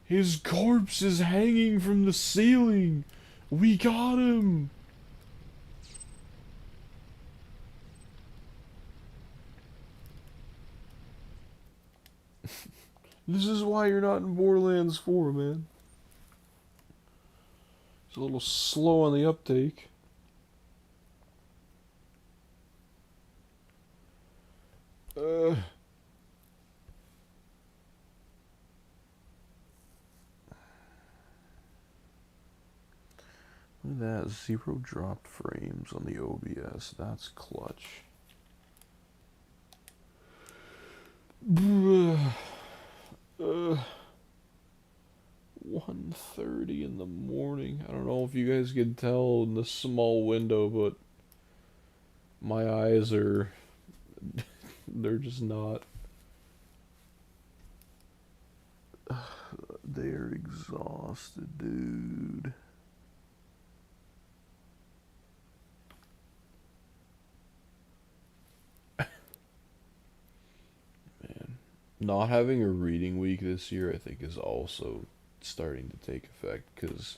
[SPEAKER 1] His corpse is hanging from the ceiling. We got him. This is why you're not in Borderlands 4, man. It's a little slow on the uptake. Look at that, 0 dropped frames on the OBS. That's clutch. 1:30 in the morning. I don't know if you guys can tell in the small window, but my eyes are... they're just not... they're exhausted, dude. Man. Not having a reading week this year, I think, is also starting to take effect, because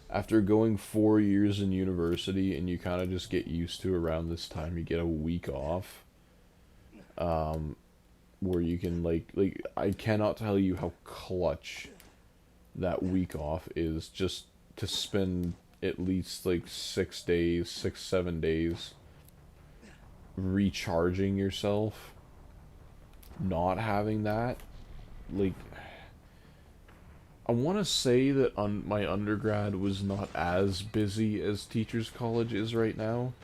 [SPEAKER 1] after going 4 years in university, and you kind of just get used to around this time, you get a week off, where you can, like, I cannot tell you how clutch that week off is, just to spend at least, like, 6 days, 7 days, recharging yourself. Not having that, like, I want to say that my undergrad was not as busy as Teachers College is right now.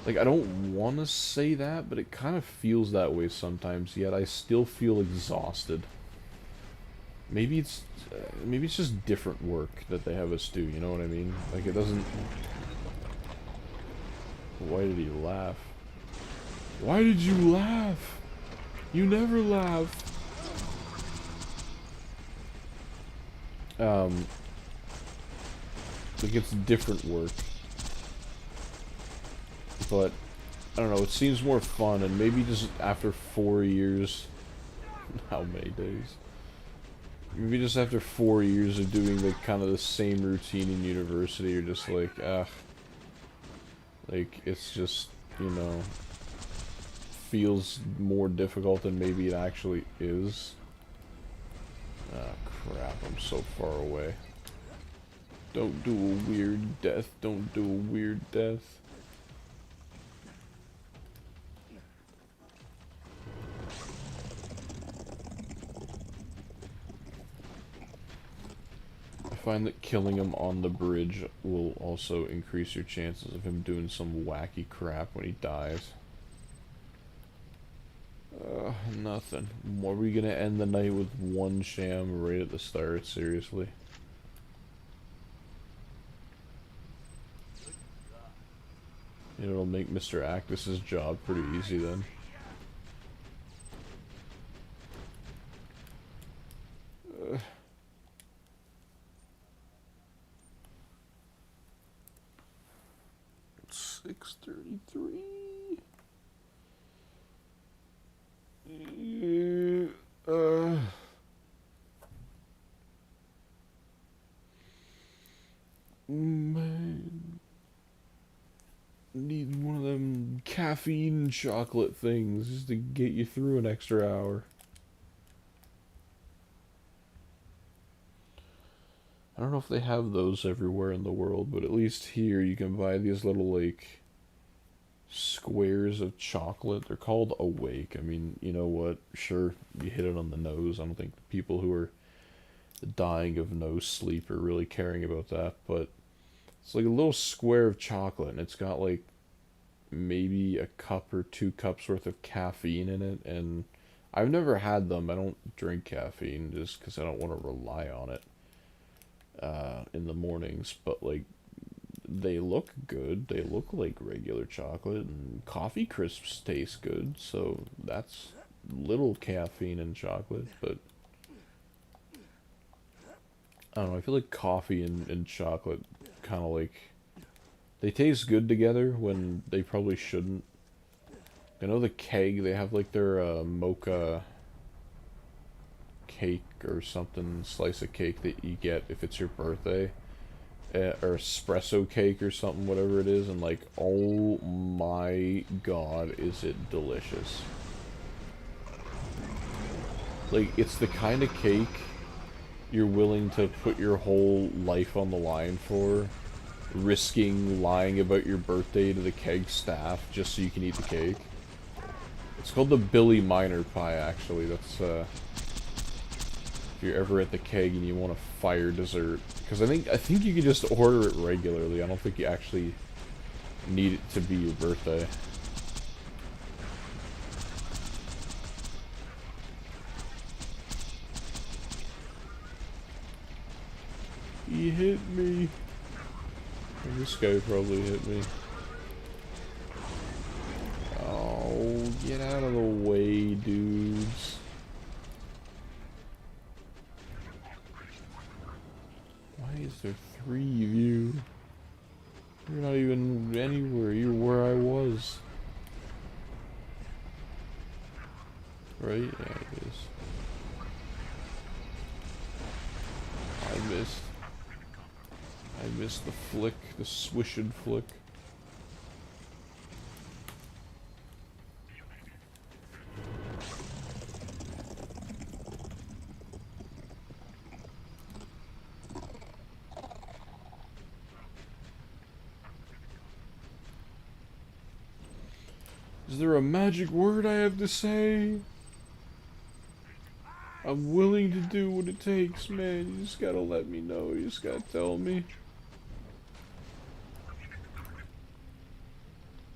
[SPEAKER 1] Like, I don't want to say that, but it kind of feels that way sometimes, yet I still feel exhausted. Maybe it's just different work that they have us do, you know what I mean? Like, it doesn't... Why did he laugh? Why did you laugh? You never laugh. Like, it's different work. But, I don't know, it seems more fun, and maybe just after 4 years... How many days? Maybe just after 4 years of doing, like, kind of the same routine in university, you're just like, ah. Like, it's just, you know... feels more difficult than maybe it actually is. Ah, crap, I'm so far away. Don't do a weird death, don't do a weird death. I find that killing him on the bridge will also increase your chances of him doing some wacky crap when he dies. Nothing. Are we gonna end the night with one sham right at the start? Seriously? It'll make Mr. Actus's job pretty easy then. Uh, 6:33. Man, need one of them caffeine chocolate things just to get you through an extra hour. I don't know if they have those everywhere in the world, but at least here you can buy these little, like, squares of chocolate. They're called Awake. I mean, you know what? Sure, you hit it on the nose. I don't think the people who are dying of no sleep are really caring about that, but it's like a little square of chocolate, and it's got, like, maybe a cup or 2 cups worth of caffeine in it, and I've never had them. I don't drink caffeine just because I don't want to rely on it in the mornings, but, like, they look good. They look like regular chocolate, and coffee crisps taste good, so that's little caffeine in chocolate, but I don't know, I feel like coffee and chocolate kind of like, they taste good together when they probably shouldn't. I know the Keg, they have like their mocha cake or something, slice of cake that you get if it's your birthday. Or espresso cake or something, whatever it is, and like, oh my god, is it delicious. Like, it's the kind of cake you're willing to put your whole life on the line for, risking lying about your birthday to the Keg staff just so you can eat the cake. It's called the Billy Miner pie, actually. That's, if you're ever at the Keg and you want a fire dessert. Because I think you can just order it regularly. I don't think you actually need it to be your birthday. He hit me. And this guy probably hit me. Oh, get out of the way, dudes. Why is there 3 of you? You're not even anywhere. You're where I was. Right? Yeah, it is. I missed the flick, the swished flick. Is there a magic word I have to say? I'm willing to do what it takes, man. You just gotta let me know. You just gotta tell me.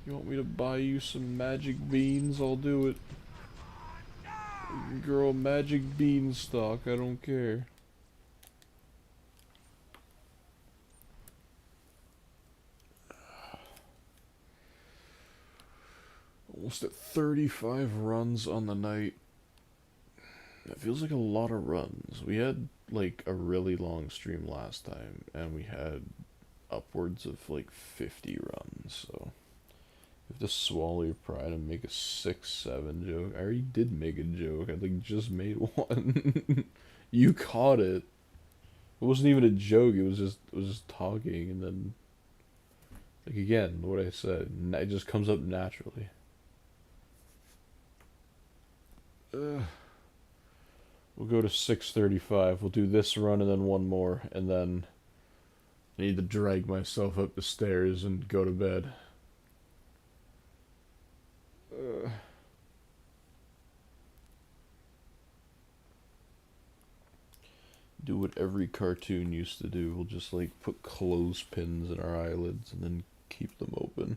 [SPEAKER 1] You want me to buy you some magic beans? I'll do it. You can grow a magic beanstalk. I don't care. Almost at 35 runs on the night. That feels like a lot of runs. We had like a really long stream last time, and we had upwards of like 50 runs, so you have to swallow your pride and make a 6-7 joke. I already did make a joke. I like just made one. You caught it. It wasn't even a joke. It was just talking, and then like again, what I said, it just comes up naturally. We'll go to 6:35. We'll do this run and then one more, and then I need to drag myself up the stairs and go to bed. Do what every cartoon used to do. We'll just like put clothespins in our eyelids and then keep them open.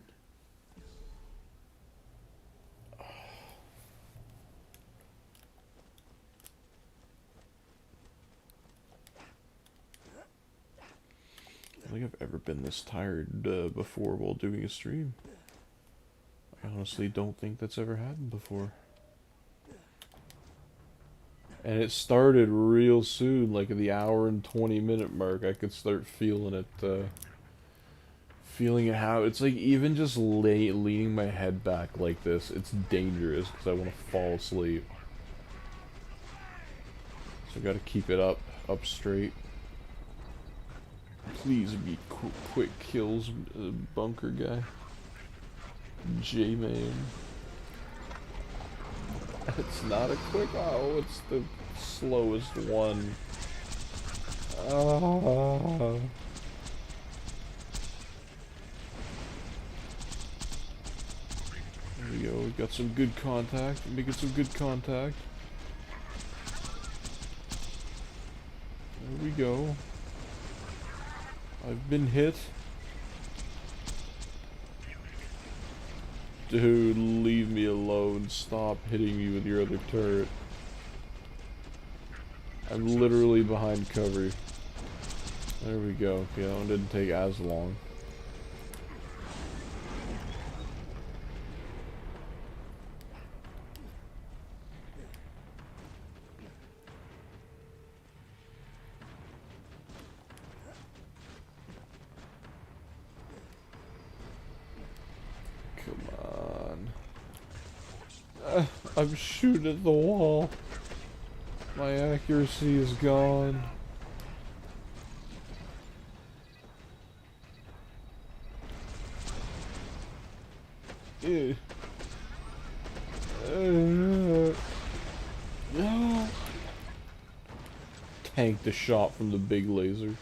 [SPEAKER 1] been this tired before while doing a stream. I honestly don't think that's ever happened before. And it started real soon, like at the hour and 20-minute mark. I could start feeling it, feeling it how it's like even just leaning my head back like this, it's dangerous because I want to fall asleep. So I gotta keep it up straight. Please be quick kills, bunker guy. J-Man. It's not a quick, oh, it's the slowest one. Oh. There we go, we got some good contact, making some good contact. There we go. I've been hit. Dude, leave me alone. Stop hitting me with your other turret. I'm literally behind cover. There we go. Okay, that one didn't take as long. I'm shooting at the wall. My accuracy is gone. Tanked the shot from the big laser.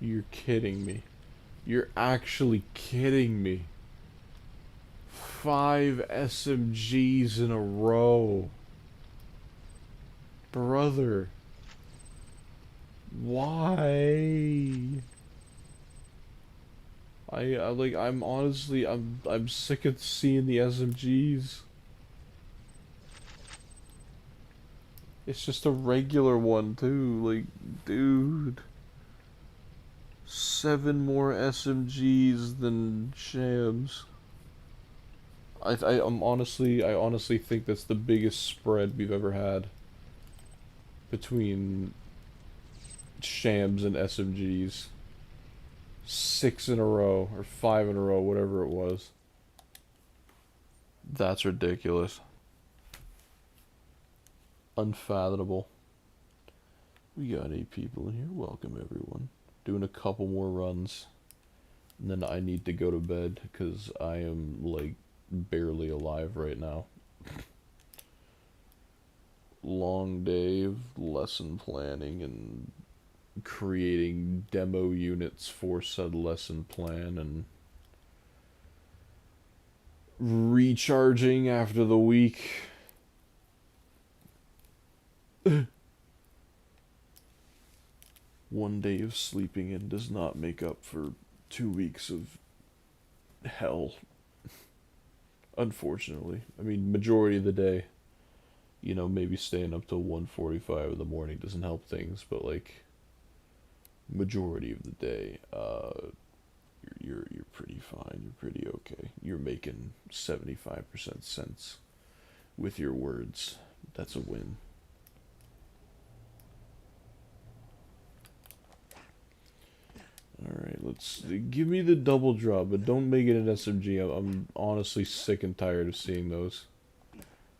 [SPEAKER 1] You're kidding me. You're actually kidding me. 5 SMGs in a row. Brother. Why? I'm honestly, I'm sick of seeing the SMGs. It's just a regular one too, like, dude. 7 more SMGs than Shams. I honestly think that's the biggest spread we've ever had between Shams and SMGs. 6 in a row, or 5 in a row, whatever it was. That's ridiculous. Unfathomable. We got 8 people in here. Welcome, everyone. Doing a couple more runs. And then I need to go to bed, because I am, like, barely alive right now. Long day of lesson planning and creating demo units for said lesson plan and recharging after the week. One day of sleeping in does not make up for 2 weeks of hell. Unfortunately. I mean, majority of the day, you know, maybe staying up till 1:45 in the morning doesn't help things, but like majority of the day, you're pretty fine. You're pretty okay. You're making 75% sense with your words. That's a win. Alright, let's give me the double draw, but don't make it an SMG. I'm honestly sick and tired of seeing those.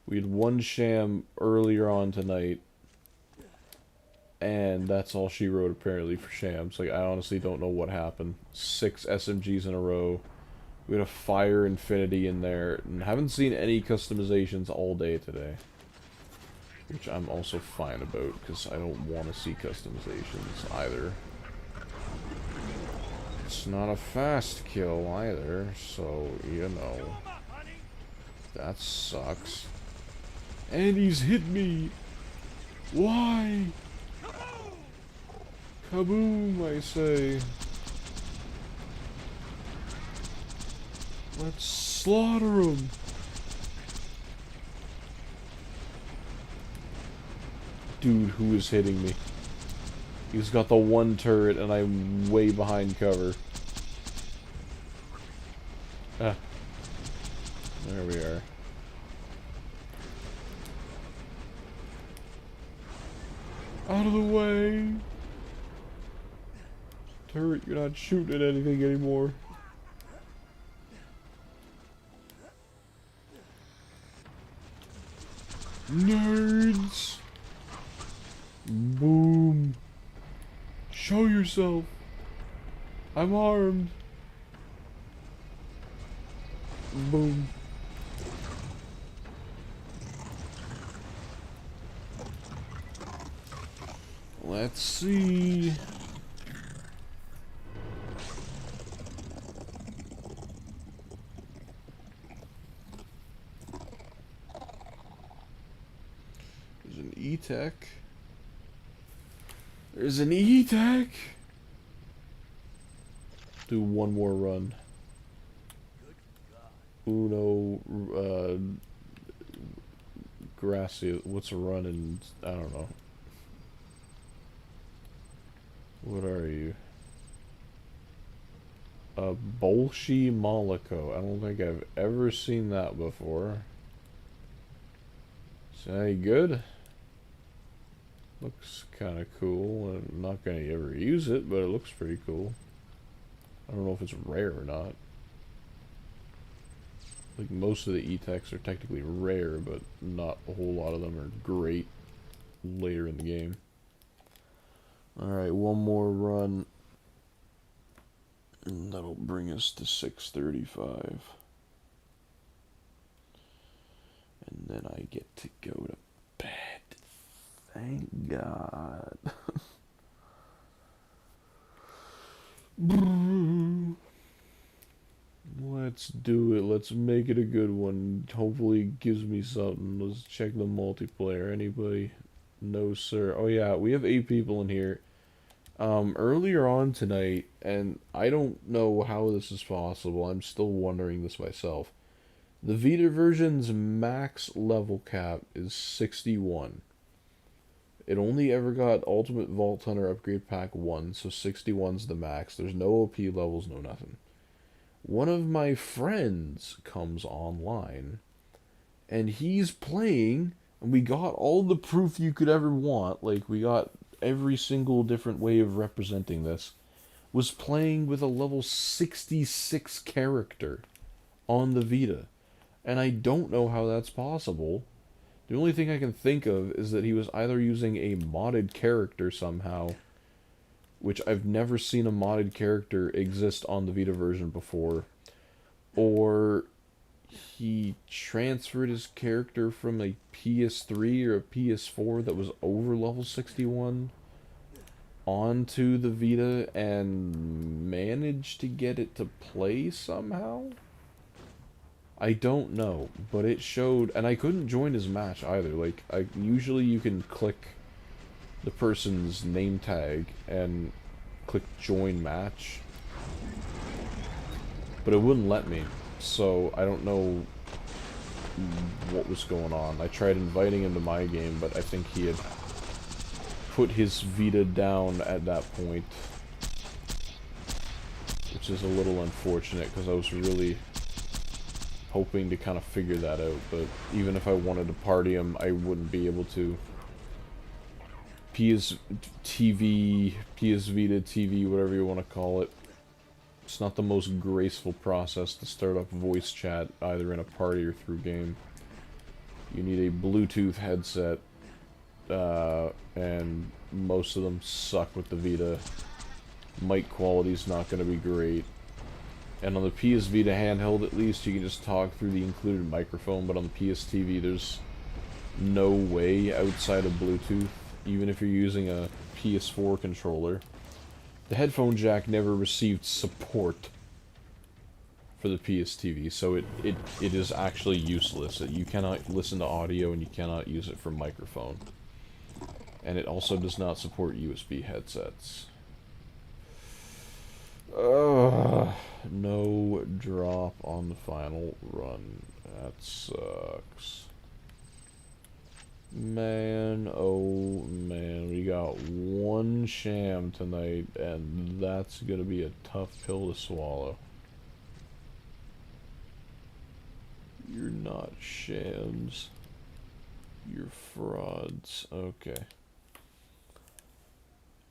[SPEAKER 1] We had 1 Sham earlier on tonight, and that's all she wrote apparently for Shams. Like, I honestly don't know what happened. 6 SMGs in a row. We had a Fire Infinity in there, and haven't seen any customizations all day today. Which I'm also fine about, because I don't want to see customizations either. It's not a fast kill either, so, you know. That sucks. And he's hit me! Why? Kaboom, I say. Let's slaughter him. Dude, who is hitting me? He's got the one turret and I'm way behind cover. Ah. There we are. Out of the way! Turret, you're not shooting at anything anymore. Nerds! Boom! Show yourself! I'm armed! Boom. Let's see. There's an E-Tech. There's an E-Tech! Do one more run. Uno, Gracia, what's a run in, I don't know. What are you? A Bolshi Monaco. I don't think I've ever seen that before. Is that any good? Looks kind of cool. I'm not going to ever use it, but it looks pretty cool. I don't know if it's rare or not. Like, most of the E-Techs are technically rare, but not a whole lot of them are great later in the game. Alright, one more run. And that'll bring us to 635. And then I get to go to bed. Thank God. Let's do it. Let's make it a good one. Hopefully it gives me something. Let's check the multiplayer. Anybody? No, sir. Oh, yeah. We have 8 people in here. Earlier on tonight, and I don't know how this is possible. I'm still wondering this myself. The Vita version's max level cap is 61. It only ever got Ultimate Vault Hunter Upgrade Pack 1, so 61's the max. There's no OP levels, no nothing. One of my friends comes online, and he's playing, and we got all the proof you could ever want. Like, we got every single different way of representing this. Was playing with a level 66 character on the Vita. And I don't know how that's possible. The only thing I can think of is that he was either using a modded character somehow, which I've never seen a modded character exist on the Vita version before, or he transferred his character from a PS3 or a PS4 that was over level 61 onto the Vita and managed to get it to play somehow? I don't know, but it showed, and I couldn't join his match either. Like, usually you can click the person's name tag and click join match, but it wouldn't let me, so I don't know what was going on. I tried inviting him to my game, but I think he had put his Vita down at that point, which is a little unfortunate because I was really hoping to kind of figure that out, but even if I wanted to party him, I wouldn't be able to. PS Vita TV, whatever you want to call it. It's not the most graceful process to start up voice chat, either in a party or through game. You need a Bluetooth headset, and most of them suck with the Vita. Mic quality's not going to be great. And on the PS Vita handheld, at least, you can just talk through the included microphone, but on the PS TV, there's no way outside of Bluetooth, even if you're using a PS4 controller. The headphone jack never received support for the PS TV, so it is actually useless. You cannot listen to audio, and you cannot use it for microphone. And it also does not support USB headsets. No drop on the final run. That sucks. Man, oh man, we got one sham tonight, and that's gonna be a tough pill to swallow. You're not shams. You're frauds. Okay.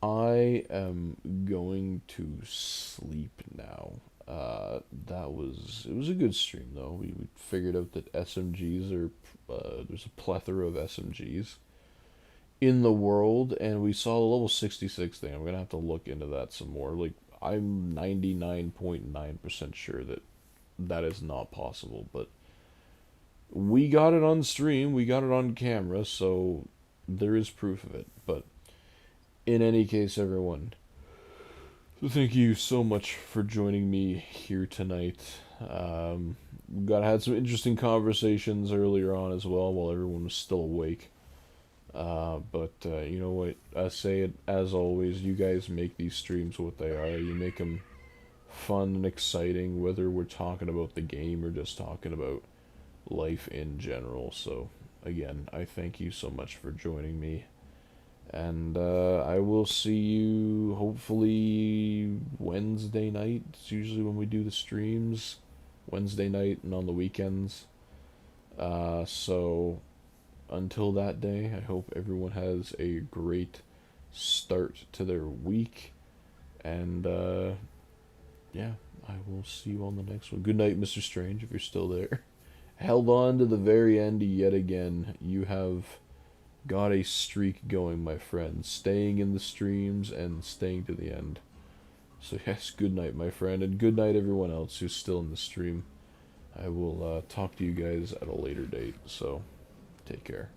[SPEAKER 1] I am going to sleep now. It was a good stream though. We figured out that SMGs are, there's a plethora of SMGs in the world, and we saw the level 66 thing. I'm gonna have to look into that some more. Like, I'm 99.9% sure that that is not possible, but we got it on stream, we got it on camera, so there is proof of it. But in any case, everyone, so thank you so much for joining me here tonight. Got had some interesting conversations earlier on as well while everyone was still awake. But you know what? I say it as always. You guys make these streams what they are. You make them fun and exciting, whether we're talking about the game or just talking about life in general. So again, I thank you so much for joining me. And I will see you hopefully Wednesday night. It's usually when we do the streams. Wednesday night and on the weekends. So until that day, I hope everyone has a great start to their week. And yeah, I will see you on the next one. Good night, Mr. Strange, if you're still there. Held on to the very end yet again. You have got a streak going, my friend. Staying in the streams and staying to the end. So yes, good night, my friend, and good night everyone else who's still in the stream. I will talk to you guys at a later date, so take care.